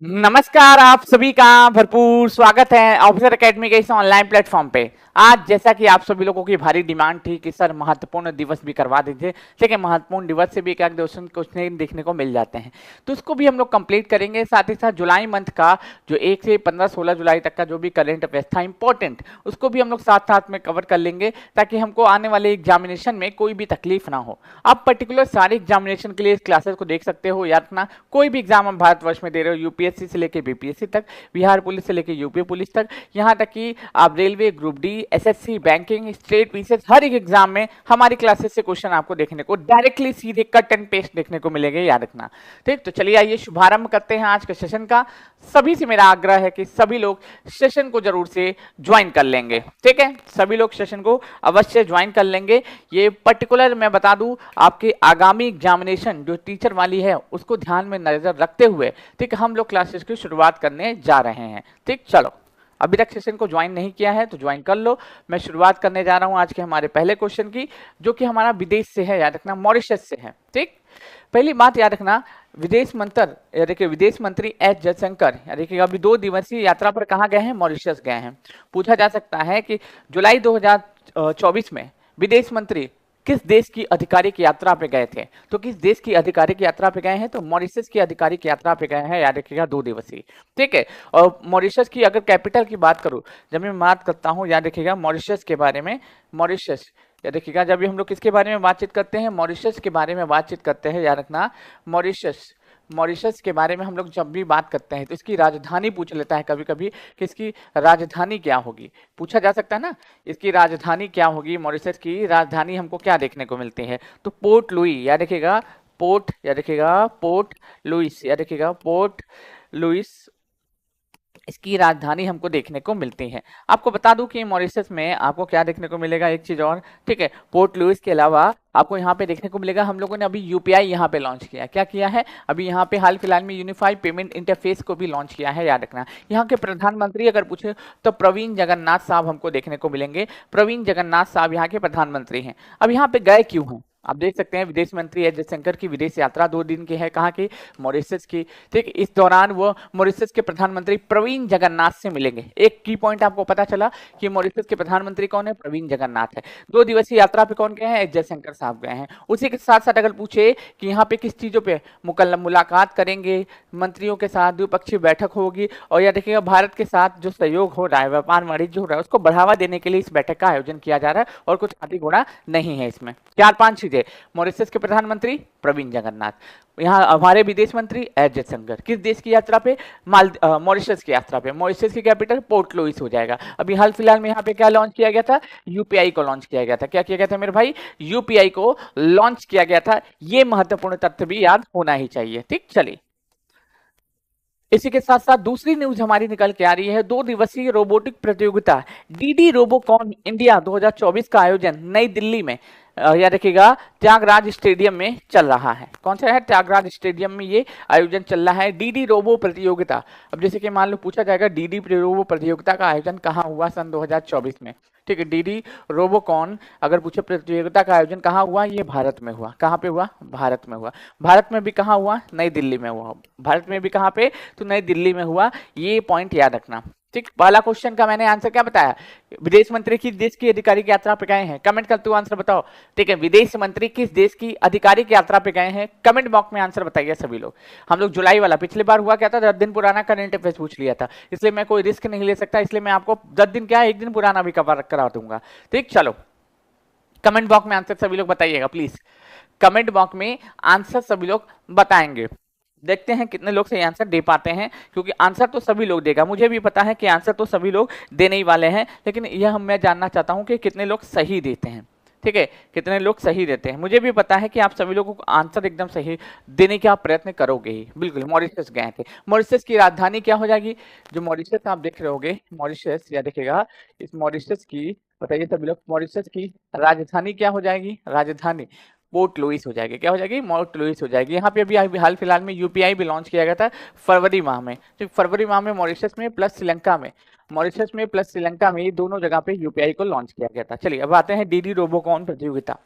नमस्कार, आप सभी का भरपूर स्वागत है ऑफिसर एकेडमी के इस ऑनलाइन प्लेटफॉर्म पे। आज जैसा कि आप सभी लोगों की भारी डिमांड थी कि सर महत्वपूर्ण दिवस भी करवा दीजिए, लेकिन महत्वपूर्ण दिवस से भी एक क्वेश्चन कुछ नहीं देखने को मिल जाते हैं, तो उसको भी हम लोग कंप्लीट करेंगे। साथ ही साथ जुलाई मंथ का जो 1 से 15-16 जुलाई तक का जो भी करंट अफेयर्स था इंपॉर्टेंट, उसको भी हम लोग साथ साथ में कवर कर लेंगे, ताकि हमको आने वाले एग्जामिनेशन में कोई भी तकलीफ ना हो। आप पर्टिकुलर सारे एग्जामिनेशन के लिए इस क्लासेस को देख सकते हो, या अपना कोई भी एग्जाम हम भारतवर्ष में दे रहे हो, यूपीएससी से लेकर बीपीएससी तक, बिहार पुलिस से लेकर यूपी पुलिस तक, यहाँ तक कि आप railway, group D, SSC, banking, state PCS, हर एक एग्जाम में हमारी क्लासेस से क्वेश्चन आपको देखने को डायरेक्टली सीधे कट एंड पेस्ट देखने को मिलेंगे, याद रखना। ठीक, तो चलिए आइए शुभारंभ करते हैं आज के सेशन का। सभी से मेरा आग्रह है कि सभी लोग सेशन को जरूर से ज्वाइन कर लेंगे। ठीक है, सभी लोग सेशन को अवश्य ज्वाइन कर लेंगे। ये पर्टिकुलर मैं बता दूं, आपके आगामी एग्जामिनेशन जो टीचर वाली है उसको ध्यान में नजर रखते हुए, ठीक, हम लोग क्लासेस की शुरुआत करने जा रहे हैं। ठीक, चलो, अभी तक सेशन को ज्वाइन नहीं किया है तो ज्वाइन कर लो। मैं शुरुआत करने जा रहा हूं आज के हमारे पहले क्वेश्चन की, जो कि हमारा विदेश से है, याद रखना, मॉरिशस से है। ठीक, पहली बात याद रखना, विदेश मंत्री देखिए विदेश मंत्री एस जयशंकर देखिए अभी 2 दिवसीय यात्रा पर कहाँ गए हैं? मॉरिशस गए हैं। पूछा जा सकता है कि जुलाई 2024 में विदेश मंत्री किस देश की आधिकारिक यात्रा पे गए थे? तो किस देश की आधिकारिक यात्रा पे गए हैं? तो मॉरिशस की आधिकारिक यात्रा पे गए हैं, याद रखिएगा, 2 दिवसीय। ठीक है, और मॉरिशस की अगर कैपिटल की बात करूं, जब मैं बात करता हूं, याद रखिएगा मॉरिशस के बारे में, मॉरिशस याद रखिएगा, जब भी हम लोग किसके बारे में बातचीत करते हैं? मॉरिशस के बारे में बातचीत करते हैं, याद रखना, मॉरिशस। मॉरिशस के बारे में हम लोग जब भी बात करते हैं तो इसकी राजधानी पूछ लेता है कभी कभी कि इसकी राजधानी क्या होगी, पूछा जा सकता है ना, इसकी राजधानी क्या होगी? मॉरिशस की राजधानी हमको क्या देखने को मिलती है? तो पोर्ट लुई, याद रखिएगा, पोर्ट, याद रखिएगा, पोर्ट लुइस, याद रखिएगा, पोर्ट लुइस इसकी राजधानी हमको देखने को मिलती है। आपको बता दूं कि मॉरिशस में आपको क्या देखने को मिलेगा, एक चीज और, ठीक है, पोर्ट लुइस के अलावा आपको यहाँ पे देखने को मिलेगा, हम लोगों ने अभी यूपीआई यहाँ पे लॉन्च किया। क्या किया है? अभी यहाँ पे हाल फिलहाल में यूनिफाइड पेमेंट इंटरफेस को भी लॉन्च किया है, याद रखना। यहाँ के प्रधानमंत्री अगर पूछे तो प्रवीण जगन्नाथ साहब हमको देखने को मिलेंगे। प्रवीण जगन्नाथ साहब यहाँ के प्रधानमंत्री हैं। अब यहाँ पे गए क्यों हैं? आप देख सकते हैं विदेश मंत्री एस जयशंकर की विदेश यात्रा 2 दिन की है, कहाँ की? मॉरिशस की। ठीक, इस दौरान वो मॉरिशस के प्रधानमंत्री प्रवीण जगन्नाथ से मिलेंगे। एक की पॉइंट आपको पता चला कि मॉरिशस के प्रधानमंत्री कौन है? प्रवीण जगन्नाथ है। 2 दिवसीय यात्रा पे कौन गए हैं? एस जयशंकर साहब गए हैं। उसी के साथ साथ अगर पूछे कि यहाँ पे किस चीजों पे मुलाकात करेंगे, मंत्रियों के साथ द्विपक्षीय बैठक होगी, और यह देखिएगा भारत के साथ जो सहयोग हो रहा है, व्यापार वाणिज्य जो हो रहा है, उसको बढ़ावा देने के लिए इस बैठक का आयोजन किया जा रहा है, और कुछ हाथी घोड़ा नहीं है इसमें। 4-5 चीजें, मॉरिशस के प्रधानमंत्री प्रवीण जगन्नाथ, यहाँ हमारे विदेश मंत्री एस जयशंकर, किस देश की यात्रा पे? मॉरिशस की यात्रा पे। मॉरिशस की कैपिटल पोर्ट लुइस हो जाएगा। अभी हाल फिलहाल में यहाँ पे क्या लॉन्च किया गया था? यूपीआई को लॉन्च किया गया था। क्या किया गया था मेरे भाई? यूपीआई को लॉन्च किया गया था। ये महत्वपूर्ण तथ्य भी याद होना ही चाहिए। ठीक, चलिए, इसी के साथ साथ दूसरी न्यूज हमारी निकल के आ रही है, 2 दिवसीय रोबोटिक प्रतियोगिता डीडी रोबोकॉन इंडिया 2024 का आयोजन नई दिल्ली में, याद रखिएगा, त्यागराज स्टेडियम में चल रहा है। कौन सा है? त्यागराज स्टेडियम में ये आयोजन चल रहा है, डीडी रोबो प्रतियोगिता। अब जैसे कि मान लो पूछा जाएगा डीडी रोबो प्रतियोगिता का आयोजन कहाँ हुआ सन 2024 में? ठीक है, डीडी रोबोकॉन अगर पूछे प्रतियोगिता का आयोजन कहाँ हुआ? ये भारत में हुआ। कहाँ पे हुआ? भारत में हुआ। भारत में भी कहाँ हुआ? नई दिल्ली में हुआ। भारत में भी कहाँ पे? तो नई दिल्ली में हुआ। ये पॉइंट याद रखना। ठीक, पहला क्वेश्चन का मैंने आंसर क्या बताया? विदेश मंत्री किस देश की आधिकारिक यात्रा पे गए हैं? कमेंट करते हुए आंसर बताओ। ठीक है, विदेश मंत्री किस देश की आधिकारिक यात्रा पे गए हैं? कमेंट बॉक्स में आंसर बताइए सभी लोग। हम लोग जुलाई वाला, पिछली बार हुआ क्या था, 10 दिन पुराना करंट अफेयर्स पूछ लिया था, इसलिए मैं कोई रिस्क नहीं ले सकता, इसलिए मैं आपको 10 दिन क्या, 1 दिन पुराना भी कवर करा दूंगा। ठीक, चलो, कमेंट बॉक्स में आंसर सभी लोग बताइएगा प्लीज। कमेंट बॉक्स में आंसर सभी लोग बताएंगे। देखते हैं कितने लोग सही आंसर दे पाते हैं, क्योंकि आंसर तो सभी लोग देगा, मुझे भी पता है कि आंसर तो सभी लोग देने ही वाले हैं, लेकिन यह मैं जानना चाहता हूं कि कितने लोग सही देते हैं। ठीक है, कितने लोग सही देते हैं? मुझे भी पता है कि आप सभी लोगों को आंसर एकदम सही देने का प्रयत्न करोगे ही। बिल्कुल, मॉरिशस गए थे। मॉरिशस की राजधानी क्या हो जाएगी? जो मॉरिशस आप देख रहे होगे, मॉरिशस, या देखिएगा, इस मॉरिशस की, बताइए सभी लोग, मॉरिशस की राजधानी क्या हो जाएगी? राजधानी पोर्ट लुइस हो जाएगी। क्या हो जाएगी? पोर्ट लुइस हो जाएगी। यहाँ पे अभी हाल फिलहाल में यूपीआई भी लॉन्च किया गया था फरवरी माह में। तो फरवरी माह में मॉरिशस में प्लस श्रीलंका में, मॉरिशस में प्लस श्रीलंका में, दोनों जगह पे यूपीआई को लॉन्च किया गया था। चलिए अब आते हैं डीडी रोबोकॉन प्रतियोगिता।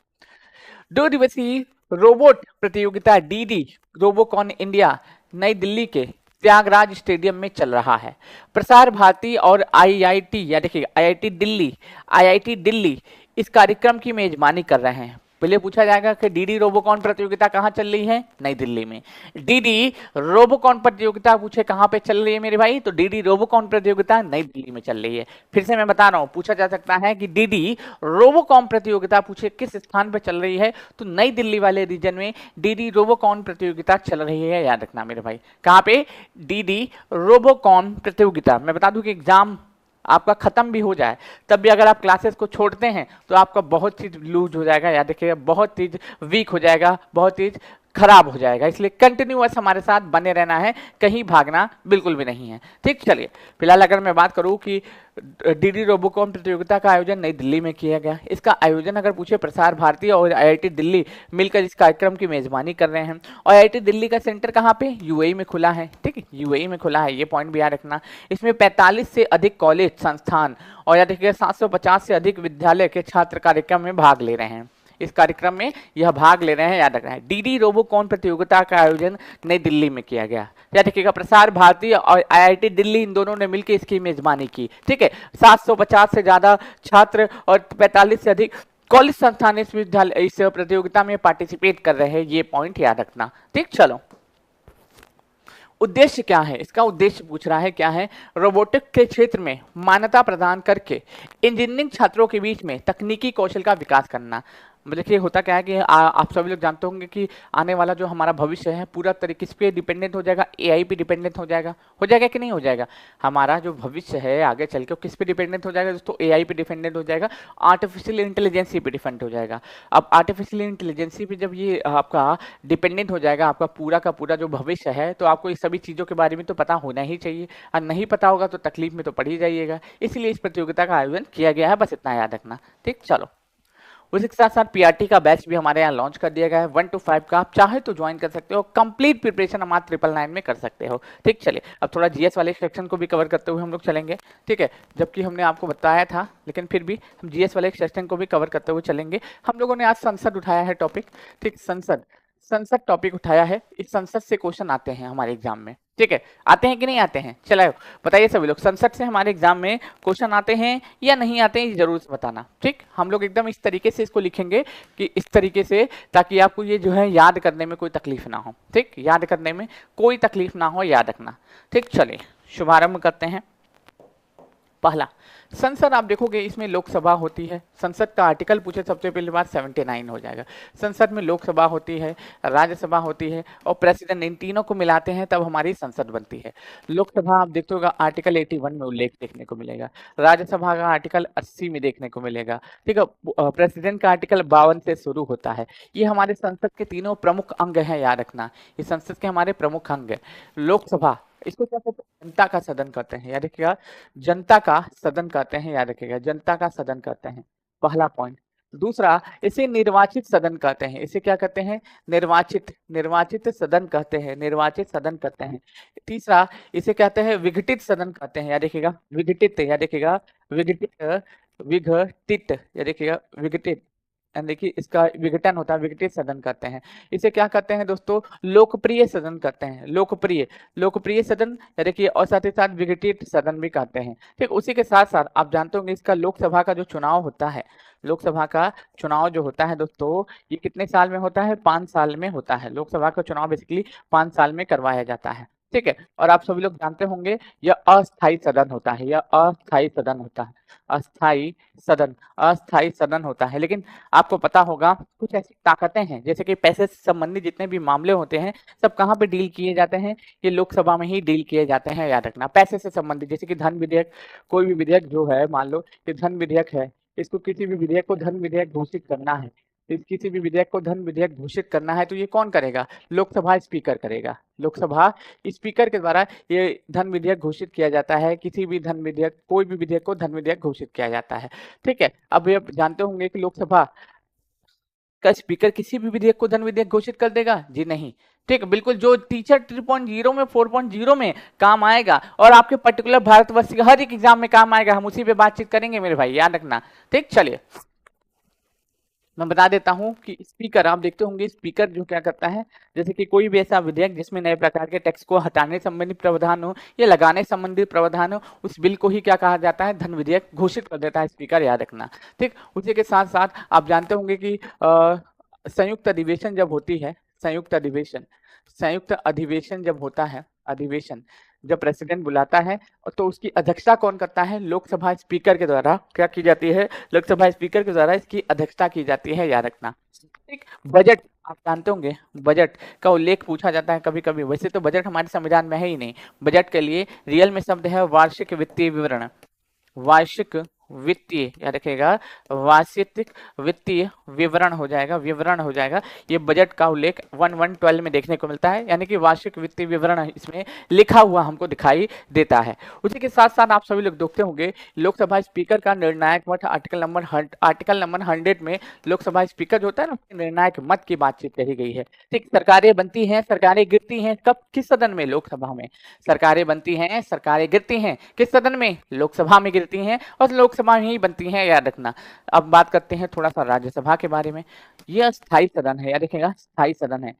2 दिवसीय रोबोट प्रतियोगिता डीडी रोबोकॉन इंडिया नई दिल्ली के त्यागराज स्टेडियम में चल रहा है। प्रसार भारती और आईआईटी या देखिए आईआईटी दिल्ली इस कार्यक्रम की मेजबानी कर रहे हैं। पहले पूछा जाएगा कि डीडी रोबोकॉन प्रतियोगिता कहाँ चल रही है? नई दिल्ली में। डीडी रोबोकॉन प्रतियोगिता पूछे कहाँ पे चल रही है मेरे भाई, तो डीडी रोबोकॉन प्रतियोगिता नई दिल्ली में चल रही है। फिर से मैं बता रहा हूँ, पूछा जा सकता है कि डीडी रोबोकॉन प्रतियोगिता पूछे किस स्थान पे चल रही है, तो नई दिल्ली वाले रीजन में डीडी रोबोकॉन प्रतियोगिता चल रही है, याद रखना मेरे भाई। कहाँ पे? डीडी रोबोकॉन प्रतियोगिता। मैं बता दूं कि एग्जाम आपका खत्म भी हो जाए तब भी अगर आप क्लासेस को छोड़ते हैं तो आपका बहुत चीज लूज हो जाएगा, याद रखिएगा, बहुत चीज वीक हो जाएगा, बहुत चीज खराब हो जाएगा। इसलिए कंटिन्यूअस हमारे साथ बने रहना है, कहीं भागना बिल्कुल भी नहीं है। ठीक, चलिए फिलहाल अगर मैं बात करूं कि डीडी रोबोकॉन प्रतियोगिता का आयोजन नई दिल्ली में किया गया। इसका आयोजन अगर पूछे प्रसार भारती और आईआईटी दिल्ली मिलकर इस कार्यक्रम की मेजबानी कर रहे हैं। और आईआईटी दिल्ली का सेंटर कहाँ पे? यूएई में खुला है। ठीक है, यूएई में खुला है, ये पॉइंट भी याद रखना। इसमें 45 से अधिक कॉलेज संस्थान और याद रखिएगा 750 से अधिक विद्यालय के छात्र कार्यक्रम में भाग ले रहे हैं। इस कार्यक्रम में यह भाग ले रहे हैं, याद रखना है। डीडी रोबोकॉन प्रतियोगिता का आयोजन नई दिल्ली में किया गया। याद रखिएगा, प्रसार भारती और आईआईटी दिल्ली इन दोनों ने मिलकर इसकी मेजबानी की। ठीक है, 750 से ज्यादा छात्र और 45 से अधिक कॉलेज संस्थान इस विद्यालय इस प्रतियोगिता में पार्टिसिपेट कर रहे हैं, ये पॉइंट याद रखना। ठीक, चलो उद्देश्य क्या है? इसका उद्देश्य पूछ रहा है क्या है? रोबोटिक के क्षेत्र में मान्यता प्रदान करके इंजीनियरिंग छात्रों के बीच में तकनीकी कौशल का विकास करना। देखिए होता क्या है कि आप सभी लोग जानते होंगे कि आने वाला जो हमारा भविष्य है पूरा तरीके से पे डिपेंडेंट हो जाएगा, एआई पे डिपेंडेंट हो जाएगा कि नहीं हो जाएगा? हमारा जो भविष्य है आगे चल के किस पे डिपेंडेंट हो जाएगा दोस्तों? एआई पे डिपेंडेंट हो जाएगा, आर्टिफिशियल इंटेलिजेंसी पे डिपेंडेंट हो जाएगा। अब आर्टिफिशियल इंटेलिजेंसी पे जब ये आपका डिपेंडेंट हो जाएगा आपका पूरा का पूरा जो भविष्य है, तो आपको इस सभी चीज़ों के बारे में तो पता होना ही चाहिए, और नहीं पता होगा तो तकलीफ में तो पड़ ही जाइएगा। इसलिए इस प्रतियोगिता का आयोजन किया गया है, बस इतना याद रखना। ठीक, चलो उसी के साथ साथ पीआरटी का बैच भी हमारे यहाँ लॉन्च कर दिया गया है 1 to 5 का। आप चाहे तो ज्वाइन कर सकते हो, कंप्लीट प्रिपरेशन हमारे 999 में कर सकते हो। ठीक, चलिए अब थोड़ा जीएस वाले सेक्शन को भी कवर करते हुए हम लोग चलेंगे। ठीक है, जबकि हमने आपको बताया था लेकिन फिर भी हम जीएस वाले सेक्शन को भी कवर करते हुए चलेंगे। हम लोगों ने आज संसद उठाया है टॉपिक। ठीक, संसद टॉपिक उठाया है। इस संसद से क्वेश्चन आते हैं हमारे एग्जाम में। ठीक है, आते हैं कि नहीं आते हैं? चलो बताइए सभी लोग, संसद से हमारे एग्जाम में क्वेश्चन आते हैं या नहीं आते हैं, जरूर से बताना। ठीक, हम लोग एकदम इस तरीके से इसको लिखेंगे कि इस तरीके से, ताकि आपको ये जो है याद करने में कोई तकलीफ ना हो। ठीक, याद करने में कोई तकलीफ ना हो, याद रखना। ठीक, चलिए शुभारंभ करते हैं। पहला, संसद आप देखोगे इसमें लोकसभा होती है। संसद का आर्टिकल पूछे सबसे पहली बात 79 हो जाएगा। संसद में लोकसभा होती है, राज्यसभा होती है और प्रेसिडेंट, इन तीनों को मिलाते हैं तब हमारी संसद बनती है। लोकसभा आप देखते होगा आर्टिकल 81 में उल्लेख देखने को मिलेगा, राज्यसभा का आर्टिकल 80 में देखने को मिलेगा। ठीक है, प्रेसिडेंट का आर्टिकल 52 से शुरू होता है। ये हमारे संसद के तीनों प्रमुख अंग हैं, याद रखना। ये संसद के हमारे प्रमुख अंग है। लोकसभा, इसको क्या कहते हैं? जनता का सदन कहते हैं, याद रखिएगा, जनता का सदन कहते हैं, याद रखिएगा, जनता का सदन कहते हैं। पहला पॉइंट। दूसरा, इसे निर्वाचित सदन कहते हैं। इसे क्या कहते हैं? निर्वाचित सदन कहते हैं, निर्वाचित सदन कहते हैं। तीसरा, इसे कहते हैं विघटित सदन कहते हैं, याद रखिएगा, विघटित, याद रखिएगा, विघटित, विघटित, याद रखिएगा, विघटित। देखिए इसका विघटन होता है, विघटित सदन कहते हैं। इसे क्या कहते हैं दोस्तों? लोकप्रिय सदन कहते हैं, लोकप्रिय सदन, देखिए, और साथ ही साथ विघटित सदन भी कहते हैं। ठीक, उसी के साथ साथ आप जानते होंगे इसका लोकसभा का जो चुनाव होता है, लोकसभा का चुनाव जो होता है दोस्तों, ये कितने साल में होता है? 5 साल में होता है। लोकसभा का चुनाव बेसिकली 5 साल में करवाया जाता है। ठीक है, और आप सभी लोग जानते होंगे यह अस्थायी सदन होता है, यह अस्थायी सदन होता है, अस्थायी सदन होता है। लेकिन आपको पता होगा कुछ ऐसी ताकतें हैं, जैसे कि पैसे से संबंधित जितने भी मामले होते हैं सब कहाँ पे डील किए जाते हैं? ये लोकसभा में ही डील किए जाते हैं, याद रखना। पैसे से संबंधित, जैसे कि धन विधेयक, कोई भी विधेयक जो है, मान लो कि धन विधेयक है, इसको किसी भी विधेयक को धन विधेयक घोषित करना है, किसी भी विधेयक को धन विधेयक घोषित करना है तो ये कौन करेगा? लोकसभा स्पीकर करेगा। लोकसभा स्पीकर के द्वारा ये धन विधेयक घोषित किया जाता है। किसी भी धन विधेयक, कोई भी विधेयक को धन विधेयक घोषित किया जाता है। ठीक है, अब ये जानते होंगे कि लोकसभा का स्पीकर किसी भी विधेयक को धन विधेयक घोषित कर देगा? जी नहीं। ठीक, बिल्कुल, जो टीचर 3.0 में 4.0 में काम आएगा और आपके पर्टिकुलर भारतवर्ष के हर एक एग्जाम में काम आएगा, हम उसी पे बातचीत करेंगे मेरे भाई, याद रखना। ठीक, चलिए मैं बता देता हूं कि स्पीकर, आप देखते होंगे स्पीकर जो क्या करता है, जैसे कि कोई भी ऐसा विधेयक जिसमें नए प्रकार के टैक्स को हटाने संबंधी प्रावधान हो या लगाने संबंधी प्रावधान हो, उस बिल को ही क्या कहा जाता है, धन विधेयक घोषित कर देता है स्पीकर, याद रखना। ठीक, उसी के साथ साथ आप जानते होंगे कि संयुक्त अधिवेशन जब होती है, संयुक्त अधिवेशन जब होता है, अधिवेशन जब प्रेसिडेंट बुलाता है तो उसकी अध्यक्षता कौन करता है, लोकसभा स्पीकर के द्वारा क्या की जाती है, लोकसभा स्पीकर के द्वारा इसकी अध्यक्षता की जाती है, याद रखना। ठीक, बजट, आप जानते होंगे बजट का उल्लेख पूछा जाता है कभी कभी, वैसे तो बजट हमारे संविधान में है ही नहीं। बजट के लिए रियल में शब्द है वार्षिक वित्तीय विवरण, वार्षिक वित्तीय, याद रखिएगा, वार्षिक वित्तीय विवरण हो जाएगा, विवरण हो जाएगा। ये बजट का उल्लेख 1112 में देखने को मिलता है, यानी कि वार्षिक वित्तीय विवरण इसमें लिखा हुआ हमको दिखाई देता है। उसी के साथ साथ आप सभी लोग देखते होंगे लोकसभा स्पीकर का निर्णायक मत, आर्टिकल नंबर 100 में लोकसभा स्पीकर जो होता है ना, निर्णायक मत की बातचीत कही गई है। ठीक, सरकारें बनती हैं, सरकारें गिरती हैं, कब, किस सदन में, लोकसभा में। सरकारें बनती हैं, सरकारें गिरती हैं, किस सदन में, लोकसभा में गिरती हैं, और लोकसभा में ही बनती हैं, याद रखना। अब बात करते हैं थोड़ा सा राज्यसभा के बारे में। यह स्थायी सदन है, याद रखिएगा, स्थायी सदन है,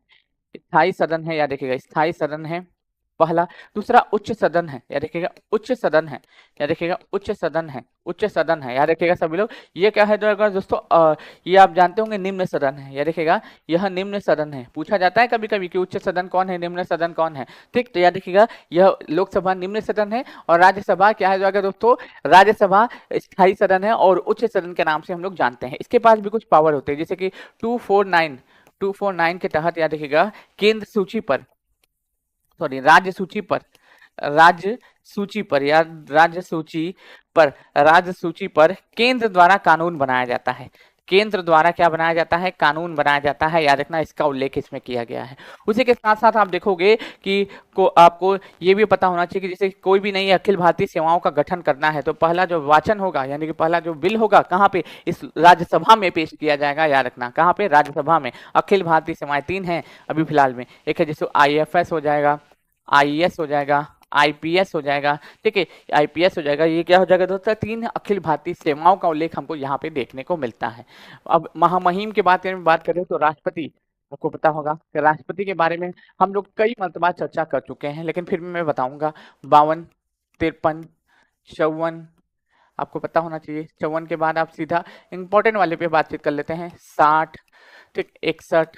स्थायी सदन है, याद रखिएगा, स्थायी सदन है पहला। दूसरा उच्च सदन है, याद रखिएगा, उच्च सदन है, याद रखिएगा, उच्च सदन है, उच्च सदन है, याद रखिएगा सभी लोग। ये क्या है दोस्तों, ये आप जानते होंगे निम्न सदन है, याद रखिएगा, यह निम्न सदन है। पूछा जाता है कभी कभी कि उच्च सदन कौन है, निम्न सदन कौन है। ठीक, तो याद रखिएगा यह लोकसभा निम्न सदन है, और राज्यसभा क्या है दोस्तों, राज्यसभा स्थायी सदन है, और उच्च सदन के नाम से हम लोग जानते हैं। इसके पास भी कुछ पावर होते हैं, जैसे कि 249 के तहत, याद रखिएगा, केंद्र सूची पर, सॉरी, राज्य सूची पर, राज्य सूची पर या राज्य सूची पर केंद्र द्वारा कानून बनाया जाता है, केंद्र द्वारा क्या बनाया जाता है, कानून बनाया जाता है, याद रखना, इसका उल्लेख इसमें किया गया है। उसी के साथ साथ आप देखोगे कि आपको ये भी पता होना चाहिए कि जैसे कोई भी नई अखिल भारतीय सेवाओं का गठन करना है तो पहला जो वाचन होगा, यानी कि पहला जो बिल होगा, कहाँ पे, इस राज्यसभा में पेश किया जाएगा, याद रखना, कहाँ पे, राज्यसभा में। अखिल भारतीय सेवाएं 3 हैं अभी फिलहाल में, एक है जैसे IFS हो जाएगा, IAS हो जाएगा, IPS हो जाएगा, ठीक है, IPS हो जाएगा। ये क्या हो जाएगा दोस्तों, 3 अखिल भारतीय सेवाओं का उल्लेख हमको यहाँ पे देखने को मिलता है। अब महामहिम की बात करें तो राष्ट्रपति, आपको पता होगा कि राष्ट्रपति के बारे में हम लोग कई मर्तबा चर्चा कर चुके हैं, लेकिन फिर भी मैं बताऊंगा। 52, 53, 54, आपको पता होना चाहिए। 54 के बाद आप सीधा इंपॉर्टेंट वाले पे बातचीत कर लेते हैं। 60, ठीक, 61,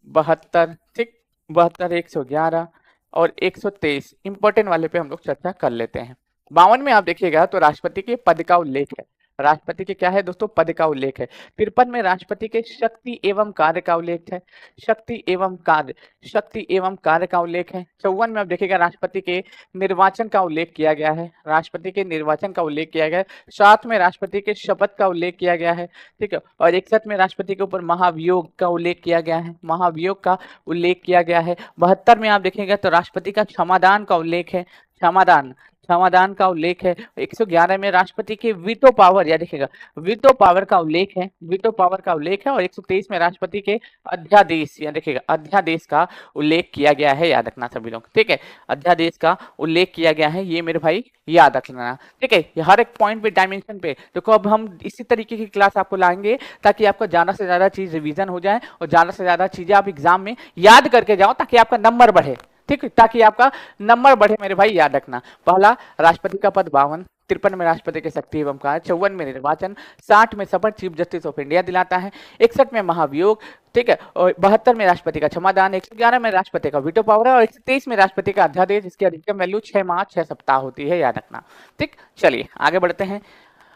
72, ठीक, 72, 111 और 123 इंपॉर्टेंट वाले पे हम लोग चर्चा कर लेते हैं। 52 में आप देखिएगा तो राष्ट्रपति के पद का उल्लेख है, राष्ट्रपति के क्या है दोस्तों, पद का उल्लेख है। 53 में राष्ट्रपति के शक्ति एवं कार्य का उल्लेख है, शक्ति एवं कार्य का उल्लेख है। 54 में आप देखिएगा राष्ट्रपति के निर्वाचन का उल्लेख किया गया है, राष्ट्रपति के निर्वाचन का उल्लेख किया गया है। 7 में राष्ट्रपति के शपथ का उल्लेख किया गया है, ठीक है। और 61 में राष्ट्रपति के ऊपर महाभियोग का उल्लेख किया गया है, महाभियोग का उल्लेख किया गया है। 72 में आप देखेंगे तो राष्ट्रपति का क्षमादान का उल्लेख है, क्षमादान का उल्लेख है। 111 में राष्ट्रपति के वीटो पावर, या देखिएगा, वीटो पावर का उल्लेख है, वीटो पावर का उल्लेख है। और 123 में राष्ट्रपति के अध्यादेश, या देखिएगा, अध्यादेश का उल्लेख किया गया है, याद रखना सभी लोग, ठीक है, अध्यादेश का उल्लेख किया गया है, ये मेरे भाई याद रखना, ठीक है। हर एक पॉइंट पे, डायमेंशन पे देखो, अब हम इसी तरीके की क्लास आपको लाएंगे ताकि आपको ज्यादा से ज्यादा चीज रिवीजन हो जाए और ज्यादा से ज्यादा चीजें आप एग्जाम में याद करके जाओ ताकि आपका नंबर बढ़े, ठीक, ताकि आपका नंबर बढ़े मेरे भाई, याद रखना। पहला राष्ट्रपति का पद 52, 53 में राष्ट्रपति के शक्ति एवं कार्य, 54 में निर्वाचन, 60 में शपथ चीफ जस्टिस ऑफ इंडिया दिलाता है, 61 में महाभियोग, ठीक है, और 72 में राष्ट्रपति का क्षमादान, 111 में राष्ट्रपति का वीटो पावर है, और 123 में राष्ट्रपति का अध्यादेश, इसकी अधिकतम वैल्यू 6 माह 6 सप्ताह होती है, याद रखना, ठीक। चलिए आगे बढ़ते हैं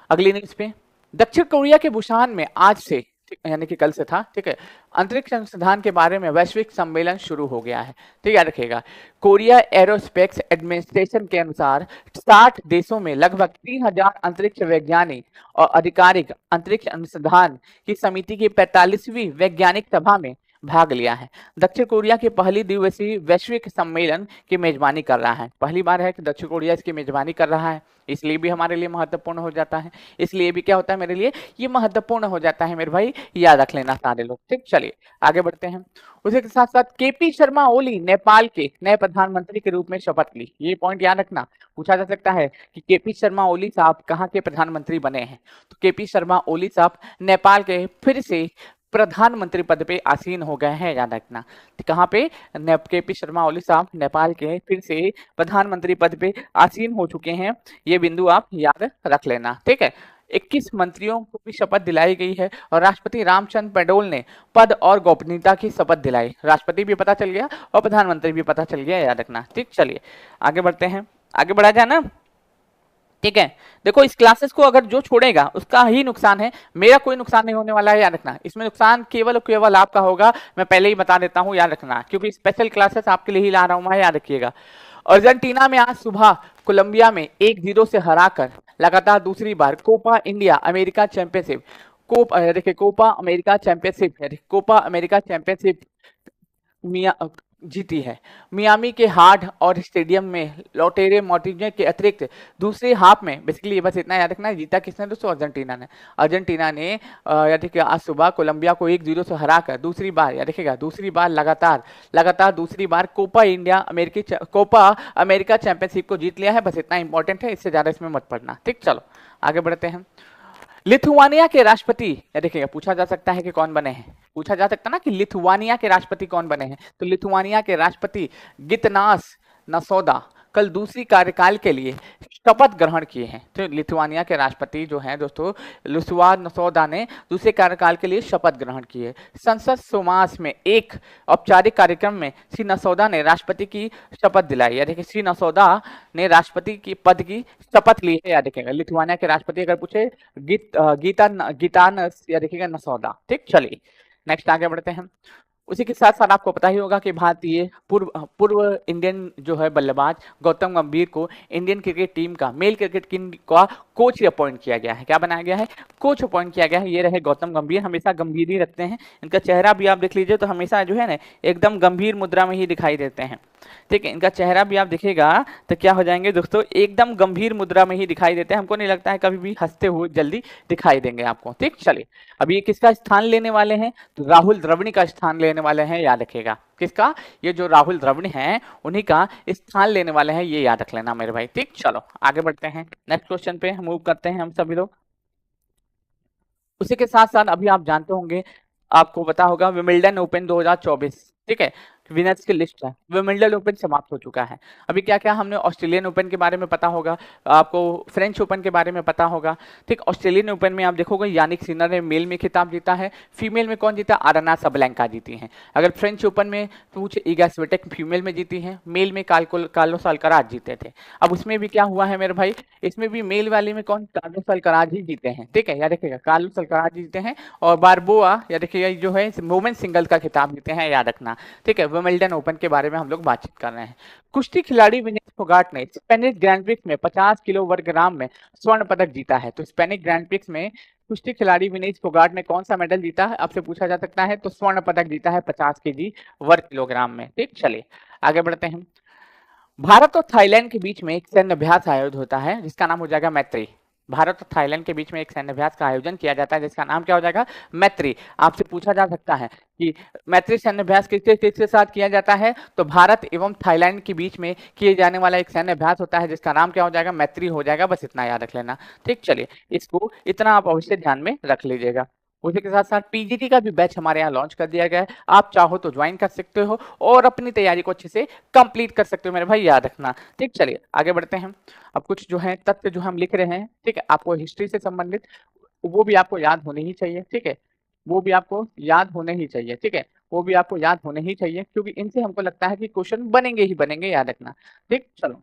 अगली न्यूज पे। दक्षिण कोरिया के बुसान में आज से, यानी कि कल से था, ठीक है, अंतरिक्ष अनुसंधान के बारे में वैश्विक सम्मेलन शुरू हो गया है, ठीक, याद रखिएगा। कोरिया एरोस्पेस एडमिनिस्ट्रेशन के अनुसार 60 देशों में लगभग 3000 अंतरिक्ष वैज्ञानिक और अधिकारिक अंतरिक्ष अनुसंधान की समिति की 45वीं वैज्ञानिक सभा में भाग लिया है। दक्षिण कोरिया के पहली दिवसीय वैश्विक सम्मेलन की मेजबानी कर रहा है, पहली बार है कि दक्षिण कोरिया इसकी मेजबानी कर रहा है, इसलिए भी हमारे लिए महत्वपूर्ण हो जाता है, इसलिए भी क्या होता है मेरे लिए, ये महत्वपूर्ण हो जाता है मेरे भाई, याद रख लेना सारे लोग, ठीक। चलिए आगे बढ़ते हैं। उसी के साथ साथ KP शर्मा ओली नेपाल के नए प्रधानमंत्री के रूप में शपथ ली, ये पॉइंट याद रखना, पूछा जा सकता है कि KP शर्मा ओली साहब कहाँ के प्रधानमंत्री बने हैं, तो KP शर्मा ओली साहब नेपाल के फिर से प्रधानमंत्री पद पे आसीन हो गए हैं, याद रखना। तो कहाँ पे? केपी शर्मा ओली साहब नेपाल के फिर से प्रधानमंत्री पद पे आसीन हो चुके हैं, ये बिंदु आप याद रख लेना, ठीक है। 21 मंत्रियों को भी शपथ दिलाई गई है और राष्ट्रपति रामचंद्र पडोल ने पद और गोपनीयता की शपथ दिलाई। राष्ट्रपति भी पता चल गया और प्रधानमंत्री भी पता चल गया, याद रखना, ठीक। चलिए आगे बढ़ते हैं, आगे बढ़ा जाए ना, ठीक है। देखो इस क्लासेस को अगर जो छोड़ेगा उसका ही नुकसान है, मेरा कोई नुकसान नहीं होने वाला है, याद रखना। इसमें नुकसान केवल और केवल आपका होगा, मैं पहले ही बता देता हूं, याद रखना, क्योंकि स्पेशल क्लासेस आपके लिए ही ला रहा हूं मैं, याद रखिएगा। अर्जेंटीना में आज सुबह कोलंबिया में 1-0 से हराकर लगातार दूसरी बार कोपा इंडिया अमेरिका चैंपियनशिप, देखिए Copa America championship, Copa America championship मिया जीती है। मियामी के हार्ड और स्टेडियम में लॉटेरे मार्टिनेज के अतिरिक्त दूसरे हाफ में, बेसिकली बस इतना याद रखना, जीता किसने दोस्तों? अर्जेंटीना ने। अर्जेंटीना ने याद रखिए आज सुबह कोलंबिया को 1-0 से हराकर दूसरी बार, याद रखिएगा, दूसरी बार लगातार दूसरी बार कोपा अमेरिका चैंपियनशिप को जीत लिया है। बस इतना इंपॉर्टेंट है, इससे ज्यादा इसमें मत पढ़ना, ठीक। चलो आगे बढ़ते हैं। लिथुआनिया के राष्ट्रपति, या देखिएगा पूछा जा सकता है कि कौन बने हैं, पूछा जा सकता ना कि लिथुआनिया के राष्ट्रपति कौन बने हैं, तो लिथुआनिया के राष्ट्रपति गितनास नसौदा कल दूसरी कार्यकाल के लिए शपथ ग्रहण किए हैं। तो लिथुआनिया के राष्ट्रपति जो हैं दोस्तों, लुसवा नसौदा ने दूसरे कार्यकाल के लिए शपथ ग्रहण की है। संसद सोमास में एक औपचारिक कार्यक्रम में श्री नसौदा ने राष्ट्रपति की शपथ दिलाई, या देखिए श्री नसौदा ने राष्ट्रपति की पद की शपथ ली है, याद रखिएगा। लिथुआनिया के राष्ट्रपति अगर पूछे गीतानस, या देखिएगा नसौदा, ठीक। चलिए नेक्स्ट आगे बढ़ते हैं। उसी के साथ साथ आपको पता ही होगा कि भारतीय पूर्व पूर्व इंडियन जो है बल्लेबाज गौतम गंभीर को इंडियन क्रिकेट टीम का मेल क्रिकेट टीम का कोच अपॉइंट किया गया है। क्या बनाया गया है? कोच अपॉइंट किया गया है। ये रहे गौतम गंभीर, हमेशा गंभीर ही रखते हैं, इनका चेहरा भी आप देख लीजिए तो हमेशा जो है ना एकदम गंभीर मुद्रा में ही दिखाई देते हैं, ठीक है। इनका चेहरा भी आप दिखेगा तो क्या हो जाएंगे दोस्तों, एकदम गंभीर मुद्रा में ही दिखाई देते हैं। हमको नहीं लगता है कभी भी हंसते हुए जल्दी दिखाई देंगे आपको, ठीक। चलिए अब ये किसका स्थान लेने वाले हैं? तो राहुल द्रविड़ का स्थान लेने वाले हैं, याद रखिएगा। किसका? ये जो राहुल द्रविड़ हैं उन्हीं का स्थान लेने वाले हैं, ये याद रख लेना मेरे भाई, ठीक। चलो आगे बढ़ते हैं, नेक्स्ट क्वेश्चन पे मूव करते हैं हम सभी लोग। उसी के साथ साथ अभी आप जानते होंगे, आपको पता होगा विमिल्डन ओपन 2024, ठीक है, विनर्स की लिस्ट है। विमिल्डन ओपन समाप्त हो चुका है। अभी क्या क्या हमने ऑस्ट्रेलियन ओपन के बारे में पता होगा, आपको फ्रेंच ओपन के बारे में पता होगा, ठीक। ऑस्ट्रेलियन ओपन में आप देखोगे यानिक सिनर ने मेल में खिताब जीता है, फीमेल में कौन जीता? आराना सबलैंका जीती है। अगर फ्रेंच ओपन में पूछे, ईगा स्विटेक फीमेल में जीती है, मेल में कार्लोस अल्काराज जीते थे। अब उसमें भी क्या हुआ है मेरे भाई, इसमें भी मेल वाले में कौन? कार्लोस अल्काराज ही जीते हैं, ठीक है, याद रखिएगा, कार्लोस अल्काराज जीते हैं। और बारबोआ, याद रखिएगा, जो है वुमेन सिंगल का खिताब जीते हैं, याद रखना, ठीक है। विमिल्डन ओपन के बारे में हम लोग बातचीत कर रहे हैं। कुश्ती खिलाड़ी विनेश फोगाट ने स्पेनिश ग्रैंड प्रिक्स में 50 किलो वर्ग ग्राम में स्वर्ण पदक जीता है। तो स्पेनिश ग्रैंड प्रिक्स में कुश्ती खिलाड़ी विनेश फोगाट ने कौन सा मेडल जीता है, आपसे पूछा जा सकता है। तो स्वर्ण पदक जीता है 50 केजी वर्ग किलोग्राम में, ठीक। चलिए आगे बढ़ते हैं। भारत और थाईलैंड के बीच में एक सैन्य अभ्यास आयोजित होता है जिसका नाम हो जाएगा मैत्री। भारत और थाईलैंड के बीच में एक सैन्य अभ्यास का आयोजन किया जाता है जिसका नाम क्या हो जाएगा? मैत्री। आपसे पूछा जा सकता है कि मैत्री सैन्य अभ्यास किसके किसके साथ किया जाता है, तो भारत एवं थाईलैंड के बीच में किए जाने वाला एक सैन्य अभ्यास होता है जिसका नाम क्या हो जाएगा? मैत्री हो जाएगा। बस इतना याद रख लेना, ठीक। चलिए इसको इतना आप अवश्य ध्यान में रख लीजिएगा। उसी के साथ साथ पीजीटी का भी बैच हमारे यहाँ लॉन्च कर दिया गया है, आप चाहो तो ज्वाइन कर सकते हो और अपनी तैयारी को अच्छे से कंप्लीट कर सकते हो मेरे भाई, याद रखना, ठीक। चलिए आगे बढ़ते हैं। अब कुछ जो है तथ्य जो हम लिख रहे हैं, ठीक है, आपको हिस्ट्री से संबंधित, वो भी आपको याद होने ही चाहिए, ठीक है, वो भी आपको याद होने ही चाहिए, ठीक है, वो भी आपको याद होने ही चाहिए क्योंकि इनसे हमको लगता है कि क्वेश्चन बनेंगे ही बनेंगे, याद रखना, ठीक। चलो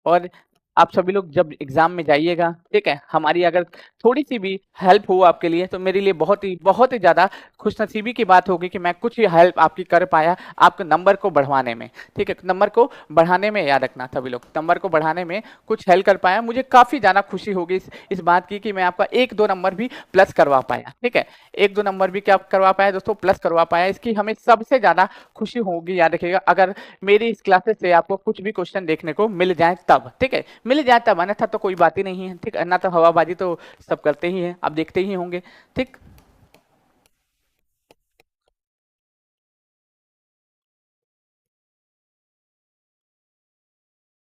और आप सभी लोग जब एग्जाम में जाइएगा, ठीक है, हमारी अगर थोड़ी सी भी हेल्प हो आपके लिए तो मेरे लिए बहुत ही ज्यादा खुशनसीबी की बात होगी कि मैं कुछ ही हेल्प आपकी कर पाया आपके नंबर को बढ़वाने में, ठीक है, नंबर को बढ़ाने में, याद रखना सभी लोग, नंबर को बढ़ाने में कुछ हेल्प कर पाया, मुझे काफी ज्यादा खुशी होगी इस बात की कि मैं आपका 1-2 नंबर भी प्लस करवा पाया, ठीक है, 1-2 नंबर भी क्या करवा पाया दोस्तों? प्लस करवा पाया। इसकी हमें सबसे ज्यादा खुशी होगी, याद रखिएगा, अगर मेरी इस क्लासेस से आपको कुछ भी क्वेश्चन देखने को मिल जाए तब, ठीक है, मिल जाए तब, अन्यथा तो कोई बात ही नहीं है, ठीक, अन्यथा तो हवाबाजी तो सब करते ही हैं, आप देखते ही होंगे, ठीक।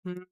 हम्म,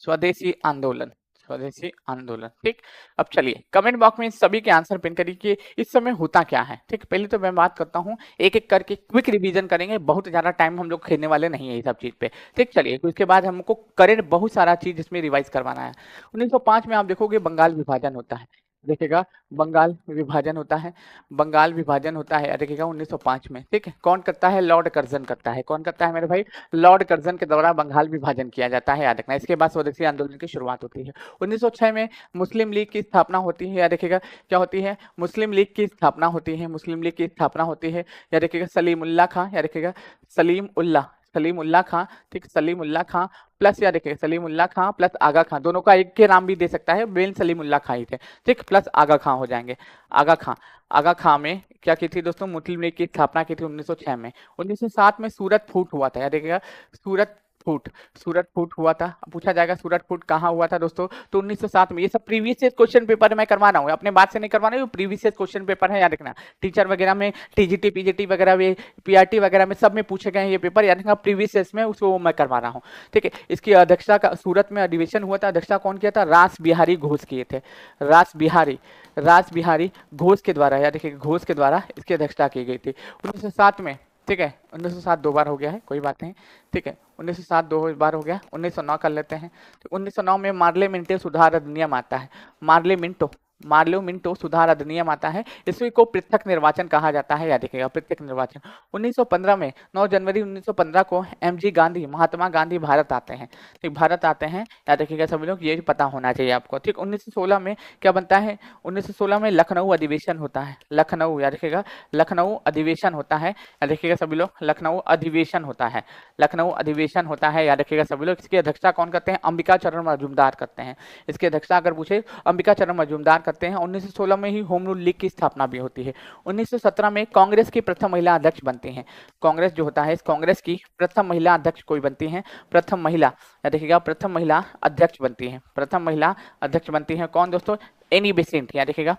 स्वदेशी आंदोलन, स्वदेशी आंदोलन। ठीक, अब चलिए कमेंट बॉक्स में सभी के आंसर पिन करिए कि इस समय होता क्या है। ठीक, पहले तो मैं बात करता हूँ, एक एक करके क्विक रिवीजन करेंगे, बहुत ज्यादा टाइम हम लोग खेलने वाले नहीं है ये सब चीज पे। ठीक, चलिए उसके बाद हमको करेंट बहुत सारा चीज इसमें रिवाइज करवाना है। 1905 में आप देखोगे बंगाल विभाजन होता है, देखिएगा बंगाल विभाजन होता है, बंगाल विभाजन होता है देखिएगा 1905 में। ठीक है, कौन करता है? लॉर्ड कर्जन करता है। कौन करता है मेरे भाई? लॉर्ड कर्जन के द्वारा बंगाल विभाजन किया जाता है, याद रखना। इसके बाद स्वदेशी आंदोलन की शुरुआत होती है। 1906 में मुस्लिम लीग की स्थापना होती है, याद रखिएगा क्या होती है? मुस्लिम लीग की स्थापना होती है, मुस्लिम लीग की स्थापना होती है, याद रखिएगा सलीमुल्लाह खां, याद रखिएगा सलीम उल्लाह, सलीम उल्लाह खां। ठीक, सलीम उल्लाह खां प्लस, याद रखिएगा सलीम उल्लाह खां प्लस आगा खां, दोनों का एक के नाम भी दे सकता है, मेन सलीम उल्लाह खां ही थे। ठीक, प्लस आगा खां हो जाएंगे, आगा खां। आगा खां में क्या की थी दोस्तों? मुस्लिम लीग की स्थापना की थी 1906 में। 1907 में सूरत फूट हुआ था, याद रखिएगा सूरत फूट, सूरत फूट हुआ था। पूछा जाएगा सूरत फूट कहाँ हुआ था दोस्तों? तो 1907 में। ये सब प्रीवियस क्वेश्चन पेपर में करवा रहा हूँ, अपने बात से नहीं करवा रहा हूँ, प्रीवियस क्वेश्चन पेपर है, याद रखना। टीचर वगैरह में, टीजीटी पीजीटी वगैरह में, पीआरटी वगैरह में सब में पूछे गए ये पेपर, याद रखना प्रीवियस में, उसको मैं करवा रहा हूँ। ठीक है, इसकी अध्यक्षता का सूरत में अधिवेशन हुआ था, अध्यक्षता कौन किया था? रास बिहारी घोष किए थे, रास बिहारी, रास बिहारी घोष के द्वारा, याद रखिए घोष के द्वारा इसकी अध्यक्षता की गई थी 1907 में। ठीक है, 1907 दो बार हो गया है, कोई बात नहीं। ठीक है, 1907 दो बार हो गया, 1909 कर लेते हैं। तो 1909 में मार्ले मिंटो सुधार अधिनियम आता है, मार्ले मिंटो, मार्लो मिंटो सुधार अधिनियम आता है। इसी को पृथक निर्वाचन कहा जाता है, याद रखिएगा पृथक निर्वाचन। 1915 में 9 जनवरी 1915 को एमजी गांधी, महात्मा गांधी भारत आते हैं। ठीक, भारत आते हैं, याद रखिएगा सभी लोग, ये पता होना चाहिए आपको। ठीक, 1916 में क्या बनता है? 1916 में लखनऊ अधिवेशन होता है, लखनऊ, याद रखिएगा लखनऊ अधिवेशन होता है, याद रखिएगा सभी लोग, लखनऊ अधिवेशन होता है, लखनऊ अधिवेशन होता है, याद रखिएगा सभी लोग। इसकी अध्यक्षता कौन करते हैं? अंबिका चरण मजूमदार करते हैं। इसकी अध्यक्षता अगर पूछे अंबिका चरण मजूमदार करते हैं। 1916 में ही होम रूल लीग की स्थापना भी होती है। 1917 में कांग्रेस की प्रथम महिला अध्यक्ष बनती हैं, कांग्रेस जो होता है इस कांग्रेस की प्रथम महिला अध्यक्ष कोई बनती हैं? प्रथम महिला, याद रखिएगा प्रथम महिला अध्यक्ष बनती हैं, प्रथम महिला अध्यक्ष बनती हैं कौन दोस्तों? एनी बेसेंट, याद रखिएगा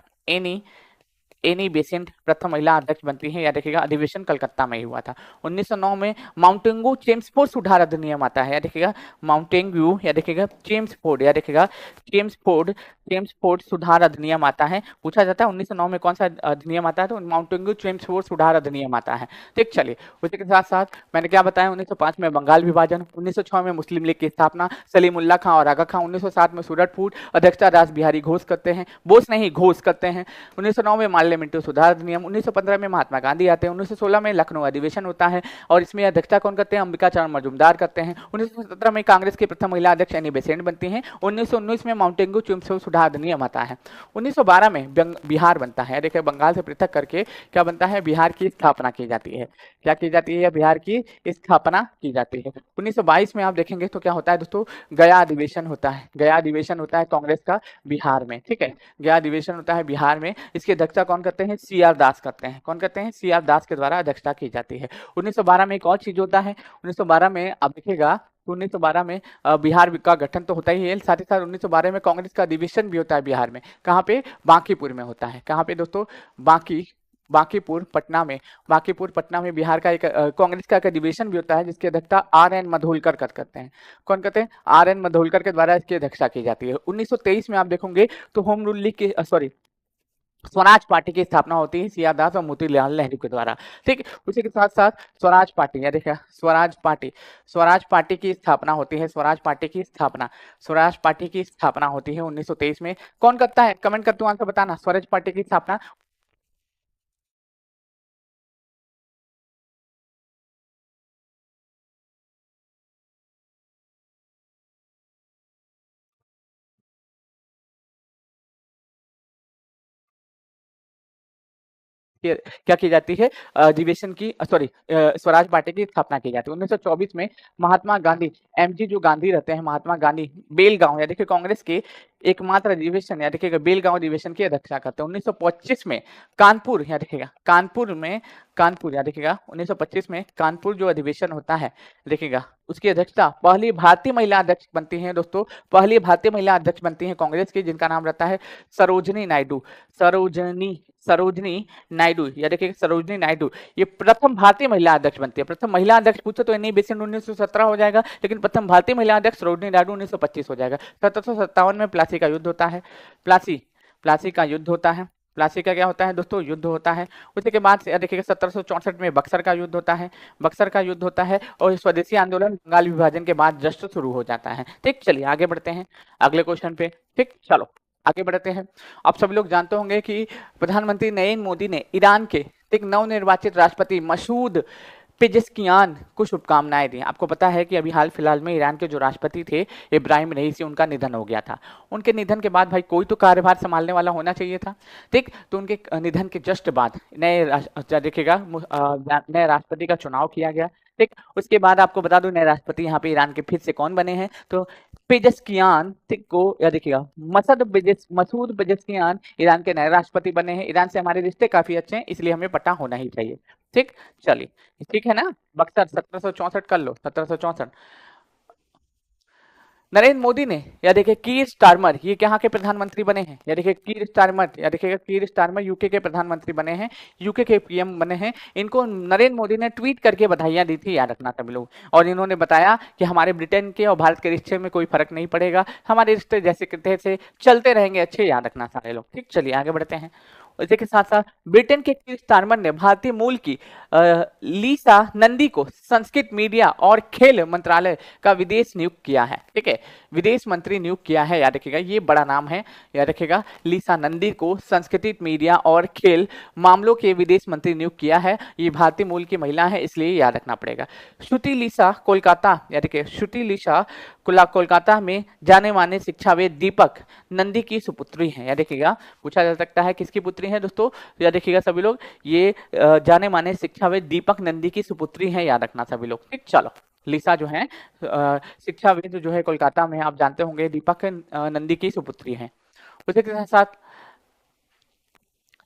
एनी बेसेंट प्रथम महिला अध्यक्ष बनती है, याद रखिएगा। अधिवेशन कलकत्ता में ही हुआ था। 1909 में माउंटेंगू चेम्सफोर्ड सुधार अधिनियम आता है, याद रखिएगा माउंटेंगू, याद रखिएगा चेम्सफोर्ड, याद रखिएगा चेम्सफोर्ड, चेम्सफोर्ड सुधार अधिनियम आता है। पूछा जाता है 1909 में कौन सा अधिनियम आता है? तो माउंटेंगू चेम्सफोर्ड सुधार अधिनियम आता है। ठीक, चलिए उसी के साथ साथ मैंने क्या बताया, 1905 में बंगाल विभाजन, 1906 में मुस्लिम लीग की स्थापना, सलीमुल्लाह खां और आगा खां। 1907 में सूरत फूट, अध्यक्षता रास बिहारी घोष करते हैं, बोस नहीं घोष करते हैं। 1909 में मार्ले मिंटो सुधार अधिनियम, 1915 में महात्मा गांधी आते हैं, 1916 में लखनऊ अधिवेशन होता है और इसमें अध्यक्षता कौन करते हैं? अंबिका चरण मजूमदार करते हैं। 1917 में कांग्रेस की प्रथम महिला अध्यक्ष एनी बेसेंट बनती हैं। 1919 में माउंटेंगू चेम्सफोर्ड सुधार अधिनियम आता है। 1912 में बिहार बनता है, देखिए बंगाल से पृथक करके क्या बनता है? बिहार की स्थापना की जाती है। क्या की जाती है? बिहार की स्थापना की जाती है। 1922 में आप देखेंगे तो क्या होता है दोस्तों? गया अधिवेशन होता है, गया अधिवेशन होता है कांग्रेस का बिहार में। ठीक है, गया अधिवेशन होता है बिहार में, इसकी अध्यक्षता कौन करते हैं? सीआर दास करते हैं। कौन करते हैं? सीआर दास के द्वारा अध्यक्षता की जाती है। 1912 में एक और चीज होता है, 1912 में आप देखिएगा 1912 में बिहार का गठन तो होता ही है, साथ ही साथ 1912 में कांग्रेस का अधिवेशन भी होता है बिहार में। कहाँ पे? बांकीपुर में होता है। कहाँ पे दोस्तों? बांकीपुर पटना में, बांकीपुर पटना में बिहार का एक कांग्रेस का एक अधिवेशन भी होता है जिसकी अध्यक्षता आर.एन. मधोलकर करते हैं। कौन करते हैं? आर.एन. मधोलकर के द्वारा इसकी अध्यक्षता की जाती है। 1923 में आप देखोगे तो होम रूल लीग की स्वराज पार्टी की स्थापना होती है सीआर दास और मोतीलाल नेहरू के द्वारा। ठीक, उसी के साथ साथ स्वराज पार्टी, या देखिए स्वराज पार्टी, स्वराज पार्टी की स्थापना होती है, स्वराज पार्टी की स्थापना, स्वराज पार्टी की स्थापना होती है 1923 में। कौन करता है? कमेंट करते हुए आंसर बताना, स्वराज पार्टी की स्थापना। क्या की जाती है? अधिवेशन की स्वराज पार्टी की स्थापना की जाती है। 1924 में महात्मा गांधी, एमजी जो गांधी रहते हैं, महात्मा गांधी बेलगांव, या देखिए कांग्रेस के एकमात्र अधिवेशन, या देखिएगा बेलगांव अधिवेशन की अध्यक्षता करते हैं। 1925 में कानपुर, या देखिएगा कानपुर, या देखिएगा 1925 में कानपुर जो अधिवेशन होता है, देखिएगा उसकी अध्यक्षता पहली भारतीय महिला अध्यक्ष बनती हैं दोस्तों, पहली भारतीय महिला अध्यक्ष बनती हैं कांग्रेस की, जिनका नाम रहता है सरोजनी नायडू, सरोजनी नायडू, या देखिए सरोजनी नायडू, ये प्रथम भारतीय महिला अध्यक्ष बनती है। प्रथम महिला अध्यक्ष पूछो तो एनी बेसेंट 1917 हो जाएगा, लेकिन प्रथम भारतीय महिला अध्यक्ष सरोजनी नायडू 1925 हो जाएगा। 1757 में प्लासी का युद्ध होता है। प्लासी का युद्ध होता है। प्लासी का क्या होता है दोस्तों? युद्ध होता है। उसी के बाद देखिएगा 1764 में बक्सर का युद्ध होता है। बक्सर का युद्ध होता है और स्वदेशी आंदोलन बंगाल विभाजन के बाद जस्ट शुरू हो जाता है। ठीक, चलिए आगे बढ़ते हैं अगले क्वेश्चन पे। ठीक, चलो आगे बढ़ते हैं। आप सभी लोग जानते होंगे कि प्रधानमंत्री नरेंद्र मोदी ने ईरान के एक नवनिर्वाचित राष्ट्रपति मसूद पेजेस्कियान को शुभकामनाएं दी। आपको पता है कि अभी हाल फिलहाल में ईरान के जो राष्ट्रपति थे इब्राहिम रईसी, उनका निधन हो गया था। उनके निधन के बाद भाई कोई तो कार्यभार संभालने वाला होना चाहिए था। ठीक, तो उनके निधन के जस्ट बाद देखिएगा नए राष्ट्रपति का चुनाव किया गया। ठीक, उसके बाद आपको बता दूं नए राष्ट्रपति यहाँ पे ईरान के फिर से कौन बने हैं, तो पेजेस्कियान ठीक को या देखिएगा मसूद पेजेस्कियान ईरान के नए राष्ट्रपति बने हैं। ईरान से हमारे रिश्ते काफी अच्छे हैं, इसलिए हमें पता होना ही चाहिए। ठीक, चलिए ठीक है ना। बक्सर 1764 कर लो, 1764। नरेंद्र मोदी ने या देखिए कीर स्टारमर, ये कहाँ के प्रधानमंत्री बने हैं, या देखिए कीर स्टारमर, या देखिएगा कीर स्टारमर यूके के प्रधानमंत्री बने हैं, यूके के पीएम बने हैं। इनको नरेंद्र मोदी ने ट्वीट करके बधाइयां दी थी, याद रखना सभी लोग। और इन्होंने बताया कि हमारे ब्रिटेन के और भारत के रिश्ते में कोई फर्क नहीं पड़ेगा, हमारे रिश्ते जैसे से चलते रहेंगे अच्छे, याद रखना सारे लोग। ठीक, चलिए आगे बढ़ते हैं। इसी के साथ साथ ब्रिटेन के कीर स्टारमर ने भारतीय मूल की लीसा नंदी को संस्कृत मीडिया और खेल मंत्रालय का विदेश नियुक्त किया है। ठीक है, विदेश मंत्री नियुक्त किया है, याद रखिएगा ये बड़ा नाम है, याद रखिएगा लीसा नंदी को संस्कृत मीडिया और खेल मामलों के विदेश मंत्री नियुक्त किया है। ये भारतीय मूल की महिला है, इसलिए याद रखना पड़ेगा। श्रुति लीसा कोलकाता, याद रखिए श्रुति लीसा कोलकाता में जाने माने शिक्षाविद दीपक नंदी की सुपुत्री है। याद रखिएगा पूछा जा सकता है किसकी पुत्री है दोस्तों, याद रखिएगा सभी लोग, ये जाने माने शिक्षाविद दीपक नंदी की सुपुत्री है, याद रखना सभी लोग। ठीक, चलो लिसा जो है शिक्षाविद जो है कोलकाता में, आप जानते होंगे दीपक नंदी की सुपुत्री है। उसी के साथ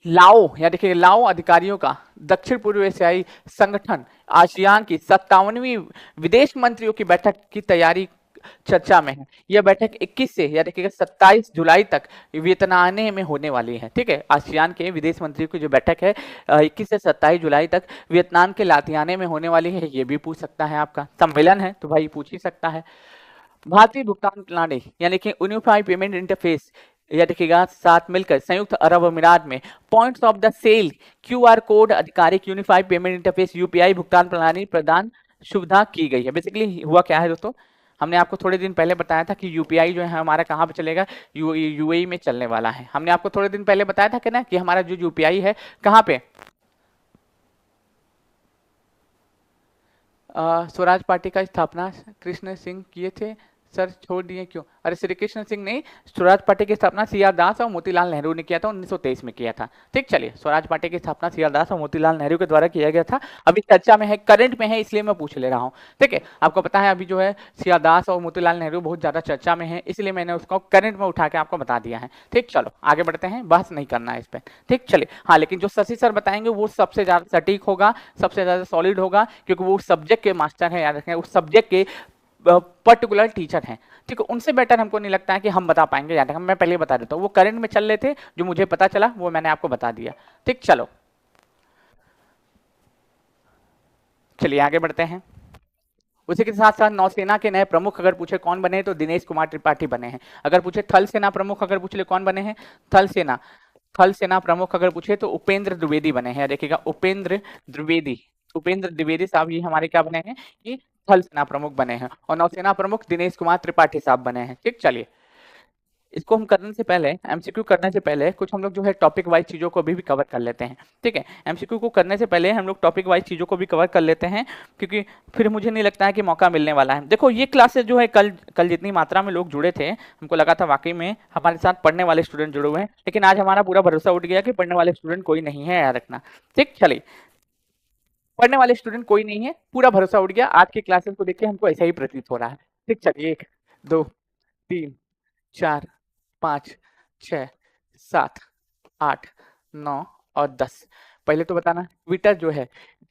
लाओ, या देखिए लाओ अधिकारियों का दक्षिण पूर्व एशियाई संगठन आसियान की 57वीं विदेश मंत्रियों की बैठक की तैयारी चर्चा में है। यह बैठक 21 से या देखिएगा 27 जुलाई तक वियतनाम में होने वाली है। ठीक है, आसियान के विदेश मंत्रियों की जो बैठक है 21 से 27 जुलाई तक वियतनाम के लातियाने में होने वाली है। ये भी पूछ सकता है, आपका सम्मेलन है तो भाई पूछ ही सकता है। भारतीय भुगतान प्रणाली यानी कि यूनिफाइड पेमेंट इंटरफेस या देखिएगा साथ मिलकर संयुक्त अरब अमीरात में points of the sale QR code आधिकारिक यूनिफाइड पेमेंट इंटरफेस यूपीआई भुगतान प्रणाली प्रदान सुविधा की गई है। बेसिकली हुआ क्या है दोस्तों, हमने आपको थोड़े दिन पहले बताया था कि यूपीआई जो है हमारा कहाँ पे चलेगा, यूएई में चलने वाला है। हमने आपको थोड़े दिन पहले बताया था कि ना कि हमारा जो यूपीआई है कहाँ पे, स्वराज पार्टी का स्थापना कृष्ण सिंह किए थे, सर छोड़ दिए क्यों? अरे श्री कृष्ण सिंह नहीं, स्वराज पार्टी की स्थापना सीआर दास और मोतीलाल नेहरू ने किया था, 1923 में किया था। ठीक, चलिए स्वराज पार्टी की स्थापना सीआर दास और मोतीलाल नेहरू के द्वारा किया गया था। अभी चर्चा में है, करंट में है, इसलिए मैं पूछ ले रहा हूँ। ठीक है, आपको पता है अभी जो है सीआर दास और मोतीलाल नेहरू बहुत ज्यादा चर्चा में है, इसलिए मैंने उसको करंट में उठा के आपको बता दिया है। ठीक, चलो आगे बढ़ते हैं, बहस नहीं करना है इस पर। ठीक, चलिए हाँ, लेकिन जो शशि सर बताएंगे वो सबसे ज्यादा सटीक होगा, सबसे ज्यादा सॉलिड होगा, क्योंकि वो सब्जेक्ट के मास्टर है, याद रखें उस सब्जेक्ट के पर्टिकुलर टीचर हैं। ठीक है, उनसे बेटर हमको नहीं लगता है कि हम बता पाएंगे, याद रखें मैं पहले बता देता हूँ, वो करंट में चल रहे थे, जो मुझे पता चला वो मैंने आपको बता दिया। ठीक, चलो चलिए आगे बढ़ते हैं। उसी के साथ साथ नौसेना के नए प्रमुख अगर पूछे कौन बने तो दिनेश कुमार त्रिपाठी बने हैं। अगर पूछे थल सेना प्रमुख अगर पूछ ले कौन बने हैं, थल सेना प्रमुख अगर पूछे तो उपेंद्र द्विवेदी बने हैं। देखिएगा उपेंद्र द्विवेदी साहब ये हमारे क्या बने हैं, ये थल सेना प्रमुख बने हैं, और नौसेना प्रमुख दिनेश कुमार त्रिपाठी साहब बने हैं। ठीक, चलिए इसको हम करने से पहले, एमसीक्यू करने से पहले कुछ हम लोग जो है टॉपिक वाइज चीजों को भी कवर कर लेते हैं। ठीक है, एमसीक्यू को करने से पहले हम लोग टॉपिक वाइज चीजों को भी कवर कर लेते हैं, क्योंकि फिर मुझे नहीं लगता है कि मौका मिलने वाला है। देखो ये क्लासेस जो है कल जितनी मात्रा में लोग जुड़े थे, हमको लगा था वाकई में हमारे साथ पढ़ने वाले स्टूडेंट जुड़े हुए हैं, लेकिन आज हमारा पूरा भरोसा उठ गया कि पढ़ने वाले स्टूडेंट कोई नहीं है, याद रखना। ठीक, चलिए पढ़ने वाले स्टूडेंट कोई नहीं है, पूरा भरोसा उठ गया। आज की क्लासेस को देख के हमको ऐसा ही प्रतीत हो रहा है। ठीक, चलिए 1 2 3 4 5 6 7 8 9 और 10। पहले तो बताना ट्विटर जो है,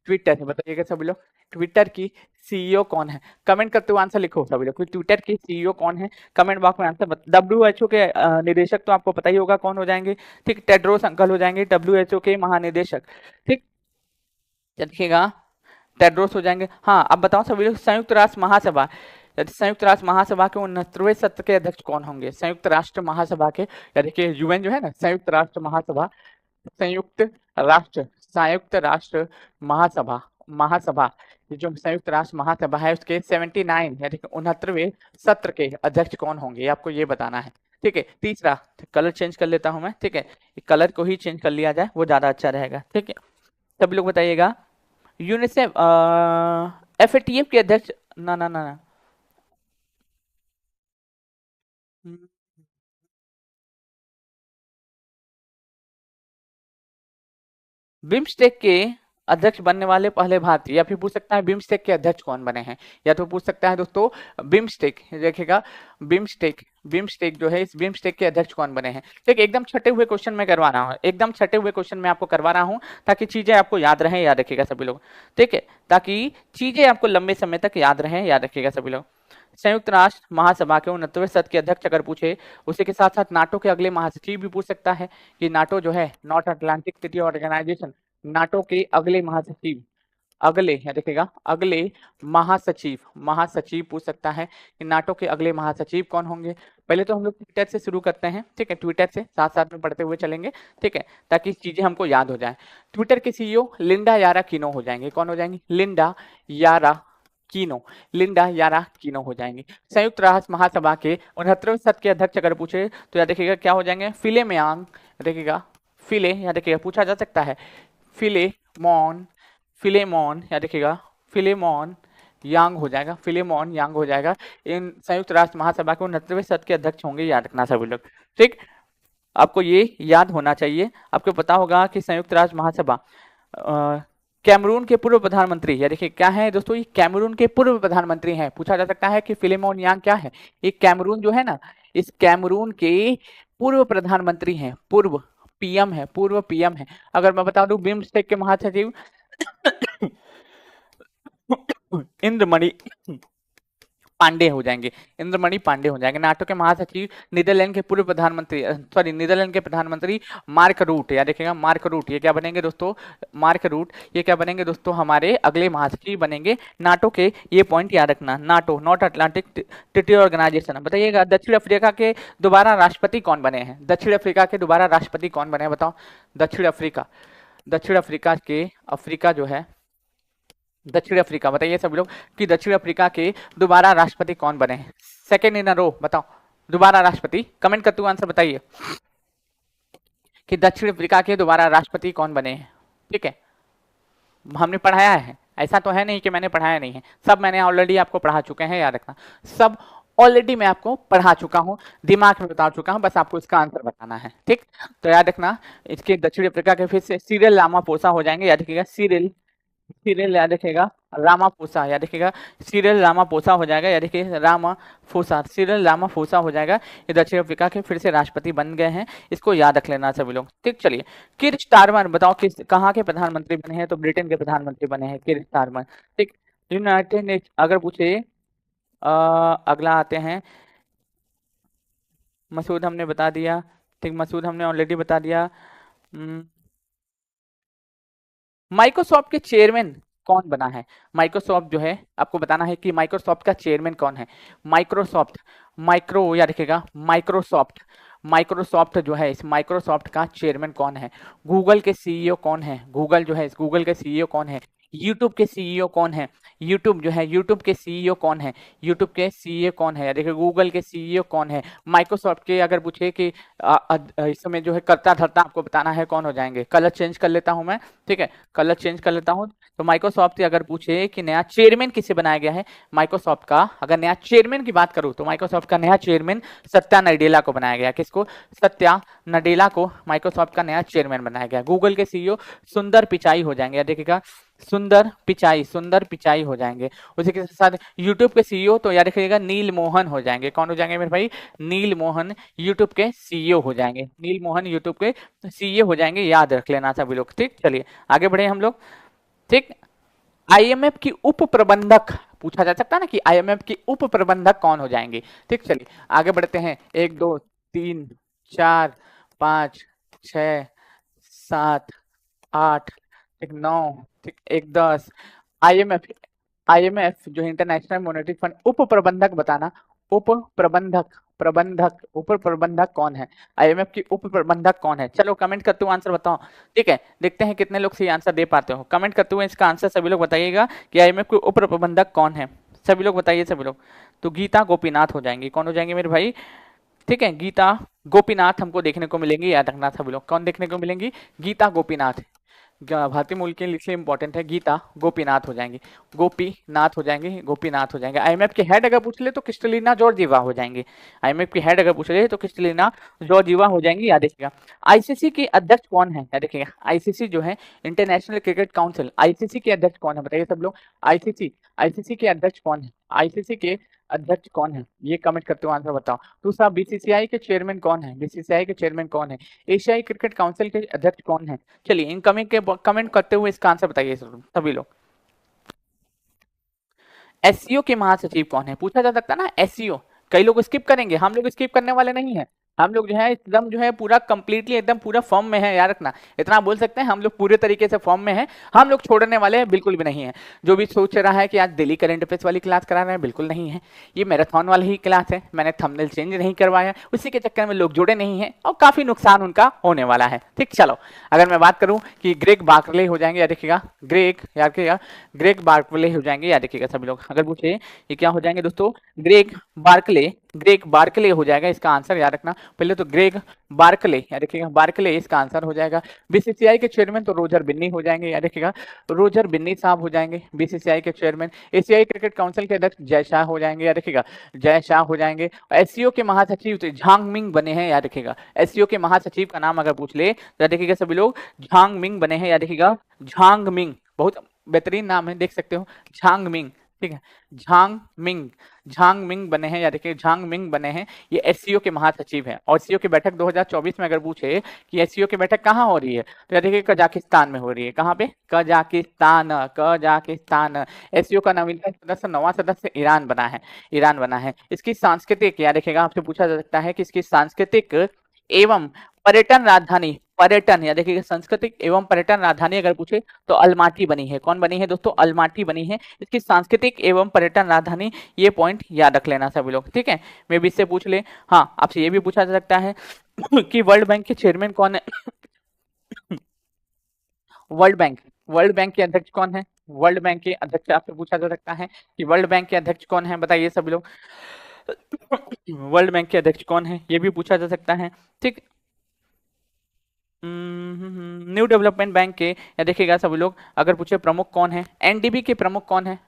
ट्विटर है बताइएगा सभी लोग, ट्विटर की सीईओ कौन है? कमेंट करते हुए आंसर लिखो सभी लोग, ट्विटर के सीईओ कौन है? कमेंट बॉक्स में आंसर। डब्ल्यूएचओ के निदेशक तो आपको पता ही होगा कौन हो जाएंगे, ठीक, टेड्रोस अंकल हो जाएंगे डब्ल्यूएचओ के महानिदेशक, ठीक, देखिएगा टेड्रोस हो जाएंगे। हाँ, अब बताओ सभी लोग, संयुक्त राष्ट्र महासभा, संयुक्त राष्ट्र महासभा के 69वें सत्र के अध्यक्ष कौन होंगे? संयुक्त राष्ट्र महासभा के, या देखिए यूएन जो है ना, संयुक्त राष्ट्र महासभा, संयुक्त संयुक्त राष्ट्र महासभा, महासभा, ये जो संयुक्त राष्ट्र महासभा है उसके 79 यानी कि 69वें सत्र के अध्यक्ष कौन होंगे, ये आपको ये बताना है, ठीक है। तीसरा, कलर चेंज कर लेता हूं मैं, ठीक है, कलर को ही चेंज कर लिया जाए, वो ज्यादा अच्छा रहेगा, ठीक है। सभी लोग बताइएगा, यूनिसेफ एफएटीएफ के अध्यक्ष, ना ना ना ना, बिम्स्टेक के अध्यक्ष बनने वाले पहले भारतीय, या फिर पूछ सकता है बिम्स्टेक के अध्यक्ष कौन बने हैं, या तो पूछ सकता है दोस्तों बिम्स्टेक, देखिएगा बिम्स्टेक, बिम्स्टेक जो है इस बिम्स्टेक के अध्यक्ष कौन बने हैं, ठीक है। एकदम छठे हुए क्वेश्चन में करवा रहा हूँ, एकदम छठे हुए क्वेश्चन में आपको करवा रहा हूँ, ताकि चीजें आपको याद रहें, याद रखिएगा सभी लोग, ठीक है, ताकि चीजें आपको लंबे समय तक याद रहें, याद रखिएगा सभी लोग। संयुक्त राष्ट्र महासभा के 69वें सत्र के अध्यक्ष अगर पूछे, उसी के साथ साथ नाटो के अगले महासचिव भी पूछ सकता है कि नाटो जो है, North Atlantic Treaty Organization, NATO के अगले महासचिव, अगले, या देखिएगा अगले महासचिव, महासचिव पूछ सकता है कि नाटो के अगले महासचिव कौन होंगे। पहले तो हम लोग ट्विटर से शुरू करते हैं, ठीक है, ट्विटर से साथ साथ में पढ़ते हुए चलेंगे, ठीक है, ताकि चीजें हमको याद हो जाए। ट्विटर के सीईओ लिंडा यारा कीनो हो जाएंगे, कौन हो जाएंगी? लिंडा यारा कीनो, लिंडा यारा कीनो हो जाएंगे। संयुक्त राष्ट्र महासभा के 69वें सत्र के अध्यक्ष अगर पूछे तो याद देखिएगा क्या हो जाएंगे? फिलेमयांग, देखिएगा फिले, या देखिएगा पूछा जा सकता है फिलेमॉन, फिलेमॉन, या देखिएगा फिलेमॉन यांग हो जाएगा, फिलेमॉन यांग हो जाएगा। इन संयुक्त राष्ट्र महासभा के 69वें सत्र के अध्यक्ष होंगे, याद रखना सभी लोग, ठीक, आपको ये याद होना चाहिए। आपको पता होगा कि संयुक्त राष्ट्र महासभा कैमरून के पूर्व प्रधानमंत्री, या देखिए क्या है दोस्तों, ये कैमरून के पूर्व प्रधानमंत्री हैं। पूछा जा सकता है कि फिलेमोन यांग क्या है? ये कैमरून जो है ना, इस कैमरून के पूर्व प्रधानमंत्री हैं, पूर्व पीएम है, पूर्व पीएम है। अगर मैं बता दूं बिम्स्टेक के महासचिव इंद्रमणि पांडे हो जाएंगे, इंद्रमणि पांडे हो जाएंगे। नाटो के महासचिव नीदरलैंड के पूर्व प्रधानमंत्री, सॉरी नीदरलैंड के प्रधानमंत्री मार्क रूट, या देखिएगा मार्क रूट, ये क्या बनेंगे दोस्तों? मार्क रूट, ये क्या बनेंगे दोस्तों? हमारे अगले महासचिव बनेंगे नाटो के। ये पॉइंट याद रखना, NATO North Atlantic Treaty Organization. बताइएगा दक्षिण अफ्रीका के दोबारा राष्ट्रपति कौन बने हैं? दक्षिण अफ्रीका के दोबारा राष्ट्रपति कौन बने हैं बताओ? दक्षिण अफ्रीका, दक्षिण अफ्रीका के, अफ्रीका जो है दक्षिण अफ्रीका, बताइए सब लोग कि दक्षिण अफ्रीका के दोबारा राष्ट्रपति कौन बने हैं? सेकेंड इन अ रो, बताओ दोबारा राष्ट्रपति, कमेंट करते हुए आंसर बताइए कि दक्षिण अफ्रीका के दोबारा राष्ट्रपति कौन बने हैं, ठीक है। हमने पढ़ाया है, ऐसा तो है नहीं कि मैंने पढ़ाया नहीं है, सब मैंने ऑलरेडी आपको पढ़ा चुके हैं, याद रखना सब ऑलरेडी मैं आपको पढ़ा चुका हूं, दिमाग में बता चुका हूं, बस आपको इसका आंसर बताना है, ठीक। तो याद रखना इसके दक्षिण अफ्रीका के फिर से सिरिल रामाफोसा हो जाएंगे, याद रखिएगा सिरिल, सिरिल याद रखिएगा रामाफोसा, याद रखिएगा सिरिल रामाफोसा हो जाएगा, याद रखिए रामाफोसा, सिरिल रामाफोसा हो जाएगा। ये दक्षिण अफ्रीका के फिर से राष्ट्रपति बन गए हैं, इसको याद रख लेना सभी लोग, ठीक। चलिए किर स्टारमर, बताओ किस कहाँ के प्रधानमंत्री बने हैं? तो ब्रिटेन के प्रधानमंत्री बने हैं किर स्टारमर, ठीक। यूनाइटेड नेशन अगर पूछे, अगला आते हैं मसूद, हमने बता दिया, ठीक, मसूद हमने ऑलरेडी बता दिया। माइक्रोसॉफ्ट के चेयरमैन कौन बना है? माइक्रोसॉफ्ट जो है आपको बताना है कि माइक्रोसॉफ्ट का चेयरमैन कौन है। माइक्रोसॉफ्ट, माइक्रो याद रखिएगा माइक्रोसॉफ्ट, माइक्रोसॉफ्ट जो है इस माइक्रोसॉफ्ट का चेयरमैन कौन है। गूगल के सीईओ कौन है? गूगल जो है इस गूगल के सीईओ कौन है। यूट्यूब के सीईओ कौन है? यूट्यूब जो है यूट्यूब के सीईओ कौन है? यूट्यूब के सीईओ कौन है? देखिए गूगल के सीईओ कौन है। माइक्रोसॉफ्ट के अगर पूछे कि इस समय जो है करता धरता आपको बताना है कौन हो जाएंगे। कलर चेंज कर लेता हूं मैं, ठीक है, कलर चेंज कर लेता हूं। तो माइक्रोसॉफ्ट अगर पूछे कि नया चेयरमैन किसे बनाया गया है माइक्रोसॉफ्ट का, अगर नया चेयरमैन की बात करूं तो माइक्रोसॉफ्ट का नया चेयरमैन सत्या नडेला को बनाया गया। किसको? सत्या नडेला को माइक्रोसॉफ्ट का नया चेयरमैन बनाया गया। गूगल के सीईओ सुंदर पिचाई हो जाएंगे, देखिएगा सुंदर पिचाई, सुंदर पिचाई हो जाएंगे। उसी के साथ यूट्यूब के सीईओ तो याद रखिएगा नील मोहन हो जाएंगे। कौन हो जाएंगे मेरे भाई? नील मोहन यूट्यूब के सीईओ हो जाएंगे। नील मोहन यूट्यूब के सीईओ हो जाएंगे, याद रख लेना सभी लोग, ठीक। चलिए आगे बढ़े हम लोग, ठीक। आईएमएफ की उप प्रबंधक पूछा जा सकता है ना कि आईएमएफ के उप प्रबंधक कौन हो जाएंगे। ठीक, चलिए आगे बढ़ते हैं। 1 2 3 4 5 6 7 8 ठीक 9 ठीक 1 10 आईएमएफ आईएमएफ जो इंटरनेशनल मॉनेटरी फंड उप प्रबंधक बताना। उप प्रबंधक प्रबंधक उप प्रबंधक कौन है? आईएमएफ की उप प्रबंधक कौन है? चलो कमेंट करते हुए आंसर बताओ। ठीक है, देखते हैं कितने लोग सही आंसर दे पाते हो। कमेंट करते हुए इसका आंसर सभी लोग बताइएगा कि आईएमएफ के उप प्रबंधक कौन है। सभी लोग बताइए, सभी लोग। तो गीता गोपीनाथ हो जाएंगी। कौन हो जाएंगे मेरे भाई? ठीक है, गीता गोपीनाथ हमको देखने को मिलेंगी, याद रखना सभी लोग। कौन देखने को मिलेंगी? गीता गोपीनाथ। भारतीय मूल के लिए इंपॉर्टेंट है, गीता गोपीनाथ हो जाएंगे। गोपीनाथ हो जाएंगे, गोपीनाथ हो जाएंगे। आईएमएफ के हेड अगर पूछ ले तो क्रिस्टलिना जॉर्जिवा हो जाएंगे। आईएमएफ की हेड अगर पूछ ले तो क्रिस्टलिना जॉर्जिवा हो जाएंगी, याद रखिएगा। आईसीसी के अध्यक्ष कौन है? याद रखिएगा, आईसीसी जो है इंटरनेशनल क्रिकेट काउंसिल, आईसीसी के अध्यक्ष कौन है बताइए सब लोग। आईसीसी आईसीसी के अध्यक्ष कौन है? आईसीसी के अध्यक्ष कौन है? ये कमेंट करते हो, आंसर बताओ। दूसरा, बीसीसीआई के चेयरमैन कौन है? बीसीसीआई के चेयरमैन कौन है? एशियाई क्रिकेट काउंसिल के अध्यक्ष कौन है? चलिए इन कमेंट करते हुए इसका आंसर बताइए सभी लोग। एससीओ के महासचिव कौन है? पूछा जा सकता है ना एससीओ। कई लोग स्किप करेंगे, हम लोग स्किप करने वाले नहीं है। हम लोग जो है एकदम जो है पूरा कंप्लीटली एकदम पूरा फॉर्म में है, याद रखना। इतना बोल सकते हैं हम लोग पूरे तरीके से फॉर्म में हैं। हम लोग छोड़ने वाले बिल्कुल भी नहीं है। जो भी सोच रहा है कि आज डेली करंट अफेयर्स वाली क्लास करा रहे हैं, बिल्कुल नहीं है। ये मैराथन वाली ही क्लास है। मैंने थंबनेल चेंज नहीं करवाया, उसी के चक्कर में लोग जुड़े नहीं है और काफी नुकसान उनका होने वाला है। ठीक, चलो अगर मैं बात करूं कि ग्रेग बार्कले हो जाएंगे, याद रखिएगा। ग्रेग बार्कले हो जाएंगे, याद रखिएगा सभी लोग। अगर पूछे ये क्या हो जाएंगे दोस्तों? ग्रेग बार्कले हो जाएगा इसका आंसर, याद रखना। पहले तो ग्रेग बार्कले, याद रखिएगा, बार्कले इसका आंसर हो जाएगा। बीसीसीआई के चेयरमैन तो रोजर बिन्नी हो जाएंगे, याद रखिएगा, रोजर बिन्नी साहब हो जाएंगे बीसीसीआई के चेयरमैन। एशियाई क्रिकेट काउंसिल के अध्यक्ष जय शाह हो जाएंगे, याद रखिएगा, जय शाह हो जाएंगे। एससीओ के महासचिव तो झांग मिंग बने हैं, याद रखिएगा। एससीओ के महासचिव का नाम अगर पूछ ले तो याद रखिएगा सभी लोग, झांग मिंग बने हैं, याद रखिएगा, झांग मिंग। बहुत बेहतरीन नाम है, देख सकते हो, झांग मिंग। ठीक है, झांग मिंग बने हैं, या देखिए झांग मिंग बने हैं। ये एससीओ के महासचिव हैं। और एससीओ की बैठक 2024 में अगर पूछे कि एससीओ की बैठक कहाँ हो रही है तो या देखिए कजाकिस्तान में हो रही है। कहाँ पे? कजाकिस्तान। एससीओ का नवीनतम सदस्य, नवा सदस्य ईरान बना है। इसकी सांस्कृतिक, याद रखिएगा, आपसे पूछा जा सकता है कि इसकी सांस्कृतिक एवं पर्यटन राजधानी, पर्यटन या देखिए सांस्कृतिक एवं पर्यटन राजधानी अगर पूछे तो अलमाटी बनी है। कौन बनी है दोस्तों? अलमाटी बनी है इसकी सांस्कृतिक एवं पर्यटन राजधानी। ये पॉइंट याद रख लेना सभी लोग, ठीक है। मे भी इससे पूछ ले। हाँ, आपसे ये भी पूछा जा सकता है कि वर्ल्ड बैंक के चेयरमैन कौन है? वर्ल्ड बैंक के अध्यक्ष कौन है? वर्ल्ड बैंक के अध्यक्ष आपसे पूछा जा सकता है कि वर्ल्ड बैंक के अध्यक्ष कौन है, बताइए सभी लोग। वर्ल्ड बैंक के अध्यक्ष कौन है, ये भी पूछा जा सकता है, ठीक। न्यू डेवलपमेंट बैंक के, या देखिएगा सभी लोग, अगर पूछे प्रमुख कौन है, एनडीबी के प्रमुख कौन है?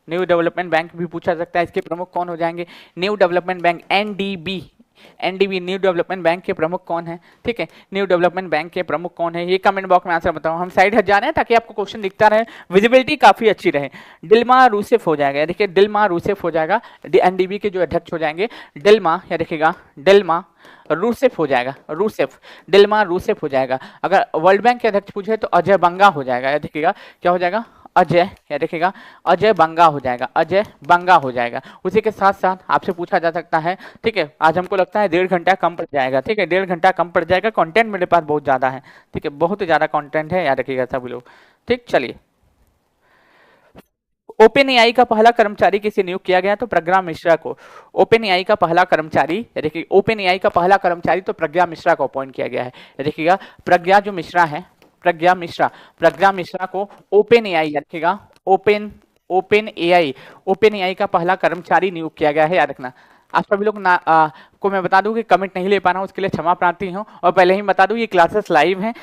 न्यू डेवलपमेंट बैंक भी पूछा सकता है, इसके प्रमुख कौन हो जाएंगे? New development bank, NDB, new development bank के प्रमुख कौन है? ठीक है, न्यू डेवलपमेंट बैंक के प्रमुख कौन है, ये कमेंट बॉक्स में आंसर बताओ। हम साइड हट जा रहे हैं ताकि आपको क्वेश्चन दिखता रहे, विजिबिलिटी काफी अच्छी रहे। डिल्मा रूसेफ हो जाएगा, देखिए डिल्मा रूसेफ हो जाएगा, एनडीबी के जो अध्यक्ष हो जाएंगे डिल्मा, या देखिएगा डिल्मा रूसेफ हो जाएगा, डिल्मा रूसेफ हो जाएगा। अगर वर्ल्ड बैंक के अध्यक्ष पूछे तो अजय बंगा हो जाएगा, या देखिएगा क्या हो जाएगा? अजय, या देखिएगा अजय बंगा हो जाएगा, अजय बंगा हो जाएगा। उसी के साथ साथ आपसे पूछा जा सकता है, ठीक है, आज हमको लगता है 1.5 घंटा कम पड़ जाएगा, ठीक है, 1.5 घंटा कम पड़ जाएगा। कंटेंट मेरे पास बहुत ज्यादा है, ठीक है, बहुत ज्यादा कंटेंट है, याद रखिएगा सभी लोग, ठीक। चलिए, ओपन एआई का पहला कर्मचारी किसे नियुक्त किया गया? तो प्रज्ञा मिश्रा को। ओपन एआई का पहला कर्मचारी, देखिए ओपन एआई का पहला कर्मचारी तो प्रज्ञा मिश्रा को अपॉइंट किया गया है। देखिएगा प्रज्ञा जो मिश्रा है, प्रज्ञा मिश्रा को ओपन एआई, रखिएगा ओपन एआई का पहला कर्मचारी नियुक्त किया गया है, याद रखना। आप सभी लोग को मैं बता दूं कि कमेंट नहीं ले पा रहा हूं, उसके लिए क्षमा प्रार्थी हूं। और पहले ही बता दूं ये क्लासेस लाइव हैं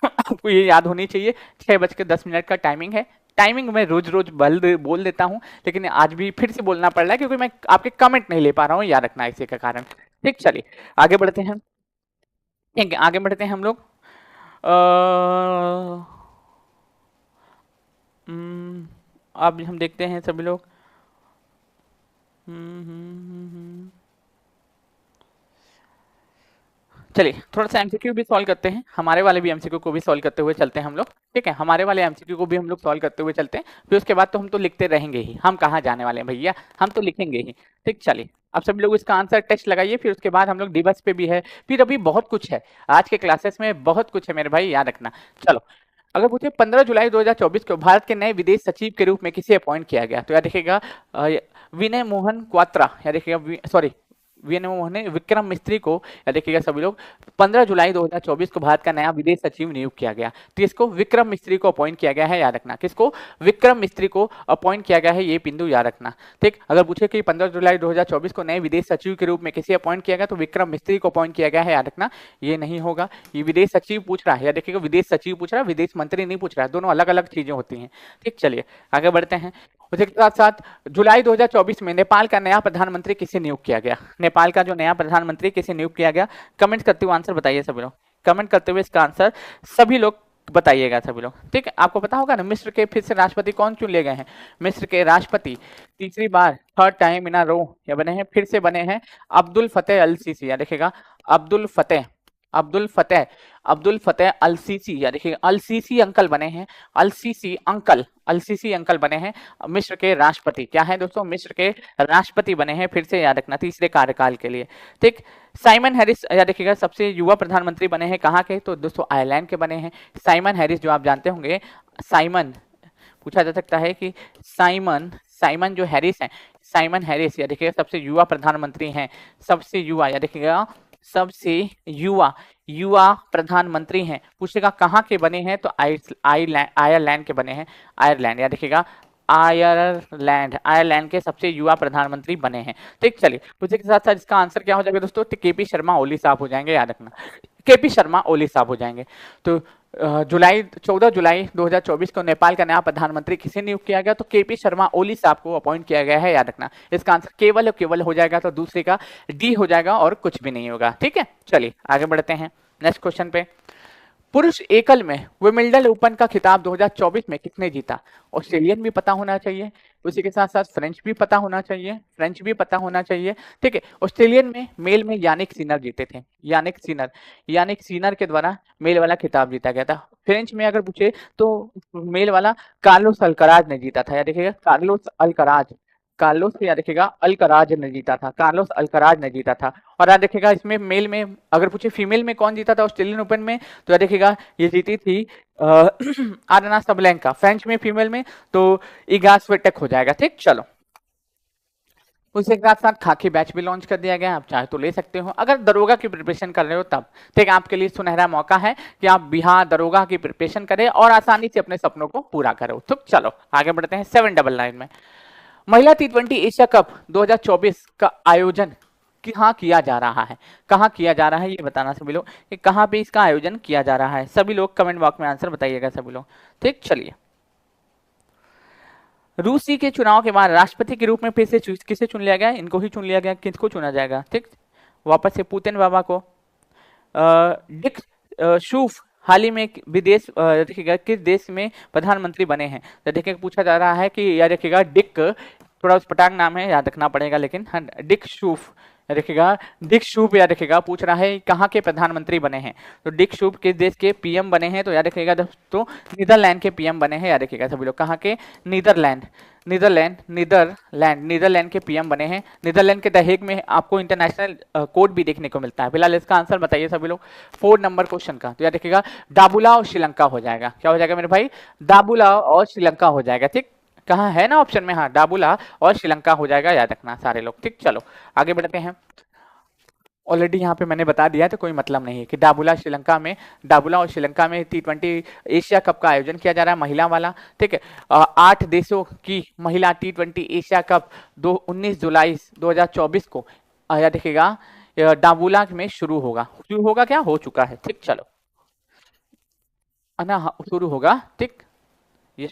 आपको ये याद होनी चाहिए, 6:10 का टाइमिंग है। टाइमिंग में रोज बोल देता हूं, लेकिन आज भी फिर से बोलना पड़ रहा है क्योंकि मैं आपके कमेंट नहीं ले पा रहा हूं, याद रखना इसी का कारण, ठीक। चलिए आगे बढ़ते हैं, ठीक है, आगे बढ़ते हैं हम लोग। अब हम देखते हैं सभी लोग। चलिए थोड़ा सा एमसीक्यू भी सॉल्व करते हैं, हमारे वाले भी एमसीक्यू को भी सॉल्व करते हुए चलते हैं हम लोग, ठीक है। हमारे वाले एमसीक्यू को भी हम लोग सॉल्व करते हुए चलते हैं, फिर उसके बाद तो हम तो लिखते रहेंगे ही, हम कहाँ जाने वाले हैं भैया, हम तो लिखेंगे ही, ठीक। चलिए अब सभी लोग इसका आंसर टेस्ट लगाइए, फिर उसके बाद हम लोग दिवस पे भी है, फिर अभी बहुत कुछ है आज के क्लासेस में, बहुत कुछ है मेरे भाई, याद रखना। चलो अगर पूछे 15 जुलाई 2024 को भारत के नए विदेश सचिव के रूप में किसे अपॉइंट किया गया, तो याद देखिएगा विनय मोहन क्वात्रा, याद देखिएगा सॉरी विनय मोहन विक्रम मिस्त्री को, या देखिएगा सभी लोग 15 जुलाई 2024 को भारत का नया विदेश सचिव नियुक्त किया गया, तो इसको विक्रम मिस्त्री को अपॉइंट किया गया है, याद रखना। किसको? विक्रम मिस्त्री को अपॉइंट किया गया है, ये बिंदु याद रखना, ठीक। अगर पूछे कि 15 जुलाई 2024 को नए विदेश सचिव के रूप में किसे अपॉइंट किया गया, तो विक्रम मिस्त्री को अपॉइंट किया गया है, याद रखना। ये नहीं होगा, ये विदेश सचिव पूछ रहा है, या देखिएगा विदेश सचिव पूछ रहा है, विदेश मंत्री नहीं पूछ रहा है, दोनों अलग अलग चीजें होती हैं, ठीक। चलिए आगे बढ़ते हैं। उसके साथ साथ जुलाई 2024 में नेपाल का नया प्रधानमंत्री किसे नियुक्त किया गया, नेपाल का जो नया प्रधानमंत्री किसे नियुक्त किया गया, कमेंट करते हुए आंसर बताइए सभी लोग, कमेंट करते हुए इसका आंसर सभी लोग बताइएगा सभी लोग, ठीक है। आपको पता होगा ना मिस्र के फिर से राष्ट्रपति कौन चुन लिए गए हैं, मिस्र के राष्ट्रपति तीसरी बार, थर्ड टाइम इन अ रो ये बने हैं, फिर से बने हैं अब्दुल फतेह अल सीसी, या देखिएगा अब्दुल फतेह अल सीसी, या देखिए अल सीसी अंकल बने हैं, अल सीसी अंकल बने हैं मिस्र के राष्ट्रपति। क्या है दोस्तों? मिस्र के राष्ट्रपति बने हैं, फिर से याद रखना, तीसरे कार्यकाल के लिए, ठीक। साइमन हैरिस, या देखिएगा सबसे युवा प्रधानमंत्री बने हैं, कहाँ के? तो दोस्तों आयरलैंड के बने हैं। साइमन हैरिस जो आप जानते होंगे, साइमन पूछा जा सकता है कि साइमन जो हैरिस है, साइमन हैरिस या देखिएगा सबसे युवा प्रधानमंत्री हैं, सबसे युवा, या देखिएगा सबसे युवा प्रधानमंत्री हैं। पूछेगा कहाँ के बने हैं, तो आयरलैंड के बने हैं, आयरलैंड, या देखिएगा आयरलैंड के सबसे युवा प्रधानमंत्री बने हैं, ठीक। चलिए उसी के साथ साथ इसका आंसर क्या हो जाएगा दोस्तों, तो केपी शर्मा ओली साहब हो जाएंगे, याद रखना, केपी शर्मा ओली साहब हो जाएंगे। तो 14 जुलाई 2024 को नेपाल का नया प्रधानमंत्री किसे नियुक्त किया गया, तो केपी शर्मा ओली साहब को अपॉइंट किया गया है, याद रखना। इसका आंसर केवल हो जाएगा, तो दूसरे का डी हो जाएगा और कुछ भी नहीं होगा, ठीक है। चलिए आगे बढ़ते हैं नेक्स्ट क्वेश्चन पे। पुरुष एकल में विंबलडन ओपन का खिताब 2024 में किसने जीता? ऑस्ट्रेलियन भी पता होना चाहिए, उसी के साथ साथ फ्रेंच भी पता होना चाहिए, ठीक है। ऑस्ट्रेलियन में मेल में यानिक सिनर जीते थे, यानिक सिनर के द्वारा मेल वाला खिताब जीता गया था। फ्रेंच में अगर पूछे तो मेल वाला कार्लोस अल्कराज ने जीता था, या देखिएगा कार्लोस या देखिएगा अल्कराज ने जीता था। और याद देखिएगा इसमें मेल में अगर पूछे फीमेल में कौन जीता था ऑस्ट्रेलियन ओपन में, तो याद देखिएगा ये जीती थी आरना सबलेंका। फ्रेंच में फीमेल में तो इगा स्विटेक हो जाएगा, ठीक। चलो उसके साथ साथ खाकी बैच भी लॉन्च कर दिया गया, आप चाहे तो ले सकते हो, अगर दरोगा की प्रिपरेशन कर रहे हो तब, ठीक। आपके लिए सुनहरा मौका है कि आप बिहार दरोगा की प्रिपरेशन करें और आसानी से अपने सपनों को पूरा करो, ठीक। चलो आगे बढ़ते हैं 799 में। महिला T20 एशिया कप 2024 का आयोजन कहाँ किया जा रहा है, ये बताना सभी लोग कि कहाँ पे इसका आयोजन किया जा रहा है। सभी लोग कमेंट बॉक्स में आंसर बताइएगा सभी लोग, ठीक। चलिए रूसी के चुनाव के बाद राष्ट्रपति के रूप में फिर से किसे चुन लिया गया? इनको ही चुन लिया गया। किसको चुना जाएगा, ठीक? वापस से पुतिन बाबा को। डिक शूफ हाल ही में विदेश देखिएगा किस देश में प्रधानमंत्री बने हैं, तो देखिए पूछा जा रहा है कि याद रखिएगा डिक, थोड़ा उस नाम है याद रखना पड़ेगा, लेकिन हाँ डिक शूफ याद रखिएगा पूछ रहा है कहाँ के प्रधानमंत्री बने हैं, तो डिक शूफ किस देश के पीएम बने हैं, तो याद रखिएगा दोस्तों नीदरलैंड के पीएम बने हैं, याद रखिएगा सभी लोग। कहाँ के? नीदरलैंड के पीएम बने हैं। नीदरलैंड के द हेग में आपको इंटरनेशनल कोड भी देखने को मिलता है। फिलहाल इसका आंसर बताइए सभी लोग 4 नंबर क्वेश्चन का, तो याद रखिएगा दाबुला और श्रीलंका हो जाएगा। क्या हो जाएगा मेरे भाई? दाबुला और श्रीलंका हो जाएगा, ठीक। कहाँ है ना ऑप्शन में? हाँ दाबुला और श्रीलंका हो जाएगा, याद रखना सारे लोग, ठीक। चलो आगे बढ़ते हैं। ऑलरेडी यहाँ पे मैंने बता दिया तो कोई मतलब नहीं है कि दाबुला और श्रीलंका में T20 एशिया कप का आयोजन किया जा रहा है, महिला वाला, ठीक है। 8 देशों की महिला T20 एशिया कप 19 जुलाई 2024 को याद रखिएगा दाबुला में शुरू होगा क्या? हो चुका है, ठीक। चलो ना शुरू होगा, ठीक। ये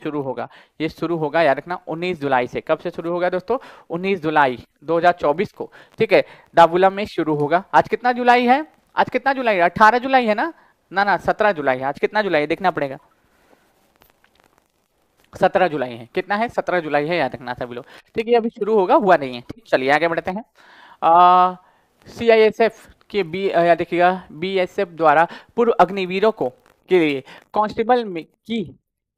शुरू होगा याद रखना 19 जुलाई से। कब से शुरू होगा दोस्तों? 19 जुलाई 2024 को, ठीक है, दाबुला में शुरू होगा। आज कितना जुलाई है? 18 जुलाई है ना 17 जुलाई है। आज कितना जुलाई है देखना पड़ेगा, 17 जुलाई है। कितना है? 17 जुलाई है, याद रखना सभी लोग, ठीक है। अभी शुरू होगा, हुआ नहीं है, ठीक। चलिए आगे बढ़ते हैं। CISF कि या देखिएगा बीएसएफ द्वारा पूर्व अग्निवीरों को के लिए कांस्टेबल में की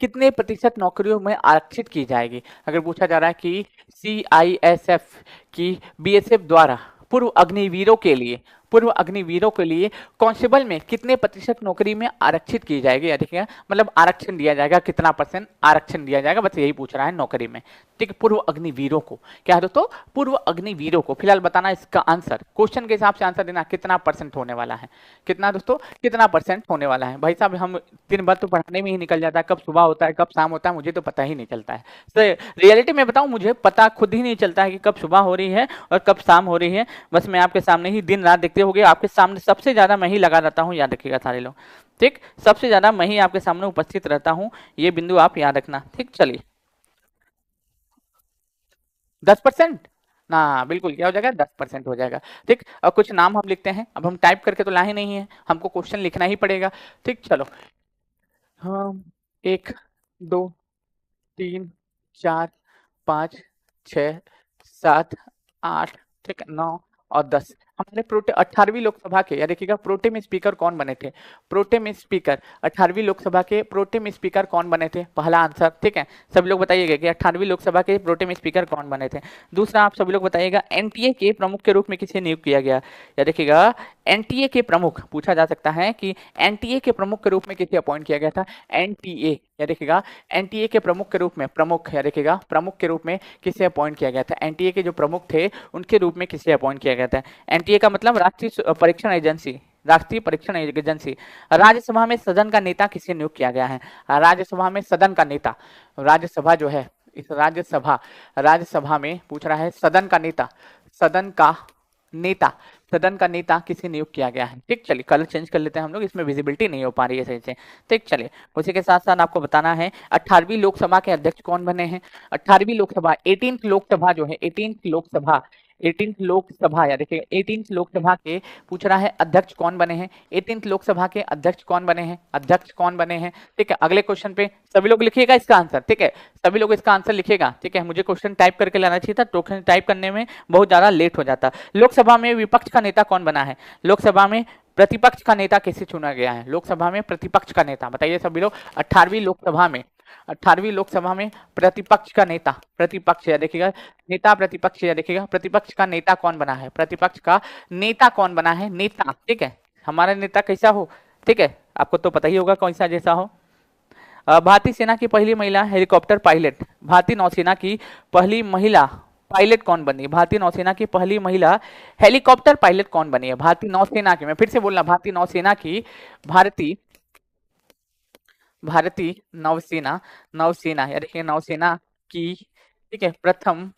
कितने प्रतिशत नौकरियों में आरक्षित की जाएगी। अगर पूछा जा रहा है कि सीआईएसएफ की बीएसएफ द्वारा पूर्व अग्निवीरों के लिए कांस्टेबल में कितने प्रतिशत नौकरी में आरक्षित की जाएगी, या देखिएगा मतलब आरक्षण दिया जाएगा, कितना परसेंट आरक्षण दिया जाएगा, बस यही पूछ रहा है नौकरी में। ठीक है, पूर्व अग्निवीरों को क्या है दोस्तों, पूर्व अग्निवीरों को। फिलहाल बताना इसका आंसर, क्वेश्चन के हिसाब से आंसर देना कितना परसेंट होने वाला है, कितना दोस्तों, कितना परसेंट होने वाला है। भाई साहब हम दिन भर तो पढ़ाने में ही निकल जाता है, कब सुबह होता है कब शाम होता है मुझे तो पता ही नहीं चलता है। तो रियलिटी में बताऊं, मुझे पता खुद ही नहीं चलता है कि कब सुबह हो रही है और कब शाम हो रही है। बस मैं आपके सामने ही दिन रात देखते होगे, आपके सामने सबसे ज्यादा मैं ही लगा रहता हूँ, याद रखिएगा सारे लोग। ठीक, सबसे ज्यादा मैं ही आपके सामने उपस्थित रहता हूँ, ये बिंदु आप याद रखना। ठीक, चलिए 10%, ना बिल्कुल क्या हो जाएगा, 10% हो जाएगा। ठीक, अब कुछ नाम हम लिखते हैं, अब हम टाइप करके तो लाए नहीं है, हमको क्वेश्चन लिखना ही पड़ेगा। ठीक, चलो हम 1 2 3 4 5 6 7 8, ठीक है, 9 और 10 हमारे 18वीं लोकसभा के, या देखिएगा प्रोटेम स्पीकर कौन बने थे, प्रोटेम स्पीकर 18वीं लोकसभा के प्रोटेम स्पीकर कौन बने थे, पहला आंसर। ठीक है, सभी लोग बताइएगा कि 18वीं लोकसभा के प्रोटेम स्पीकर कौन बने थे। दूसरा आप सभी लोग बताइएगा एनटीए के प्रमुख के रूप में किसे नियुक्त किया गया, या देखिएगा एनटीए के प्रमुख, पूछा जा सकता है कि एनटीए के प्रमुख के रूप में किसे अपॉइंट किया गया था, एनटीए, या देखिएगा एनटीए के प्रमुख के रूप में, प्रमुख या देखिएगा प्रमुख के रूप में किसे अपॉइंट किया गया था, एनटीए के जो प्रमुख थे उनके रूप में किसे अपॉइंट किया गया था। एनटीए का मतलब राष्ट्रीय परीक्षण एजेंसी, राष्ट्रीय परीक्षण एजेंसी। राज्यसभा में सदन का नेता किसे नियुक्त किया गया है, राज्यसभा में सदन का नेता, राज्यसभा जो है इस राज्यसभा में पूछ रहा है सदन का नेता, सदन का नेता, सदन का नेता किसे नियुक्त किया गया है। ठीक, चलिए कलर चेंज कर लेते हैं हम लोग, इसमें विजिबिलिटी नहीं हो पा रही है सही से। ठीक, चलिए उसी के साथ साथ आपको बताना है 18वीं लोकसभा के अध्यक्ष कौन बने हैं। 18वीं लोकसभा, 18th लोकसभा जो है, 18th लोकसभा, 18th लोकसभा, या देखिए 18th लोकसभा के पूछ रहा है अध्यक्ष कौन बने हैं, 18th लोकसभा के अध्यक्ष कौन बने हैं, अध्यक्ष कौन बने हैं। ठीक है, अगले क्वेश्चन पे सभी लोग लिखिएगा इसका आंसर। ठीक है, सभी लोग इसका आंसर लिखेगा। ठीक है, मुझे क्वेश्चन टाइप करके लाना चाहिए था, क्वेश्चन टाइप करने में बहुत ज्यादा लेट हो जाता। लोकसभा में विपक्ष का नेता कौन बना है, लोकसभा में प्रतिपक्ष का नेता किसे चुना गया है, लोकसभा में प्रतिपक्ष का नेता बताइए सभी लोग। 18वीं लोकसभा में, 18वीं लोकसभा में प्रतिपक्ष का नेता, प्रतिपक्ष या देखिएगा नेता, प्रतिपक्ष या देखिएगा प्रतिपक्ष का नेता कौन बना है, प्रतिपक्ष का नेता कौन बना है, नेता। ठीक है, हमारा नेता कैसा हो, ठीक है, आपको तो पता ही होगा कौन सा जैसा हो। भारतीय सेना की पहली महिला हेलीकॉप्टर पायलट, भारतीय नौसेना की पहली महिला पायलट कौन बनी है, भारतीय नौसेना की पहली महिला हेलीकॉप्टर पायलट कौन बनी है, भारतीय नौसेना की, मैं फिर से बोलना, भारतीय नौसेना की, भारतीय नौसेना, नौसेना या देखिए नौसेना की, ठीक है, प्रथम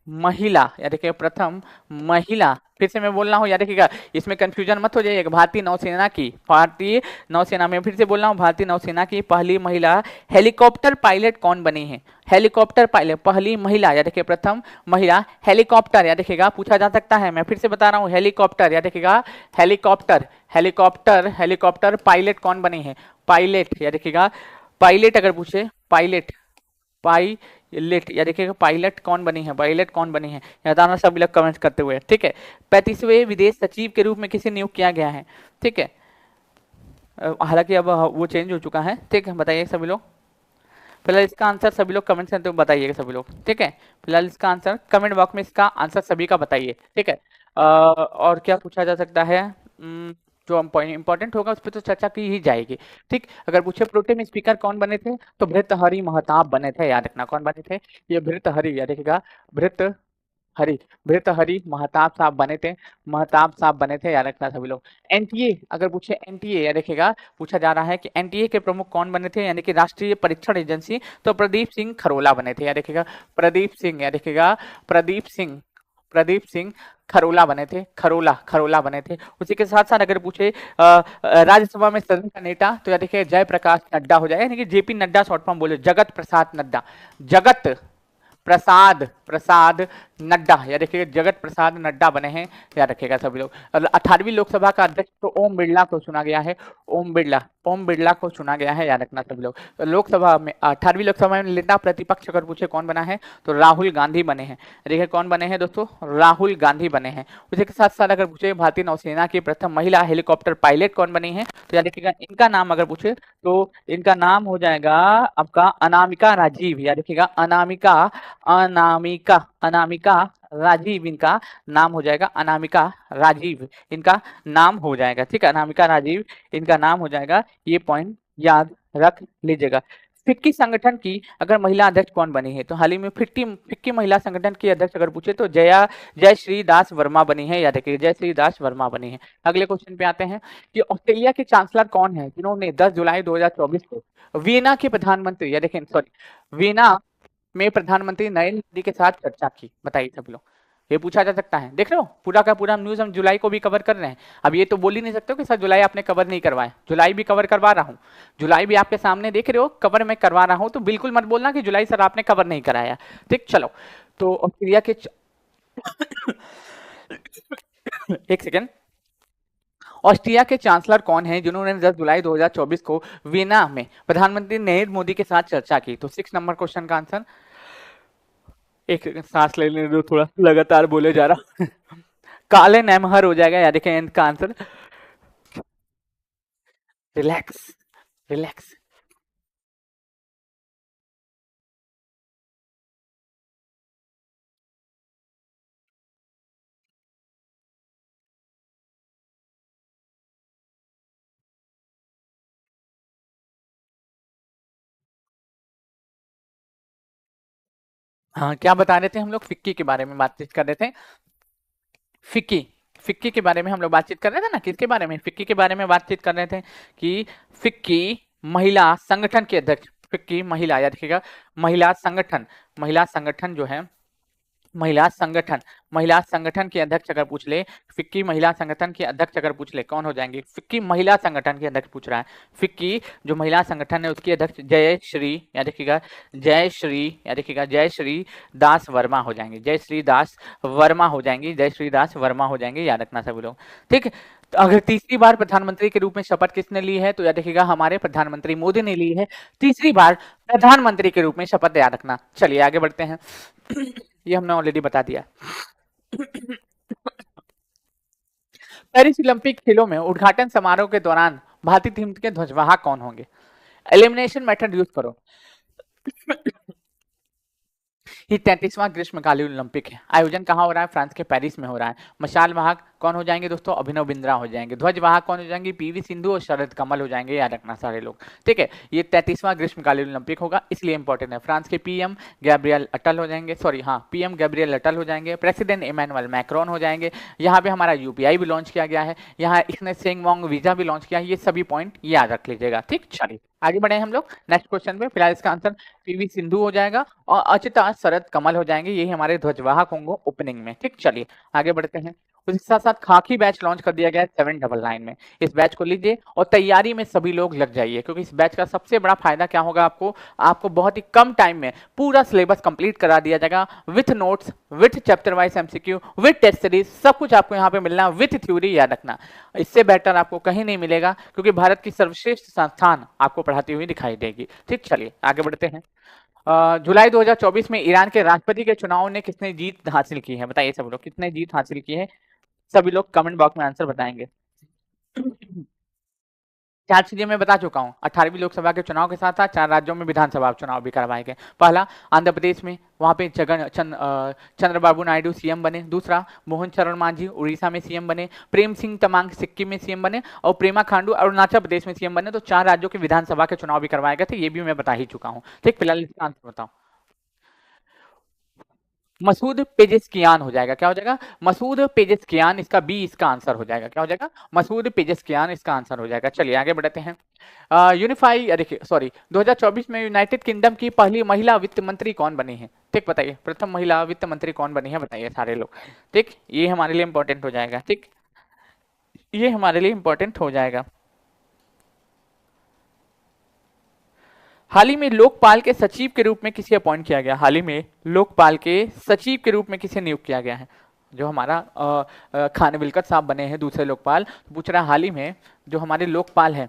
महिला, या देखिए प्रथम महिला, फिर से मैं बोल रहा हूँ, याद रखिएगा इसमें कंफ्यूजन मत हो जाइएगा। भारतीय नौसेना की, भारतीय नौसेना में फिर से बोल रहा हूँ, भारतीय नौसेना की पहली महिला हेलीकॉप्टर पायलट कौन बनी है, हेलीकॉप्टर पायलट पहली महिला, या देखिए प्रथम महिला हेलीकॉप्टर, या देखिएगा पूछा जा सकता है, मैं फिर से बता रहा हूँ हेलीकॉप्टर, या देखिएगा हेलीकॉप्टर, हेलीकॉप्टर, हेलीकॉप्टर पायलट कौन बनी है, पायलट, या देखिएगा पायलट अगर पूछे, पायलट, पायलट, या देखिएगा पायलट कौन बनी है, पायलट कौन बनी है, बताना सभी लोग कमेंट करते हुए। ठीक है, 35वें विदेश सचिव के रूप में किसे नियुक्त किया गया है। ठीक है, हालांकि अब वो चेंज हो चुका है। ठीक है, बताइए सभी लोग, फिलहाल इसका आंसर सभी लोग कमेंट करते हुए बताइएगा सभी लोग। ठीक है, फिलहाल इसका आंसर कमेंट बॉक्स में इसका आंसर सभी का बताइए। ठीक है, और क्या पूछा जा सकता है, जो पॉइंट इंपॉर्टेंट होगा उस पर तो चर्चा की ही जाएगी। ठीक, अगर पूछे प्रोटेम स्पीकर कौन बने थे, तो भृतहरि महताब बने थे, याद रखना कौन बने थे, ये भृतहरि, याद रखिएगा भृतहरि, भृतहरि महताब साहब बने थे, महताब साहब बने थे, याद रखना सभी लोग। एनटीए अगर पूछे, एनटीए या देखिएगा पूछा जा रहा है कि एनटीए के प्रमुख कौन बने थे, यानी कि राष्ट्रीय परीक्षण एजेंसी, तो प्रदीप सिंह खरोला बने थे, याद रखिएगा प्रदीप सिंह, या देखिएगा प्रदीप सिंह, प्रदीप सिंह खरोला बने थे, खरोला, खरोला बने थे। उसी के साथ साथ अगर पूछे राज्यसभा में सदन का नेता, तो याद देखिए जयप्रकाश नड्डा हो जाए, यानी कि जेपी नड्डा शॉर्ट फॉर्म बोले, जगत प्रसाद नड्डा, जगत प्रसाद प्रसाद नड्डा, याद रखिएगा जगत प्रसाद नड्डा बने हैं, याद रखिएगा सभी लोग। 18वीं लोकसभा का अध्यक्ष तो ओम बिरला को चुना गया है, ओम बिरला को चुना गया है, याद रखना सभी लोग। तो लोकसभा में 18वीं लोकसभा में नेता प्रतिपक्ष अगर पूछे कौन बना है तो राहुल गांधी बने हैं। देखिए कौन बने हैं दोस्तों, राहुल गांधी बने हैं। उसी के साथ साथ अगर पूछे भारतीय नौसेना की प्रथम महिला हेलीकॉप्टर पायलट कौन बनी है तो याद रखिएगा इनका नाम अगर पूछे तो इनका नाम हो जाएगा आपका अनामिका राजीव, याद रखिएगा अनामिका अनामिका अनामिका राजीव, इनका नाम हो जाएगा अनामिका राजीव, इनका नाम हो जाएगा, ठीक है, अनामिका राजीव इनका नाम हो जाएगा, ये पॉइंट याद रख लीजिएगा। फिक्की संगठन की अगर महिला अध्यक्ष कौन बनी है तो हाल ही में फिक्की महिला संगठन की अध्यक्ष अगर पूछे तो जयश्री दास वर्मा बनी है, याद रखिए जयश्री दास वर्मा बनी है। अगले क्वेश्चन पे आते हैं कि ऑस्ट्रेलिया के चांसलर कौन है जिन्होंने 10 जुलाई 2024 को वीना के प्रधानमंत्री, या देखें सॉरी वीना में प्रधानमंत्री नरेंद्र मोदी के साथ चर्चा की, बताइए सब लोग, ये पूछा जा सकता है। देख रहे हो पूरा का पूरा न्यूज हम जुलाई को भी कवर कर रहे हैं। अब ये तो बोल ही नहीं सकते हो कि सर जुलाई आपने कवर नहीं करवाए, जुलाई भी कवर करवा रहा हूँ, जुलाई भी आपके सामने देख रहे हो कवर मैं करवा रहा हूँ, तो बिल्कुल मत बोलना कि जुलाई सर आपने कवर नहीं कराया, ठीक। चलो तो ऑस्ट्रेलिया के एक सेकेंड, ऑस्ट्रिया के चांसलर कौन है जिन्होंने 10 जुलाई 2024 को वीना में प्रधानमंत्री नरेंद्र मोदी के साथ चर्चा की, तो 6 नंबर क्वेश्चन का आंसर, एक सांस ले लेने दो, थोड़ा लगातार बोले जा रहा काले नैमहर हो जाएगा, याद रखें इनका आंसर, रिलैक्स रिलैक्स। हाँ क्या बता रहे थे हम लोग, फिक्की के बारे में बातचीत कर रहे थे, फिक्की फिक्की के बारे में हम लोग बातचीत कर रहे थे ना, किसके बारे में, फिक्की के बारे में बातचीत कर रहे थे कि फिक्की महिला संगठन के अध्यक्ष, फिक्की महिला, याद रखिएगा महिला संगठन जो है, महिला संगठन के अध्यक्ष अगर पूछ ले, फिक्की महिला संगठन के अध्यक्ष अगर पूछ ले कौन हो जाएंगे, फिक्की महिला संगठन के अध्यक्ष पूछ रहा है, फिक्की जो महिला संगठन है उसकी अध्यक्ष जयश्री, याद रखिएगा जयश्री दास वर्मा हो जाएंगे, जयश्री दास वर्मा हो जाएंगी, जयश्री दास वर्मा हो जाएंगे, याद रखना सभी लोग, ठीक। तो अगर तीसरी बार प्रधानमंत्री के रूप में शपथ किसने ली है तो याद रखिएगा हमारे प्रधानमंत्री मोदी ने ली है तीसरी बार प्रधानमंत्री के रूप में शपथ, याद रखना। चलिए आगे बढ़ते हैं ये हमने ऑलरेडी बता दिया। पेरिस ओलंपिक खेलों में उद्घाटन समारोह के दौरान भारतीय टीम के ध्वजवाहक कौन होंगे, एलिमिनेशन मेथड यूज करो। ये 33वां ग्रीष्मकालीन ओलंपिक है, आयोजन कहाँ हो रहा है, फ्रांस के पेरिस में हो रहा है। मशाल वाहक कौन हो जाएंगे दोस्तों, अभिनव बिंद्रा हो जाएंगे। ध्वज वाहक कौन हो जाएंगे, पीवी सिंधु और शरद कमल हो जाएंगे, याद रखना सारे लोग, ठीक है। ये 33वां ग्रीष्मकालीन ओलंपिक होगा इसलिए इंपॉर्टेंट है। फ्रांस के पीएम गैब्रियल अटल हो जाएंगे, सॉरी हाँ पीएम गैब्रियल अटल हो जाएंगे, प्रेसिडेंट इमैनुअल मैक्रोन हो जाएंगे। यहाँ पे हमारा यूपीआई भी लॉन्च किया गया है, यहाँ इसने सेंगमोंग वीजा भी लॉन्च किया है, ये सभी पॉइंट याद रख लीजिएगा, ठीक। चलिए आगे बढ़े हम लोग नेक्स्ट क्वेश्चन पे। फिलहाल इसका आंसर पीवी सिंधु हो जाएगा और अचिता शरद कमल हो जाएंगे, यही हमारे ध्वजवाहक होंगे ओपनिंग में, ठीक। चलिए आगे बढ़ते हैं। उसके साथ साथ खाकी बैच लॉन्च कर दिया गया है 799 में, इस बैच को लीजिए और तैयारी में सभी लोग लग जाइए, क्योंकि इस बैच का सबसे बड़ा फायदा क्या होगा आपको बहुत ही कम टाइम में पूरा सिलेबस कंप्लीट करा दिया जाएगा, with notes, with chapter wise MCQ, with test series, सब कुछ आपको यहाँ पे मिलना, विथ थ्योरी, याद रखना। इससे बेटर आपको कहीं नहीं मिलेगा, क्योंकि भारत की सर्वश्रेष्ठ संस्थान आपको पढ़ाती हुई दिखाई देगी, ठीक। चलिए आगे बढ़ते हैं। जुलाई 2024 में ईरान के राष्ट्रपति के चुनाव ने किसने जीत हासिल की है, बताइए सब लोग, किसने जीत हासिल की है, सभी लोग कमेंट बॉक्स में आंसर बताएंगे। 4 चीजें मैं बता चुका हूं, 18वीं लोकसभा के चुनाव के साथ साथ 4 राज्यों में विधानसभा चुनाव भी करवाए गए। पहला आंध्र प्रदेश में, वहां पे चंद्रबाबू नायडू सीएम बने। दूसरा मोहन चरण मांझी उड़ीसा में सीएम बने, प्रेम सिंह तमांग सिक्किम में सीएम बने और प्रेमा खांडू अरुणाचल प्रदेश में सीएम बने। तो 4 राज्यों के विधानसभा के चुनाव भी करवाए गए थे, ये भी मैं बता ही चुका हूँ, ठीक। फिलहाल इसका आंसर बताओ, मसूद पेजेस्कियान हो जाएगा, क्या हो जाएगा, मसूद पेजेस्कियान, इसका बी इसका आंसर हो जाएगा, क्या हो जाएगा, मसूद पेजेस्कियान इसका आंसर हो जाएगा। चलिए आगे बढ़ते हैं। देखिए सॉरी 2024 में यूनाइटेड किंगडम की पहली महिला वित्त मंत्री कौन बनी है, ठीक, बताइए प्रथम महिला वित्त मंत्री कौन बनी है, बताइए सारे लोग, ठीक। ये हमारे लिए इंपॉर्टेंट हो जाएगा, ठीक, ये हमारे लिए इंपॉर्टेंट हो जाएगा। हाल ही में लोकपाल के सचिव के रूप में किसे अपॉइंट किया गया? हाल ही में लोकपाल के सचिव के रूप में किसे नियुक्त किया गया है? जो हमारा खानविलकर साहब बने हैं दूसरे लोकपाल। तो पूछ रहा है हाल ही में जो हमारे लोकपाल है,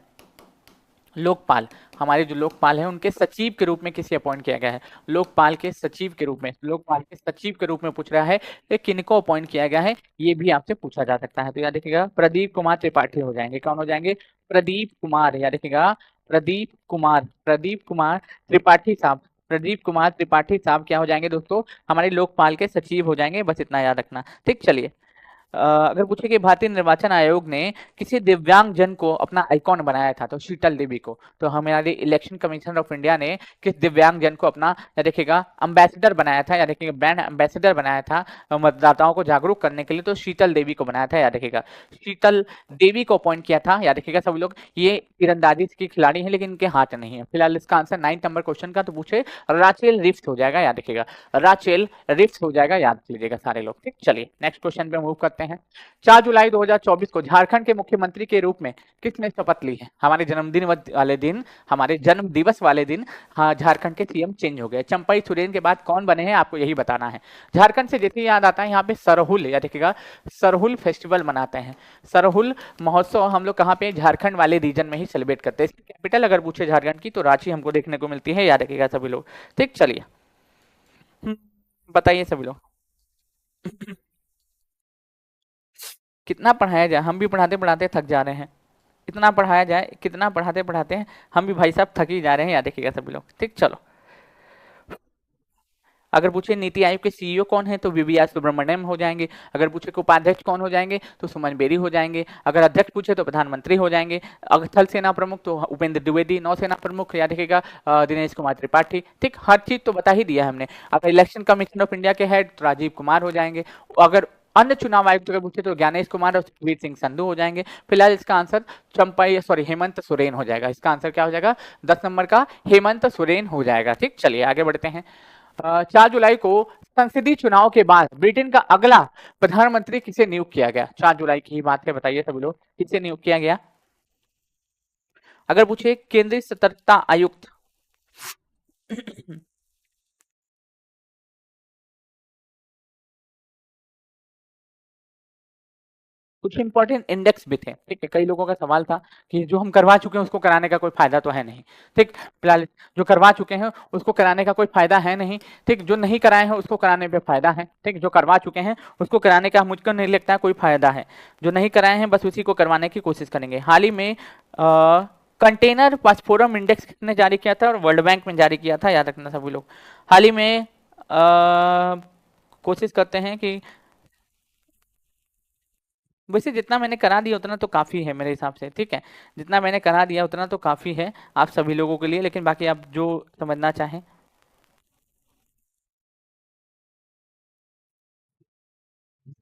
लोकपाल, हमारे जो लोकपाल हैं उनके सचिव के रूप में किसे अपॉइंट किया गया है? लोकपाल के सचिव के रूप में, लोकपाल के सचिव के रूप में पूछ रहा है कि किनको अपॉइंट किया गया है, ये भी आपसे पूछा जा सकता है। तो याद रखिएगा प्रदीप कुमार त्रिपाठी हो जाएंगे। कौन हो जाएंगे? प्रदीप कुमार, याद रखिएगा प्रदीप कुमार, प्रदीप कुमार त्रिपाठी साहब, प्रदीप कुमार त्रिपाठी साहब क्या हो जाएंगे दोस्तों? हमारे लोकपाल के सचिव हो जाएंगे, बस इतना याद रखना। ठीक, चलिए अगर पूछे कि भारतीय निर्वाचन आयोग ने किसी दिव्यांग जन को अपना आइकॉन बनाया था, तो शीतल देवी को। तो हमारे इलेक्शन कमीशन ऑफ इंडिया ने किस दिव्यांग जन को अपना या देखिएगा अम्बेसडर बनाया था, या देखिएगा ब्रांड अम्बेसडर बनाया था मतदाताओं को जागरूक करने के लिए? तो शीतल देवी को बनाया था, याद रखिएगा शीतल देवी को अपॉइंट किया था। याद रखिएगा सभी लोग, ये तीरंदाजी की खिलाड़ी है लेकिन इनके हाथ नहीं है। फिलहाल इसका आंसर 9 नंबर क्वेश्चन का तो पूछे राचेल रिफ्स हो जाएगा, याद रखिएगा राचेल रिफ्स हो जाएगा, याद लीजिएगा सारे लोग। ठीक, चलिए नेक्स्ट क्वेश्चन पे मूव करते हैं। 4 जुलाई 2024 को झारखंड के मुख्यमंत्री के रूप में किसने शपथ ली है? हमारे जन्मदिन वाले दिन, हमारे जन्म दिवस वाले दिन हाँ झारखंड के सीएम चेंज हो गए। चंपई सोरेन के बाद कौन बने हैं, आपको यही बताना है। झारखंड से जैसे याद आता है यहाँ पे सरहुल, याद रखिएगा सरहुल फेस्टिवल मनाते हैं। सरहुल महोत्सव हम लोग कहाँ पे? झारखंड वाले रीजन में ही सेलिब्रेट करते हैं। कैपिटल अगर पूछे झारखंड की तो रांची हमको देखने को मिलती है, याद रखिएगा सभी लोग। ठीक, चलिए बताइए सभी लोग कितना पढ़ाया जाए? हम भी पढ़ाते पढ़ाते थक जा रहे हैं। कितना पढ़ाया जाए, कितना पढ़ाते पढ़ाते हैं हम भी भाई साहब थक ही जा रहे हैं, याद रखिएगा सभी लोग। ठीक, चलो अगर पूछे नीति आयोग के सीईओ कौन है तो वीवीआर सुब्रमण्यम हो जाएंगे। अगर पूछे कि उपाध्यक्ष कौन हो जाएंगे तो सुमन बेरी हो जाएंगे। अगर अध्यक्ष पूछे तो प्रधानमंत्री हो जाएंगे। अगर थल सेना प्रमुख तो उपेंद्र द्विवेदी। नौसेना प्रमुख याद रखिएगा दिनेश कुमार त्रिपाठी। ठीक, हर चीज तो बता ही दिया हमने। अगर इलेक्शन कमीशन ऑफ इंडिया के हेड तो राजीव कुमार हो जाएंगे। अगर अन्य चुनाव आयुक्त अगर पूछे तो ज्ञानेश कुमार और सुखबीर सिंह संधू हो जाएंगे। फिलहाल इसका आंसर हेमंत सोरेन हो जाएगा। इसका आंसर क्या हो जाएगा? 10 नंबर का हेमंत सोरेन हो जाएगा। ठीक, चलिए आगे बढ़ते हैं। 4 जुलाई को संसदीय चुनाव के बाद ब्रिटेन का अगला प्रधानमंत्री किसे नियुक्त किया गया? 4 जुलाई की ही बात है, बताइए सभी लोग किसे नियुक्त किया गया? अगर पूछे केंद्रीय सतर्कता आयुक्त कुछ इंपॉर्टेंट इंडेक्स भी थे। ठीक है, कई लोगों का सवाल था कि जो हम करवा चुके हैं उसको कराने का कोई फायदा तो है नहीं। ठीक, फिलहाल जो करवा चुके हैं उसको कराने का कोई फायदा है नहीं। ठीक, जो नहीं कराए हैं उसको कराने पे फायदा है। ठीक, जो करवा चुके हैं उसको कराने का मुझको नहीं लगता है कोई फायदा है। जो नहीं कराए हैं बस उसी को करवाने की कोशिश करेंगे। हाल ही में कंटेनर फास्फोरम इंडेक्स किसने जारी किया था और वर्ल्ड बैंक में जारी किया था, याद रखना सभी लोग। हाल ही में कोशिश करते हैं कि वैसे जितना मैंने करा दिया उतना तो काफ़ी है मेरे हिसाब से। ठीक है, जितना मैंने करा दिया उतना तो काफ़ी है आप सभी लोगों के लिए, लेकिन बाकी आप जो समझना चाहें।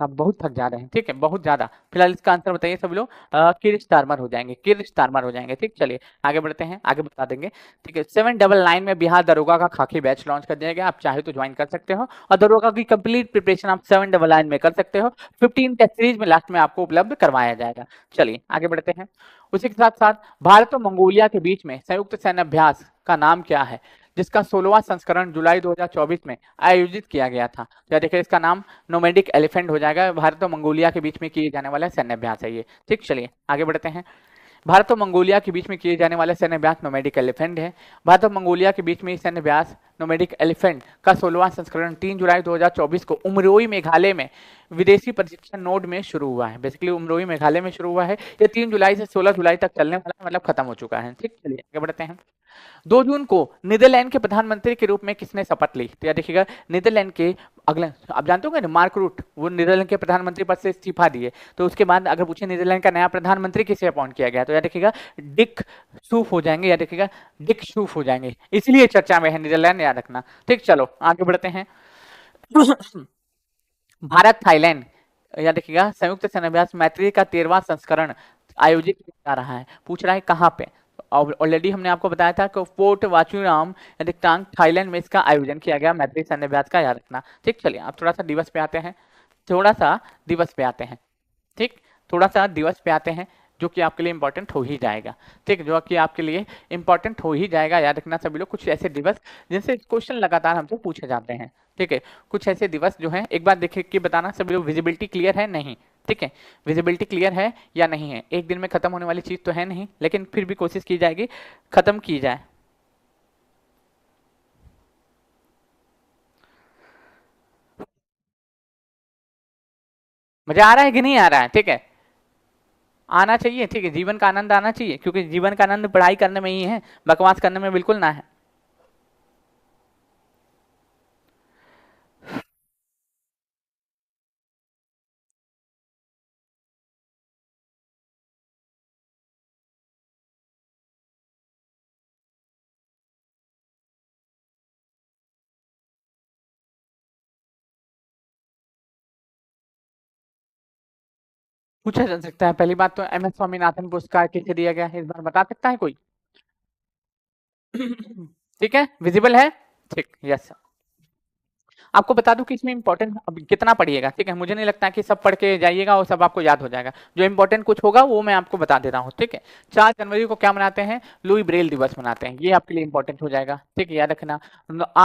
आप बहुत थक जा रहे हैं, ठीक है, बहुत ज्यादा। फिलहाल इसका आंसर बताइए सभी लोग। किर स्टारमर हो जाएंगे, किर स्टारमर हो जाएंगे। ठीक, चलिए आगे बढ़ते हैं, आगे बता देंगे। ठीक है, 799 में बिहार दरोगा का खाकी बैच लॉन्च कर दिया गया। आप चाहे तो ज्वाइन कर सकते हो और दरोगा की कंप्लीट प्रिपरेशन आप 799 में कर सकते हो। 15 टेस्ट सीरीज में लास्ट में आपको उपलब्ध करवाया जाएगा। चलिए आगे बढ़ते हैं। उसी के साथ साथ भारत और मंगोलिया के बीच में संयुक्त सैन्य अभ्यास का नाम क्या है, जिसका 16वां संस्करण जुलाई 2024 में आयोजित किया गया था? या देखिए इसका नाम नोमैडिक एलिफेंट हो जाएगा। भारत और मंगोलिया के बीच में किए जाने वाला सैन्य अभ्यास है ये। ठीक, चलिए आगे बढ़ते हैं। भारत और मंगोलिया के बीच में किए जाने वाले सैन्य अभ्यास नोमैडिक एलिफेंट है। भारत और मंगोलिया के बीच में सैन्य अभ्यास नोमैडिक एलिफेंट का 16वां संस्करण 3 जुलाई 2024 को उमरोई मेघालय में विदेशी प्रशिक्षण नोड में शुरू हुआ है। बेसिकली उमरोई मेघालय में शुरू हुआ है। ये 3 जुलाई से 16 जुलाई तक चलने वाला है, मतलब खत्म हो चुका है। ठीक, चलिए आगे बढ़ते हैं। 2 जून को नीदरलैंड के प्रधानमंत्री के रूप में किसने शपथ ली? तो याद देखिएगा नीदरलैंड के अगले आप जानते होंगे ना मार्क रूट, वो नीदरलैंड के प्रधानमंत्री पद से इस्तीफा दिए। तो उसके बाद अगर पूछे नीदरलैंड का नया प्रधानमंत्री किसे अपॉइंट किया गया, तो याद देखिएगा डिक सूफ हो जाएंगे। याद देखिएगा डिक सूफ हो जाएंगे, इसलिए चर्चा में है नीदरलैंड, याद रखना। ठीक, चलो आगे बढ़ते हैं। भारत थाईलैंड याद रखिएगा संयुक्त सैन्य अभ्यास मैत्री का 13वां संस्करण आयोजित किया जा रहा है। पूछ रहा है कहाँ पे? ऑलरेडी हमने आपको बताया था कि पोर्ट वाचुराम टांग थाईलैंड में इसका आयोजन किया गया मैत्री सैन्य अभ्यास का, याद रखना। ठीक, चलिए आप थोड़ा सा दिवस पे आते हैं, थोड़ा सा दिवस पे आते हैं। ठीक, थोड़ा सा दिवस पे आते हैं। जो कि आपके लिए इंपॉर्टेंट हो ही जाएगा। ठीक, जो कि आपके लिए इंपॉर्टेंट हो ही जाएगा। याद रखना सभी लोग, कुछ ऐसे दिवस जिनसे क्वेश्चन लगातार हमसे पूछे जाते हैं। ठीक है, कुछ ऐसे दिवस जो हैं, एक बार देख के बताना सभी लोग, विजिबिलिटी क्लियर है नहीं? ठीक है, विजिबिलिटी क्लियर है या नहीं है? एक दिन में खत्म होने वाली चीज तो है नहीं, लेकिन फिर भी कोशिश की जाएगी खत्म की जाए। मजा आ रहा है कि नहीं आ रहा है? ठीक है, आना चाहिए। ठीक है, जीवन का आनंद आना चाहिए, क्योंकि जीवन का आनंद पढ़ाई करने में ही है, बकवास करने में बिल्कुल ना है। पूछा जा सकता है। पहली बात तो एम एस स्वामीनाथन पुरस्कार किसे दिया गया है, इस बार बता सकता है कोई? ठीक है, विजिबल है। ठीक, यस। आपको बता दूं कि इसमें इंपॉर्टेंट कितना पढ़िएगा। ठीक है, मुझे नहीं लगता कि सब पढ़ के जाइएगा और सब आपको याद हो जाएगा। जो इंपॉर्टेंट कुछ होगा वो मैं आपको बता दे रहा हूँ। ठीक है, 4 जनवरी को क्या मनाते हैं? लुई ब्रेल दिवस मनाते हैं, ये आपके लिए इंपॉर्टेंट हो जाएगा। ठीक है, याद रखना।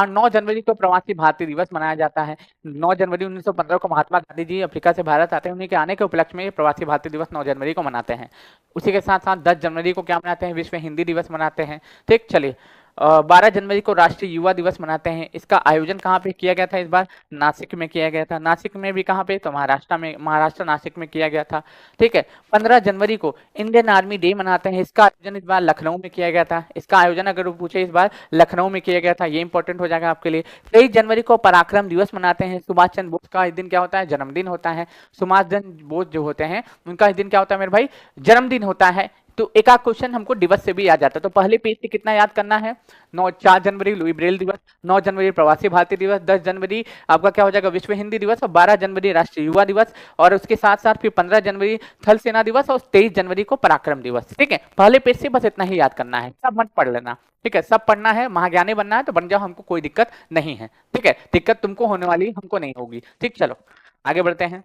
9 जनवरी को प्रवासी भारतीय दिवस मनाया जाता है। 9 जनवरी 1915 को महात्मा गांधी जी अफ्रीका से भारत आते हैं, उन्हीं के आने के उपलक्ष्य में प्रवासी भारतीय दिवस 9 जनवरी को मनाते हैं। उसी के साथ साथ 10 जनवरी को क्या मनाते हैं? विश्व हिंदी दिवस मनाते हैं। ठीक, चलिए। 12 जनवरी को राष्ट्रीय युवा दिवस मनाते हैं। इसका आयोजन कहाँ पे किया गया था इस बार? नासिक में किया गया था। नासिक में भी कहाँ पे? तो महाराष्ट्र में, महाराष्ट्र नासिक में किया गया था। ठीक है, 15 जनवरी को इंडियन आर्मी डे मनाते हैं। इसका आयोजन इस बार लखनऊ में किया गया था। इसका आयोजन अगर वो पूछे, इस बार लखनऊ में किया गया था, ये इंपॉर्टेंट हो जाएगा आपके लिए। 23 जनवरी को पराक्रम दिवस मनाते हैं। सुभाष चंद्र बोस का इस दिन क्या होता है? जन्मदिन होता है। सुभाष चंद्र बोस जो होते हैं, उनका इस दिन क्या होता है मेरे भाई? जन्मदिन होता है। तो एक आध क्वेश्चन हमको दिवस से भी याद जाता है। तो पहले पेज से कितना याद करना है? 4 जनवरी लुई ब्रेल दिवस, 9 जनवरी प्रवासी भारतीय दिवस, 10 जनवरी आपका क्या हो जाएगा? विश्व हिंदी दिवस, और 12 जनवरी राष्ट्रीय युवा दिवस, और उसके साथ साथ फिर 15 जनवरी थल सेना दिवस, और 23 जनवरी को पराक्रम दिवस। ठीक है, पहले पेज से बस इतना ही याद करना है, सब मत पढ़ लेना। ठीक है, सब पढ़ना है, महाज्ञानी बनना है तो बन जाओ, हमको कोई दिक्कत नहीं है। ठीक है, दिक्कत तुमको होने वाली, हमको नहीं होगी। ठीक, चलो आगे बढ़ते हैं।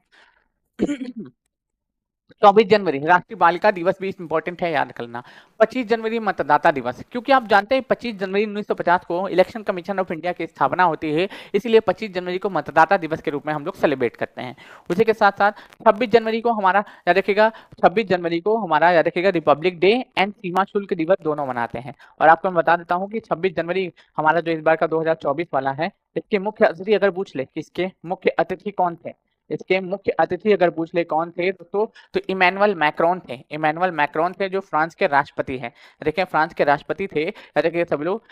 24 जनवरी राष्ट्रीय बालिका दिवस भी इंपॉर्टेंट है, याद करना। 25 जनवरी मतदाता दिवस, क्योंकि आप जानते हैं 25 जनवरी 1950 को इलेक्शन कमीशन ऑफ इंडिया की स्थापना होती है, इसलिए 25 जनवरी को मतदाता दिवस के रूप में हम लोग सेलिब्रेट करते हैं। उसी के साथ साथ 26 जनवरी को हमारा याद रखिएगा, 26 जनवरी को हमारा याद रखिएगा रिपब्लिक डे एंड सीमा शुल्क दिवस दोनों मनाते हैं। और आपको मैं बता देता हूँ कि 26 जनवरी हमारा जो इस बार का 2024 वाला है, इसके मुख्य अतिथि अगर पूछ ले, इसके मुख्य अतिथि कौन थे? इसके मुख्य अतिथि अगर पूछ ले कौन थे, तो इमैनुअल मैक्रोन थे। इमैनुअल मैक्रोन थे, जो फ्रांस के राष्ट्रपति हैं। देखिए, फ्रांस के राष्ट्रपति थे। देखिए सभी लोग,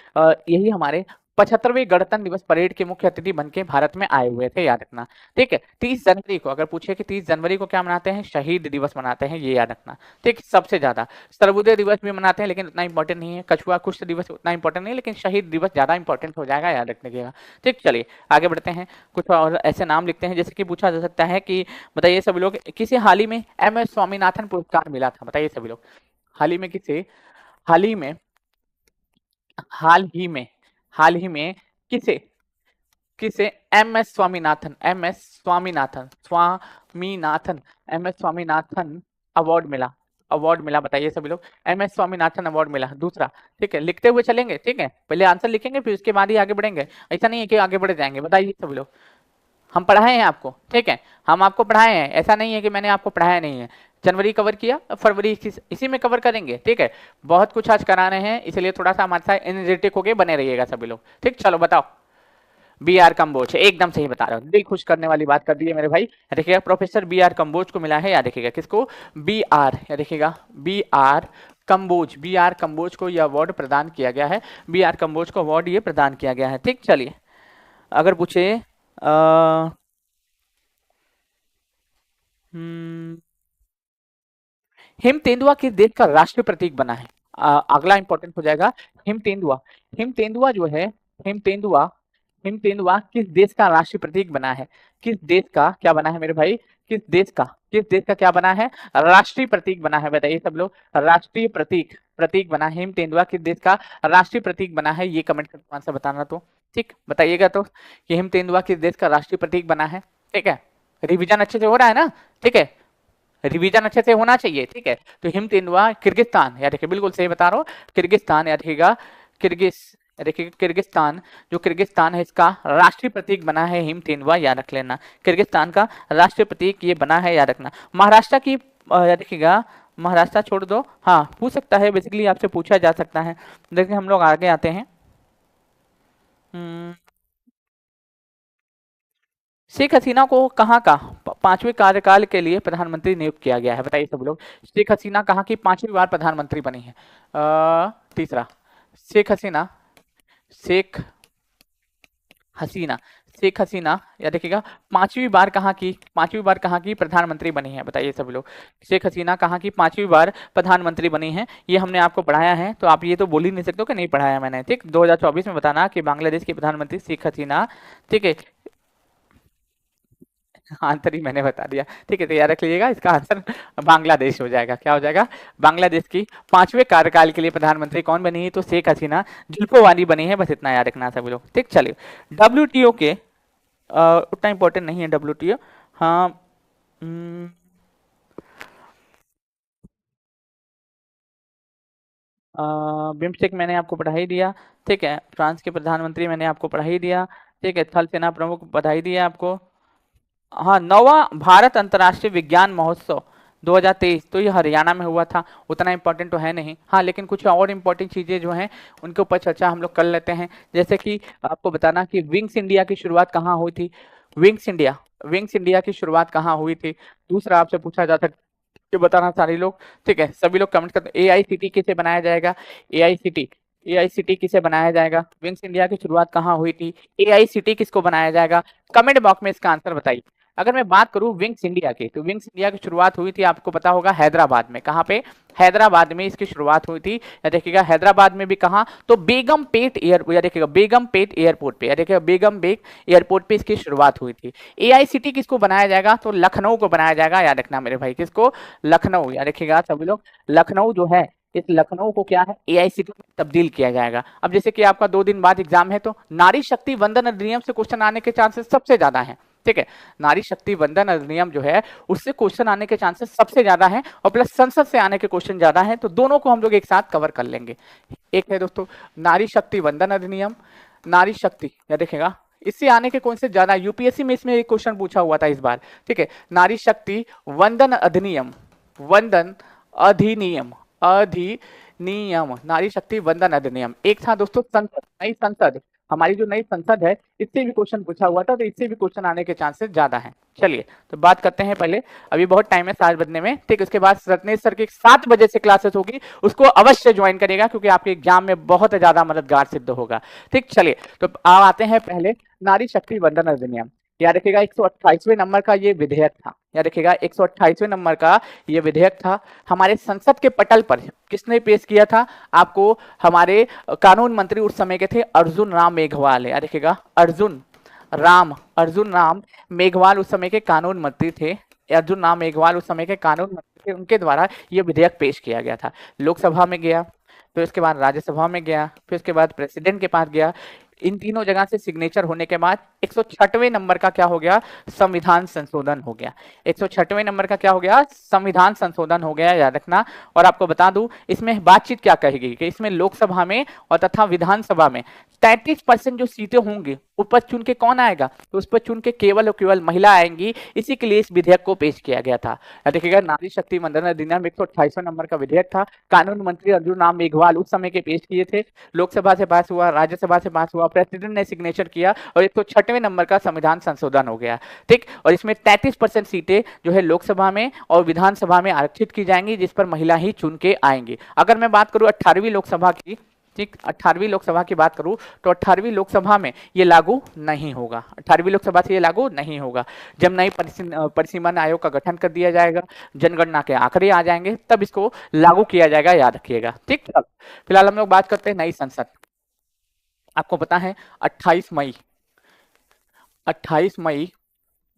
यही हमारे 75वें गणतंत्र दिवस परेड के मुख्य अतिथि बन के भारत में आए हुए थे, याद रखना। ठीक है, 30 जनवरी को अगर पूछे कि 30 जनवरी को क्या मनाते हैं? शहीद दिवस मनाते हैं, ये याद रखना। ठीक, सबसे ज्यादा सर्वोदय दिवस भी मनाते हैं, लेकिन उतना इंपॉर्टेंट नहीं है। कछुआ कुछ दिवस उतना इंपॉर्टेंट नहीं है, लेकिन शहीद दिवस ज्यादा इंपॉर्टेंट हो जाएगा, याद रखिएगा। ठीक, चलिए आगे बढ़ते हैं। कुछ और ऐसे नाम लिखते हैं, जैसे कि पूछा जा सकता है कि बताइए सभी लोग, किसे हाल ही में एम एस स्वामीनाथन पुरस्कार मिला था? बताइए सभी लोग, हाल ही में किसे, हाल ही में, हाल ही में, हाल ही में किसे, किसे M S Swaminathan, M S Swaminathan, Swaminathan, M S Swaminathan award मिला? अवार्ड मिला, बताइए सभी लोग। एम एस स्वामीनाथन अवार्ड मिला। दूसरा, ठीक है, लिखते हुए चलेंगे। ठीक है, पहले आंसर लिखेंगे, फिर उसके बाद ही आगे बढ़ेंगे। ऐसा नहीं है कि आगे बढ़ जाएंगे। बताइए सभी लोग, हम पढ़ाए हैं आपको। ठीक है, हम आपको पढ़ाए हैं, ऐसा नहीं है कि मैंने आपको पढ़ाया नहीं है। जनवरी कवर किया, फरवरी इसी में कवर करेंगे। ठीक है, बहुत कुछ आज कराने हैं, इसलिए थोड़ा सा हमारे साथ एनर्जेटिक होके बने रहिएगा सभी लोग। ठीक, चलो बताओ। बी आर कम्बोज, एकदम सही बता रहा हूँ, दिल खुश करने वाली बात कर दी है मेरे भाई। देखिएगा, प्रोफेसर बी आर कम्बोज को मिला है, याद देखिएगा किसको? बी आर, याद देखिएगा, B R Kamboj, B R Kamboj को यह अवार्ड प्रदान किया गया है। बी आर कम्बोज को अवार्ड ये प्रदान किया गया है। ठीक, चलिए अगर पूछे हिम तेंदुआ किस देश का राष्ट्रीय प्रतीक बना है? अगला इंपॉर्टेंट हो जाएगा। हिम तेंदुआ, हिम तेंदुआ जो है, हिम तेंदुआ, हिम तेंदुआ किस देश का राष्ट्रीय प्रतीक बना है? किस देश का क्या बना है मेरे भाई? किस देश का, किस देश का क्या बना है? राष्ट्रीय प्रतीक बना है, बताइए सब लोग। राष्ट्रीय प्रतीक, प्रतीक बना है। हिम तेंदुआ किस देश का राष्ट्रीय प्रतीक बना है? ये कमेंट करके आंसर बताना। तो ठीक बताइएगा, तो कि हिम तेंदुआ किस देश का राष्ट्रीय प्रतीक बना है। ठीक है, रिविजन अच्छे से हो रहा है ना? ठीक है, रिवीजन अच्छे से होना चाहिए, ठीक है। तो हिम तेंदुआ किर्गिस्तान, याद रखिए, बिल्कुल सही बता रहा हूँ, किर्गिस्तान याद रखिएगा, देखिए किर्गिस्तान, जो किर्गिस्तान है इसका राष्ट्रीय प्रतीक बना है हिम तेंदुआ, याद रख लेना, किर्गिस्तान का राष्ट्रीय प्रतीक ये बना है, याद रखना। महाराष्ट्र की याद रखिएगा, महाराष्ट्र छोड़ दो, हाँ पूछ सकता है, बेसिकली आपसे पूछा जा सकता है। देखिए हम लोग आगे आते हैं। शेख हसीना को कहाँ का पांचवें कार्यकाल के लिए प्रधानमंत्री नियुक्त किया गया है, बताइए सब लोग। शेख हसीना कहाँ की पांचवी बार प्रधानमंत्री बनी है? तीसरा, शेख हसीना, शेख हसीना, शेख हसीना या देखिएगा पांचवी बार कहाँ की प्रधानमंत्री बनी है, बताइए सब लोग। शेख हसीना कहाँ की पांचवी बार प्रधानमंत्री बनी है, ये हमने आपको पढ़ाया है, तो आप ये तो बोल ही नहीं सकते हो कि नहीं पढ़ाया मैंने, ठीक। 2024 में बताना कि बांग्लादेश की प्रधानमंत्री शेख हसीना, ठीक है। आंसर ही मैंने बता दिया, ठीक है, तो याद रख लीजिएगा, इसका आंसर बांग्लादेश हो जाएगा। क्या हो जाएगा? बांग्लादेश की पांचवें कार्यकाल के लिए प्रधानमंत्री कौन बनी है? तो शेख हसीना जुल्फोवानी बनी है, बस इतना याद रखना सभी लोग, ठीक। चलिए, डब्ल्यूटीओ के उतना इंपॉर्टेंट नहीं है डब्ल्यूटीओ, हाँ। बिम्स्टेक मैंने आपको पढ़ा ही दिया, ठीक है। फ्रांस के प्रधानमंत्री मैंने आपको पढ़ा ही दिया, ठीक है। थल सेना प्रमुख बधाई दिया आपको। हाँ, 9वां भारत अंतर्राष्ट्रीय विज्ञान महोत्सव 2023, तो ये हरियाणा में हुआ था, उतना इंपॉर्टेंट तो है नहीं, हाँ, लेकिन कुछ और इंपॉर्टेंट चीजें जो हैं उनके ऊपर चर्चा हम लोग कर लेते हैं। जैसे कि आपको बताना कि विंग्स इंडिया की शुरुआत कहाँ हुई थी, विंग्स इंडिया की शुरुआत कहाँ हुई थी। दूसरा आपसे पूछा जा सकता है, बताना सारे लोग, ठीक है, सभी लोग कमेंट करते। एआईसीटी किसे बनाया जाएगा? एआईसीटी, एआईसीटी किसे बनाया जाएगा? विंग्स इंडिया की शुरुआत कहाँ हुई थी? एआईसीटी किसको बनाया जाएगा? कमेंट बॉक्स में इसका आंसर बताइए। अगर मैं बात करूं विंग्स इंडिया की, तो विंग्स इंडिया की शुरुआत हुई थी, आपको पता होगा, हैदराबाद में। कहाँ पे? हैदराबाद में इसकी शुरुआत हुई थी, या देखिएगा हैदराबाद में भी कहाँ, तो बेगमपेट एयरपोर्ट, या देखिएगा बेगमपेट एयरपोर्ट पे, या देखिएगा बेगमपेट एयरपोर्ट पे इसकी शुरुआत हुई थी। एआईसीटी किसको बनाया जाएगा? तो लखनऊ को बनाया जाएगा, याद रखना मेरे भाई, किसको? लखनऊ, याद रखिएगा सभी लोग, लखनऊ जो है, इस लखनऊ को क्या है, एआईसीटी में तब्दील किया जाएगा। अब जैसे कि आपका 2 दिन बाद एग्जाम है, तो नारी शक्ति वंदन अधिनियम से क्वेश्चन आने के चांसेस सबसे ज्यादा हैं, ठीक है। नारी शक्ति वंदन अधिनियम जो है उससे क्वेश्चन आने के चांसेस सबसे ज्यादा हैं, और प्लस संसद से आने के क्वेश्चन ज्यादा हैं, तो दोनों को हम लोग एक साथ कवर कर लेंगे। एक है दोस्तों नारी शक्ति वंदन अधिनियम, नारी शक्ति, या देखेगा इससे आने के कौन से ज्यादा, यूपीएससी में इसमें एक क्वेश्चन पूछा हुआ था इस बार, ठीक है। नारी शक्ति वंदन अधिनियम, वंदन अधिनियम, अधिनियम, नारी शक्ति वंदन अधिनियम। एक था दोस्तों संसद, नई संसद, हमारी जो नई संसद है, इससे भी क्वेश्चन पूछा हुआ था, तो इससे भी क्वेश्चन आने के चांसेस ज्यादा हैं। चलिए, तो बात करते हैं पहले, अभी बहुत टाइम है 7 बजने में, ठीक। उसके बाद रत्नेश सर की 7 बजे से क्लासेस होगी, उसको अवश्य ज्वाइन करेगा, क्योंकि आपके एग्जाम में बहुत ज्यादा मददगार सिद्ध होगा, ठीक। चलिए, तो अब आते हैं पहले नारी शक्ति वंदन अधिनियम। याद रखिएगा 128वें नंबर का ये विधेयक था, याद रखिएगा 128वें नंबर का ये विधेयक था, हमारे संसद के पटल पर किसने पेश किया था आपको? हमारे कानून मंत्री उस समय के थे अर्जुन राम मेघवाल, याद रखिएगा अर्जुन राम मेघवाल उस समय के कानून मंत्री थे, अर्जुन राम मेघवाल उस समय के कानून मंत्री थे, उनके द्वारा ये विधेयक पेश किया गया था। लोकसभा में गया, फिर उसके बाद राज्यसभा में गया, फिर उसके बाद प्रेसिडेंट के पास गया, इन तीनों जगह से सिग्नेचर होने के बाद 106वें नंबर का क्या हो गया? संविधान संशोधन हो गया। 106वें नंबर का क्या हो गया? संविधान संशोधन हो गया, याद रखना। और आपको बता दूं इसमें बातचीत क्या कहेगी कि इसमें लोकसभा में और तथा विधानसभा में 33% जो सीटें होंगी उस पर चुन के कौन आएगा? तो उस पर चुन के केवल और केवल महिला आएंगी, इसी के लिए इस विधेयक को पेश किया गया था। देखिएगा नारी शक्ति वंदन अधिनियम 128वें नंबर का विधेयक था, कानून मंत्री अर्जुन राम मेघवाल उस समय के पेश किए थे, लोकसभा से पास हुआ, राज्यसभा से पास हुआ, प्रेसिडेंट ने सिग्नेचर किया, और 106वें नंबर का संविधान संशोधन हो गया, ठीक। और इसमें 33% सीटें जो है लोकसभा में और विधानसभा में आरक्षित की जाएंगी, जिस पर महिला ही चुन के आएंगी। अगर मैं बात करूं 18वीं लोकसभा की, ठीक, 18वीं लोकसभा की बात करूं, तो 18वीं लोकसभा में ये लागू नहीं होगा, 18वीं लोकसभा से ये लागू नहीं होगा। जब नई परिसीमन आयोग का गठन कर दिया जाएगा, जनगणना के आंकड़े आ जाएंगे, तब इसको लागू किया जाएगा, याद रखिएगा, ठीक। फिलहाल हम लोग बात करते हैं नई संसद। आपको पता है 28 मई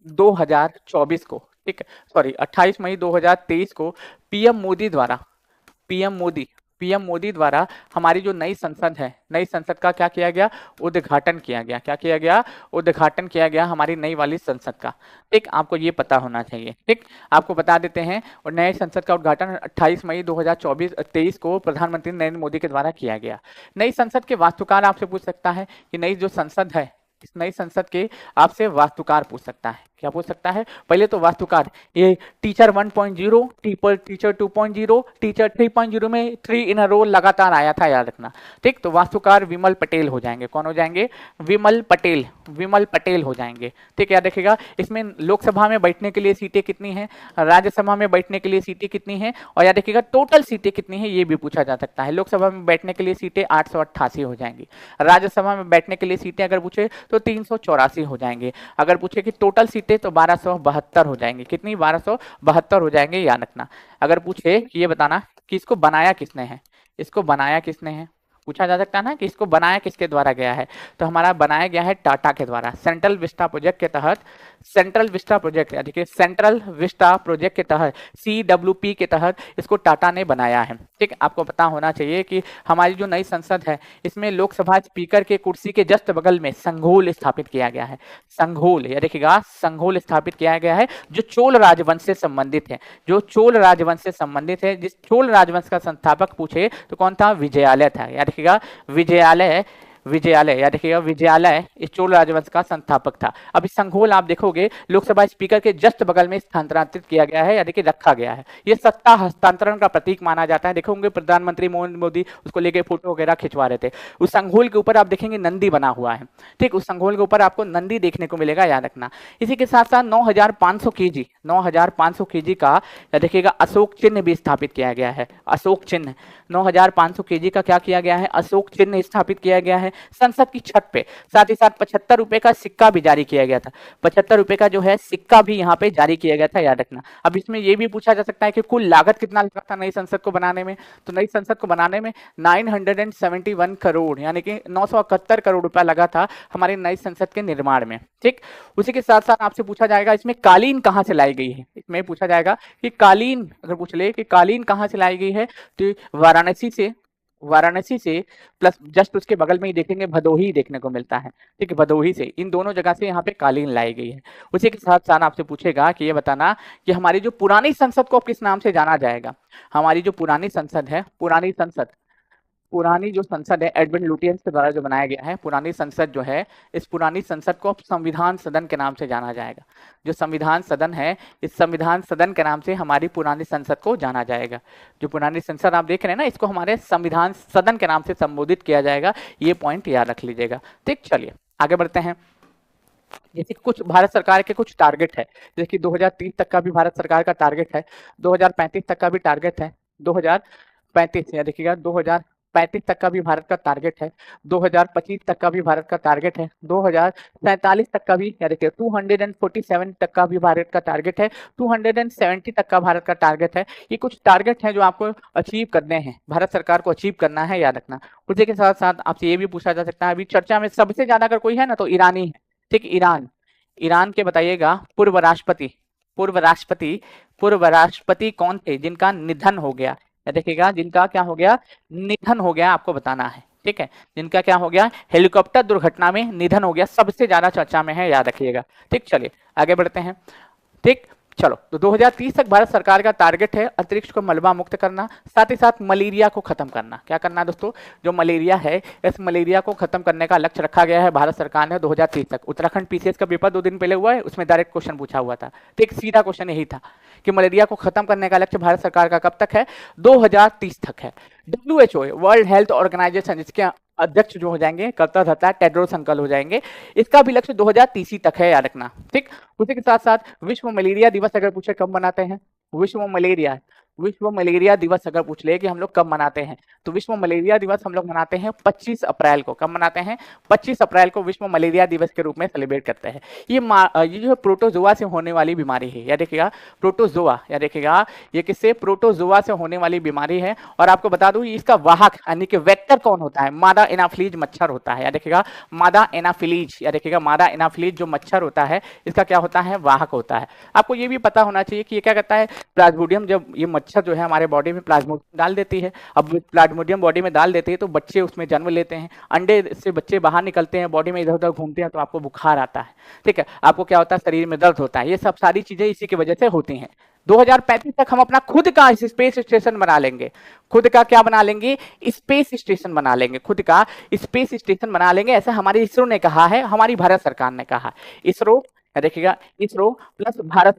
2024 को, ठीक है, सॉरी 28 मई 2023 को पीएम मोदी पीएम मोदी द्वारा हमारी जो नई संसद है, नई संसद का क्या किया गया, उद्घाटन किया गया। क्या किया गया, उद्घाटन किया गया हमारी नई वाली संसद का। ठीक, आपको ये पता होना चाहिए। ठीक, आपको बता देते हैं, और नए संसद का उद्घाटन 28 मई 2023 को प्रधानमंत्री नरेंद्र मोदी के द्वारा किया गया। नई संसद के वास्तुकार आपसे पूछ सकता है कि नई जो संसद है, इस नई संसद के आपसे वास्तुकार पूछ सकता है। क्या पूछ सकता है, पहले तो वास्तुकार, ये टीचर 1.0, टीचर 2.0, टीचर 3.0 में 3 इन अ रो लगातार आया था, याद रखना। ठीक, तो वास्तुकार विमल पटेल हो जाएंगे। कौन हो जाएंगे, विमल पटेल, विमल पटेल हो जाएंगे। ठीक, याद रखिएगा। इसमें लोकसभा में बैठने के लिए सीटें कितनी हैं, राज्यसभा में बैठने के लिए सीटें कितनी हैं, और याद रखिएगा टोटल सीटें कितनी हैं, ये भी पूछा जा सकता है। लोकसभा में बैठने के लिए सीटें 888 हो जाएंगी, राज्यसभा में बैठने के लिए सीटें अगर पूछे तो 384 हो जाएंगे, अगर पूछे कि टोटल सीटें तो 1272 हो जाएंगे। कितनी, 1272 हो जाएंगे, याद रखना। अगर पूछे कि ये बताना कि इसको बनाया किसने है, इसको बनाया किसने है, पूछा जा सकता है ना कि इसको बनाया किसके द्वारा गया है, तो हमारा बनाया गया है टाटा के द्वारा। सेंट्रल विस्टा प्रोजेक्ट के तहत, सेंट्रल विस्टा प्रोजेक्ट, देखिए सेंट्रल विस्टा प्रोजेक्ट के तहत, CWP के तहत इसको टाटा ने बनाया है। ठीक, आपको पता होना चाहिए कि हमारी जो नई संसद है, इसमें लोकसभा स्पीकर के कुर्सी के जस्ट बगल में संघोल स्थापित किया गया है। संघोल, यह देखिएगा, संघोल स्थापित किया गया है, जो चोल राजवंश से संबंधित है, जो चोल राजवंश से संबंधित है। जिस चोल राजवंश का संस्थापक पूछे तो कौन था, विजयालय था। याद रखिएगा, विजयालय, विजयालय, याद रखिएगा, विजयालय इस चोल राजवंश का संस्थापक था। अब इस संघोल आप देखोगे लोकसभा स्पीकर के जस्ट बगल में स्थानांतरित किया गया है, यानी कि रखा गया है। ये सत्ता हस्तांतरण का प्रतीक माना जाता है। देखोगे प्रधानमंत्री मोदी उसको लेके फोटो वगैरह खिंचवा रहे थे। उस संघोल के ऊपर आप देखेंगे नंदी बना हुआ है। ठीक, उस संघोल के ऊपर आपको नंदी देखने को मिलेगा, याद रखना। इसी के साथ साथ 9500 kg, 9500 kg का देखिएगा अशोक चिन्ह भी स्थापित किया गया है। अशोक चिन्ह 9500 kg का क्या किया गया है, अशोक चिन्ह स्थापित किया गया है संसद की छत पे। साथ ही साथ 75 रुपए का सिक्का भी जारी किया गया था। 75 रुपए का जो है सिक्का भी यहाँ पे जारी किया गया था, याद रखना। अब इसमें यह भी पूछा जा सकता है कि कुल लागत कितना लगा था नई संसद को बनाने में, तो नई संसद को बनाने में 971 करोड़, यानी कि 971 करोड़ रुपया लगा था हमारी नई संसद के निर्माण में। ठीक, उसी के साथ साथ आपसे पूछा जाएगा इसमें कालीन कहाँ से लाई गई है। इसमें पूछा जाएगा कि कालीन, अगर पूछ ले कि कालीन कहाँ से लाई गई है, तो वाराणसी से, वाराणसी से प्लस जस्ट उसके बगल में ही देखेंगे भदोही देखने को मिलता है। ठीक है, भदोही से, इन दोनों जगह से यहाँ पे कालीन लाई गई है। उसी के साथ साथ आपसे पूछेगा कि ये बताना कि हमारी जो पुरानी संसद को किस नाम से जाना जाएगा। हमारी जो पुरानी संसद है, पुरानी संसद, पुरानी जो संसद है एडविन लुटियंस के द्वारा जो बनाया गया है, पुरानी संसद जो है, इस पुरानी संसद को संविधान सदन के नाम से जाना जाएगा। जो संविधान सदन है, इस संविधान सदन के नाम से हमारी पुरानी संसद को जाना जाएगा। जो पुरानी संसद आप देख रहे हैं ना, इसको हमारे संविधान सदन के नाम से संबोधित किया जाएगा। ये पॉइंट याद रख लीजिएगा। ठीक, चलिए आगे बढ़ते हैं। जैसे कुछ भारत सरकार के कुछ टारगेट है, जैसे कि 2030 तक का भी भारत सरकार का टारगेट है, 2035 तक का भी टारगेट है, 2035 या देखिएगा 2035 तक का भी भारत का टारगेट है, 2025 तक का भी भारत का टारगेट है, 2047 तक का भी, या देखिए 247 तक का भी भारत का टारगेट है, 270 तक का भारत का टारगेट है। ये कुछ टारगेट हैं जो आपको अचीव करने हैं, भारत सरकार को अचीव करना है, याद रखना। उसी के साथ साथ आपसे ये भी पूछा जा सकता है, अभी चर्चा में सबसे ज्यादा अगर कोई है ना तो ईरानी है। ठीक, ईरान, ईरान के बताइएगा पूर्व राष्ट्रपति, पूर्व राष्ट्रपति, पूर्व राष्ट्रपति कौन थे जिनका निधन हो गया। देखिएगा, जिनका क्या हो गया, निधन हो गया, आपको बताना है। ठीक है, जिनका क्या हो गया, हेलीकॉप्टर दुर्घटना में निधन हो गया, सबसे ज्यादा चर्चा में है, याद रखिएगा। ठीक, चलिए आगे बढ़ते हैं। ठीक, चलो, तो 2030 तक भारत सरकार का टारगेट है अंतरिक्ष को मलबा मुक्त करना, साथ ही साथ मलेरिया को खत्म करना। क्या करना है दोस्तों, जो मलेरिया है, इस मलेरिया को खत्म करने का लक्ष्य रखा गया है भारत सरकार ने 2030 तक। उत्तराखंड PCS का पेपर 2 दिन पहले हुआ है, उसमें डायरेक्ट क्वेश्चन पूछा हुआ था। तो एक सीधा क्वेश्चन यही था कि मलेरिया को खत्म करने का लक्ष्य भारत सरकार का कब तक है, 2030 तक है। WHO, वर्ल्ड हेल्थ ऑर्गेनाइजेशन, इसके अध्यक्ष जो हो जाएंगे, कर्ता धर्ता टेड्रोस अंकल हो जाएंगे, इसका भी लक्ष्य 2030 तक है, याद रखना। ठीक, उसी के साथ साथ विश्व मलेरिया दिवस अगर पूछे कब मनाते हैं, विश्व मलेरिया दिवस अगर पूछ ले कि हम लोग कब मनाते हैं, तो विश्व मलेरिया दिवस हम लोग मनाते हैं 25 अप्रैल को। कब मनाते हैं, 25 अप्रैल को विश्व मलेरिया दिवस के रूप में सेलिब्रेट करते हैं। ये जो प्रोटोजोआ से होने वाली बीमारी है, या देखिएगा प्रोटोजोआ, या देखिएगा ये किससे, प्रोटोजोआ से होने वाली बीमारी है। और आपको बता दूं इसका वाहक यानी कि वेक्टर कौन होता है, मादा एनाफिलीज मच्छर होता है, या देखिएगा मादा एनाफिलीज, या देखिएगा मादा एनाफिलीज जो मच्छर होता है, इसका क्या होता है, वाहक होता है। आपको ये भी पता होना चाहिए कि ये क्या करता है, प्लाज्मोडियम जब ये मच्छर जो है हमारे बॉडी में प्लाज्मोडियम डाल देती है। अब प्लाज्मोडियम बॉडी में डाल देती है तो बच्चे उसमें जन्म लेते हैं, अंडे से बच्चे बाहर निकलते हैं, बॉडी में इधर उधर घूमते हैं तो आपको बुखार आता है, ठीक है, आपको क्या होता है, शरीर में दर्द होता है। ये सब सारी चीजें इसी की वजह से होती हैं। 2035 तक हम अपना खुद का स्पेस स्टेशन बना लेंगे। खुद का क्या बना लेंगे? स्पेस स्टेशन बना लेंगे, खुद का स्पेस स्टेशन बना लेंगे, ऐसा हमारे इसरो ने कहा है, हमारी भारत सरकार ने कहा। इसरो देखिएगा, इसरो प्लस भारत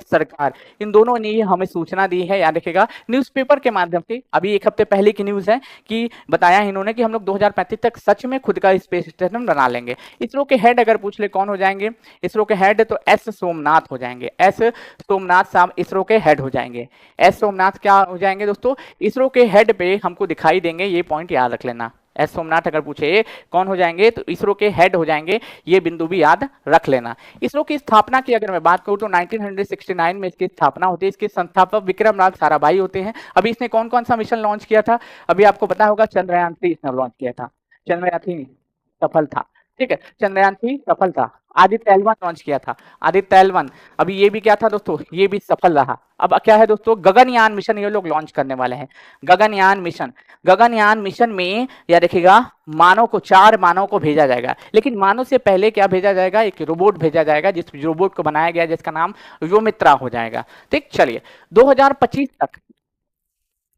सरकार इन दोनों ने ये हमें सूचना दी है। याद रखिएगा, न्यूज़पेपर के माध्यम से, अभी एक हफ्ते पहले की न्यूज़ है कि बताया इन्होंने कि हम लोग 2035 तक सच में खुद का स्पेस स्टेशन बना लेंगे। इसरो के हेड अगर पूछ ले कौन हो जाएंगे, इसरो के हेड तो एस सोमनाथ हो जाएंगे। एस सोमनाथ साहब इसरो के हेड हो जाएंगे। एस सोमनाथ क्या हो जाएंगे दोस्तों? इसरो के हेड पे हमको दिखाई देंगे, ये पॉइंट याद रख लेना। एस सोमनाथ अगर पूछे कौन हो जाएंगे तो इसरो के हेड हो जाएंगे, ये बिंदु भी याद रख लेना। इसरो की स्थापना की अगर मैं बात करूं तो 1969 में इसकी स्थापना होती है। इसके संस्थापक विक्रम साराभाई होते हैं। अभी इसने कौन कौन सा मिशन लॉन्च किया था? अभी आपको पता होगा, चंद्रयान 3 इसने लॉन्च किया था। चंद्रयान 3 सफल था, ठीक है, चंद्रयान 3 सफल था। आदित्य L1 लॉन्च किया था, आदित्य L1। अभी ये भी क्या था दोस्तों? ये भी सफल रहा। अब क्या है दोस्तों? गगनयान मिशन ये लोग लॉन्च करने वाले हैं। गगनयान मिशन में या देखिएगा, मानव को 4 मानव को भेजा जाएगा, लेकिन मानव से पहले क्या भेजा जाएगा? एक रोबोट भेजा जाएगा, जिस रोबोट को बनाया गया जिसका नाम योमित्रा हो जाएगा। ठीक, चलिए 2025 तक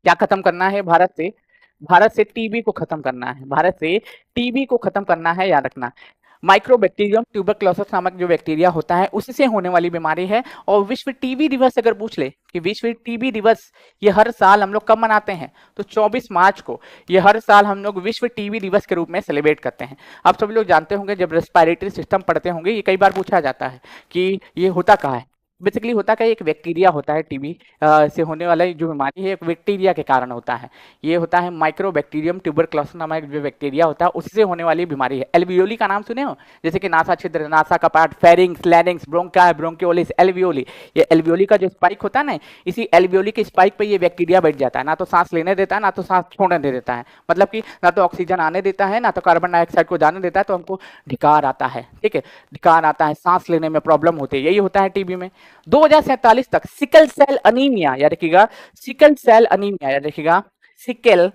क्या खत्म करना है? भारत से टीबी को खत्म करना है। भारत से टीबी को खत्म करना है, याद रखना। माइक्रोबैक्टीरियम ट्यूबरक्लोसिस नामक जो बैक्टीरिया होता है उससे होने वाली बीमारी है। और विश्व टीबी दिवस अगर पूछ ले कि विश्व टीबी दिवस ये हर साल हम लोग कब मनाते हैं? तो 24 मार्च को ये हर साल हम लोग विश्व टीबी दिवस के रूप में सेलिब्रेट करते हैं। आप सभी लोग जानते होंगे, जब रेस्पिरेटरी सिस्टम पढ़ते होंगे, ये कई बार पूछा जाता है कि ये होता कहाँ है। बेसिकली होता क्या, एक बैक्टीरिया होता है, टीबी से होने वाला जो बीमारी है एक बैक्टीरिया के कारण होता है। ये होता है माइक्रोबैक्टीरियम ट्यूबरक्लोसिस नामक जो बैक्टीरिया होता है उससे होने वाली बीमारी है। एल्वियोली का नाम सुने हो? जैसे कि नासा छिद्र, नासा का part, pharynx, larynx, bronchi, bronchioles, alveoli. ये एल्वियोली का जो स्पाइक होता है ना, इसी एल्वियोली के स्पाइक पे ये बैक्टीरिया बैठ जाता है। ना तो सांस लेने देता है, ना तो सांस छोड़ने दे देता है। मतलब कि ना तो ऑक्सीजन आने देता है, ना तो कार्बन डाइऑक्साइड को जाने देता है, तो हमको ढिकार आता है। ठीक है, ढिकार आता है, सांस लेने में प्रॉब्लम होती है, यही होता है टीबी में। 2047 तक सिकल सेल अनीमिया, याद रखिएगा, सिकल सेल अनीमिया, याद रखिएगा, सिकल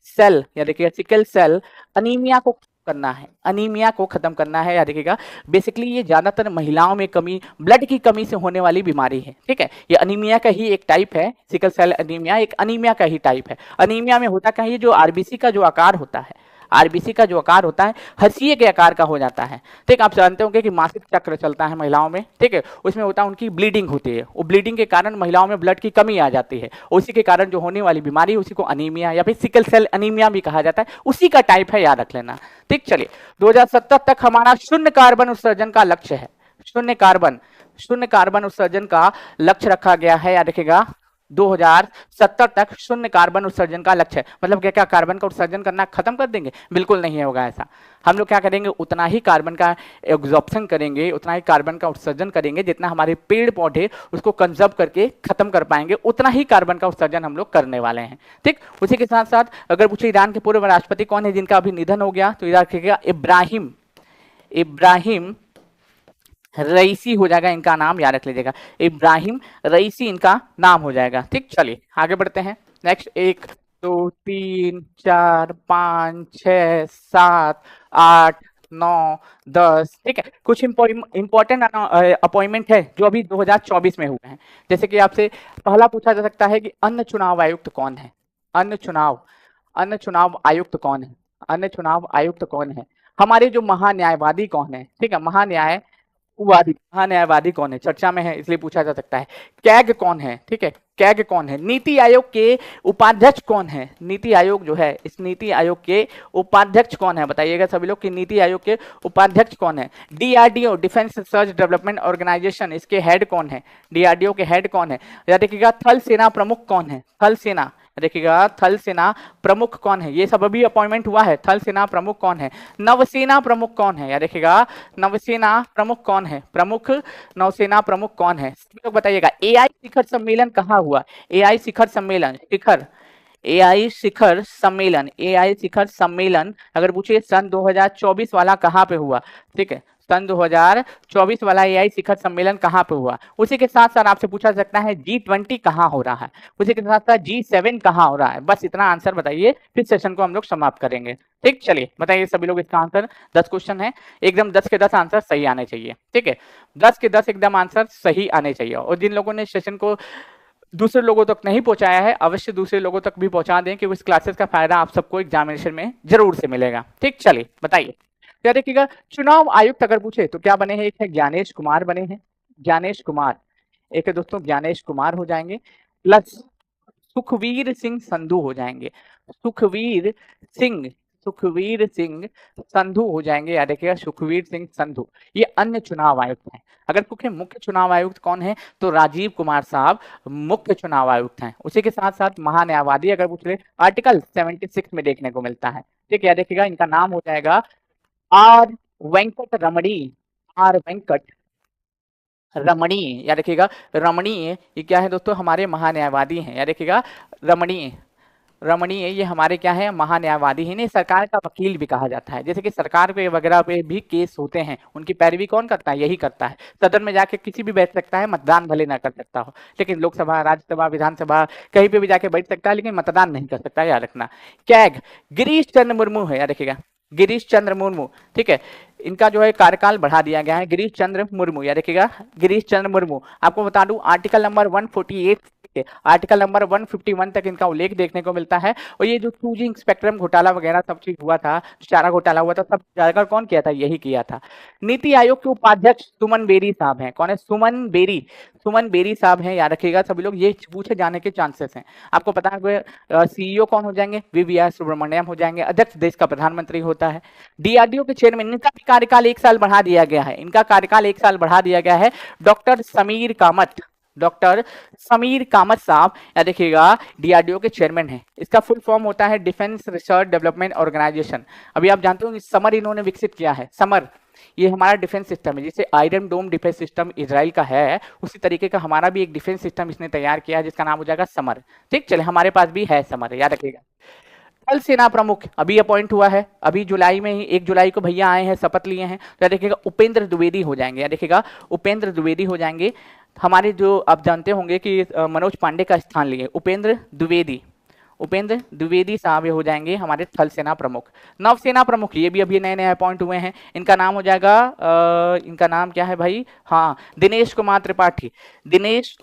सेल, याद रखिएगा, सिकल सेल अनीमिया को करना है, अनीमिया को खत्म करना है, याद रखिएगा। बेसिकली ये ज्यादातर महिलाओं में कमी, ब्लड की कमी से होने वाली बीमारी है। ठीक है, ये अनीमिया का ही एक टाइप है। सिकल सेल अनीमिया एक अनीमिया का ही टाइप है। अनीमिया में होता क्या है, जो आरबीसी का जो आकार होता है, आरबीसी का जो आकार होता है हंसिए के आकार का हो जाता है। ठीक, आप जानते होंगे कि मासिक चक्र चलता है महिलाओं में, ठीक है, उसमें होता है उनकी ब्लीडिंग होती है, वो ब्लीडिंग के कारण महिलाओं में ब्लड की कमी आ जाती है, उसी के कारण जो होने वाली बीमारी उसी को अनीमिया या फिर सिकल सेल अनीमिया भी कहा जाता है, उसी का टाइप है, याद रख लेना। ठीक, चलिए 2070 तक हमारा शून्य कार्बन उत्सर्जन का लक्ष्य है। शून्य कार्बन उत्सर्जन का लक्ष्य रखा गया है, याद रखिएगा। 2070 तक शून्य कार्बन उत्सर्जन का लक्ष्य है। मतलब क्या कार्बन का उत्सर्जन करना खत्म कर देंगे? बिल्कुल नहीं होगा ऐसा। हम लोग क्या करेंगे, उतना ही कार्बन का एब्जॉर्प्शन करेंगे, उतना ही कार्बन का उत्सर्जन करेंगे जितना हमारे पेड़ पौधे उसको कंजर्व करके खत्म कर पाएंगे, उतना ही कार्बन का उत्सर्जन हम लोग करने वाले हैं। ठीक, उसी के साथ साथ अगर पूछे ईरान के पूर्व राष्ट्रपति कौन है जिनका अभी निधन हो गया, तो इधर रखिएगा इब्राहिम रईसी हो जाएगा इनका नाम, याद रख लीजिएगा, इब्राहिम रईसी इनका नाम हो जाएगा। ठीक, चलिए आगे बढ़ते हैं। नेक्स्ट 1 2 3 4 5 6 7 8 9 10। ठीक है, कुछ इंपॉर्टेंट अपॉइंटमेंट है जो अभी 2024 में हुए हैं। जैसे कि आपसे पहला पूछा जा सकता है कि अन्य चुनाव आयुक्त कौन है? अन्य चुनाव आयुक्त कौन है? अन्य चुनाव आयुक्त कौन है? हमारे जो महान्यायवादी कौन है? ठीक है, महान्यायवादी कौन है? चर्चा में है इसलिए पूछा जा सकता है। कैग कौन है? ठीक है, कैग कौन है? नीति आयोग के उपाध्यक्ष कौन है? नीति आयोग जो है, इस नीति आयोग के उपाध्यक्ष कौन है? बताइएगा सभी लोग कि नीति आयोग के उपाध्यक्ष कौन है? DRDO, defence research development organization, इसके हेड कौन है? डीआरडीओ के हेड कौन है? याद रखिएगा। थल सेना प्रमुख कौन है? थल सेना, देखिएगा, थल सेना प्रमुख कौन है? ये सब अभी अपॉइंटमेंट हुआ है। थल सेना प्रमुख कौन है? नवसेना प्रमुख कौन है? याद रखिएगा, नवसेना प्रमुख कौन है? प्रमुख नौसेना प्रमुख कौन है? सब लोग बताइएगा। एआई शिखर सम्मेलन कहाँ हुआ? एआई शिखर सम्मेलन, एआई शिखर सम्मेलन, एआई शिखर सम्मेलन अगर पूछे सन 2024 वाला कहाँ पे हुआ, ठीक है, सन 2024 वाला एआई शिखर सम्मेलन कहाँ पे हुआ। उसी के साथ साथ आपसे पूछा सकता है G20 कहाँ हो रहा है, उसी के साथ साथ G7 कहाँ हो रहा है। बस इतना आंसर बताइए, फिर सेशन को हम लोग समाप्त करेंगे। ठीक, चलिए बताइए सभी लोग इसका आंसर। 10 क्वेश्चन है, एकदम 10 के 10 आंसर सही आने चाहिए। ठीक है, 10 के 10 एकदम आंसर सही आने चाहिए। और जिन लोगों ने सेशन को दूसरे लोगों तक नहीं पहुंचाया है, अवश्य दूसरे लोगों तक भी पहुंचा दें कि उस क्लासेस का फायदा आप सबको एग्जामिनेशन में जरूर से मिलेगा। ठीक, चलिए बताइए क्या देखिएगा। चुनाव आयुक्त अगर पूछे तो क्या बने हैं, एक है ज्ञानेश कुमार बने हैं, ज्ञानेश कुमार, एक है दोस्तों ज्ञानेश कुमार हो जाएंगे, प्लस सुखवीर सिंह संधू हो जाएंगे, सुखवीर सिंह संधू हो जाएंगे। याद रखिएगा सुखवीर सिंह संधू, ये अन्य चुनाव आयुक्त हैं। अगर पूछे मुख्य चुनाव आयुक्त कौन है तो राजीव कुमार साहब मुख्य चुनाव आयुक्त हैं। उसी के साथ साथ महान्यायवादी अगर पूछ ले आर्टिकल 76 में देखने को मिलता है। ठीक है, याद रखिएगा इनका नाम हो जाएगा are Venkat Ramani, are Venkat रमणीय। याद रखिएगा रमणीय ये क्या है दोस्तों, हमारे महान्यायवादी हैं। याद रखिएगा रमणीय, रमणीय ये हमारे क्या है, महान्यायवादी ही नहीं, सरकार का वकील भी कहा जाता है। जैसे कि सरकार पे वगैरह पे भी केस होते हैं, उनकी पैरवी कौन करता है, यही करता है। सदन में जाके किसी भी बैठ सकता है, मतदान भले ना कर सकता हो, लेकिन लोकसभा, राज्यसभा, विधानसभा कहीं पे भी जाके बैठ सकता है, लेकिन मतदान नहीं कर सकता, याद रखना। कैग गिरीश चंद्र मुर्मू है, याद रखिएगा गिरीश चंद्र मुर्मू। ठीक है, इनका जो है कार्यकाल बढ़ा दिया गया है, गिरीश चंद्र मुर्मू। याद रखिएगा गिरीश चंद्र मुर्मू। आपको बता दूं आर्टिकल नंबर 148 आर्टिकल नंबर 151 तक इनका उल्लेख देखने को मिलता है। और ये जो 2G स्पेक्ट्रम घोटाला वगैरह सब चीज हुआ था, चारा घोटाला हुआ था, सब जाकर कौन किया था, यही किया था। नीति आयोग के उपाध्यक्ष सुमन बेरी साहब हैं। कौन है, सुमन बेरी, सुमन बेरी साहब हैं। याद रखिएगा सभी लोग, ये पूछे जाने के चांसेस हैं। आपको पता है सीईओ कौन हो जाएंगे, वीवीआर सुब्रमण्यम हो जाएंगे। अध्यक्ष देश का प्रधानमंत्री होता है। डीआरडीओ के चेयरमैन, इनका कार्यकाल 1 साल बढ़ा दिया गया है, इनका कार्यकाल 1 साल बढ़ा दिया गया है। डॉक्टर समीर कामत, डॉक्टर समीर कामत साहब याद रखिएगा डीआरडीओ के चेयरमैन हैं। इसका फुल फॉर्म होता है डिफेंस रिसर्च डेवलपमेंट ऑर्गेनाइजेशन। अभी आप जानते हो समर इन्होंने विकसित किया है, समर ये हमारा डिफेंस सिस्टम है। जैसे आयरन डोम डिफेंस सिस्टम इजराइल का है, उसी तरीके का हमारा भी एक डिफेंस सिस्टम इसने तैयार किया है, जिसका नाम हो जाएगा समर। ठीक, चले हमारे पास भी है समर, याद रखिएगा। थल सेना प्रमुख अभी अपॉइंट हुआ है, अभी जुलाई में ही 1 जुलाई को भैया आए हैं, शपथ लिए हैं। तो याद रखिएगा उपेंद्र द्विवेदी हो जाएंगे, याद रखिएगा उपेंद्र द्विवेदी हो जाएंगे। हमारे जो आप जानते होंगे कि मनोज पांडे का स्थान लिए उपेंद्र द्विवेदी, उपेंद्र द्विवेदी साहब हो जाएंगे हमारे थल सेना प्रमुख। नौसेना प्रमुख ये भी अभी नए नए अपॉइंट हुए हैं, इनका नाम हो जाएगा इनका नाम क्या है भाई, हाँ दिनेश कुमार त्रिपाठी, दिनेश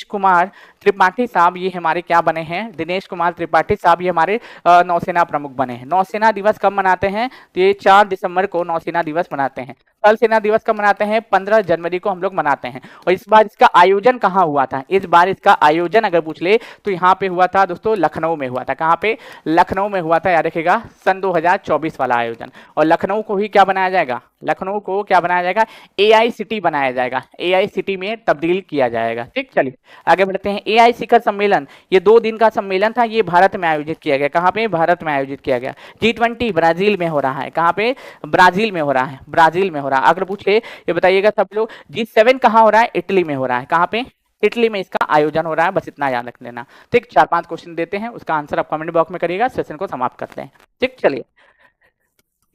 कुमार त्रिपाठी साहब ये हमारे क्या बने हैं, दिनेश कुमार त्रिपाठी साहब ये हमारे नौसेना प्रमुख बने हैं। नौसेना दिवस कब मनाते हैं, तो ये 4 दिसंबर को नौसेना दिवस मनाते हैं। थल सेना दिवस कब मनाते हैं, 15 जनवरी को हम लोग मनाते हैं। और इस बार इसका आयोजन कहाँ हुआ था, इस बार इसका आयोजन अगर पूछ ले तो यहाँ पे हुआ था दोस्तों, लखनऊ में हुआ था। कहाँ पे, लखनऊ में हुआ था, याद रखिएगा सन 2024 वाला आयोजन। और लखनऊ को ही क्या बनाया जाएगा, लखनऊ को क्या बनाया जाएगा, एआई सिटी बनाया जाएगा, एआई सिटी में तब्दील किया जाएगा। ठीक, चलिए आगे बढ़ते हैं। एआई शिखर सम्मेलन ये 2 दिन का सम्मेलन था, ये भारत में आयोजित किया गया। कहाँ पे, भारत में आयोजित किया गया। G20 ब्राजील में हो रहा है, कहाँ पे, ब्राजील में हो रहा है, ब्राजील में हो रहा है। अगर पूछे ये बताइएगा सब लोग, G7 कहाँ हो रहा है, इटली में हो रहा है। कहाँ पे, इटली में इसका आयोजन हो रहा है, बस इतना याद रख लेना। ठीक, 4-5 क्वेश्चन देते हैं, उसका आंसर आप कमेंट बॉक्स में करिएगा, सेशन को समाप्त करते हैं। ठीक, चलिए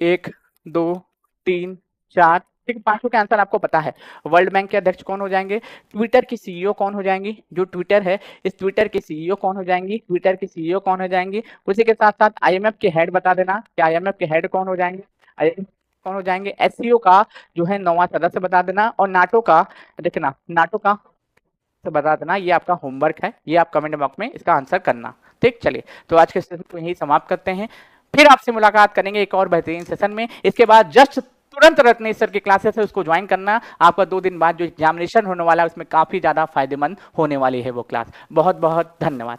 1 2 3 4, ठीक, 5 के आंसर आपको पता है। वर्ल्ड बैंक के अध्यक्ष कौन हो जाएंगे, ट्विटर की सीईओ कौन हो जाएंगी, जो ट्विटर है इस ट्विटर की सीईओ कौन हो जाएंगी, ट्विटर की सीईओ कौन हो जाएंगी। उसी के साथ साथ आईएमएफ के हेड बता देना कि आईएमएफ के हेड कौन हो जाएंगे, आईएमएफ कौन हो जाएंगे। एससीओ का जो है 9वां सदस्य बता देना। और नाटो का देखना, नाटो का तो बता देना, ये आपका होमवर्क है, ये आप कमेंट बॉक्स में इसका आंसर करना। ठीक, चलिए तो आज के सेशन को यही समाप्त करते हैं, फिर आपसे मुलाकात करेंगे एक और बेहतरीन सेशन में। इसके बाद जस्ट तुरंत रत्नेश सर की क्लासेस है, उसको ज्वाइन करना। आपका 2 दिन बाद जो एग्जामिनेशन होने वाला है उसमें काफी ज्यादा फायदेमंद होने वाली है वो क्लास। बहुत बहुत धन्यवाद।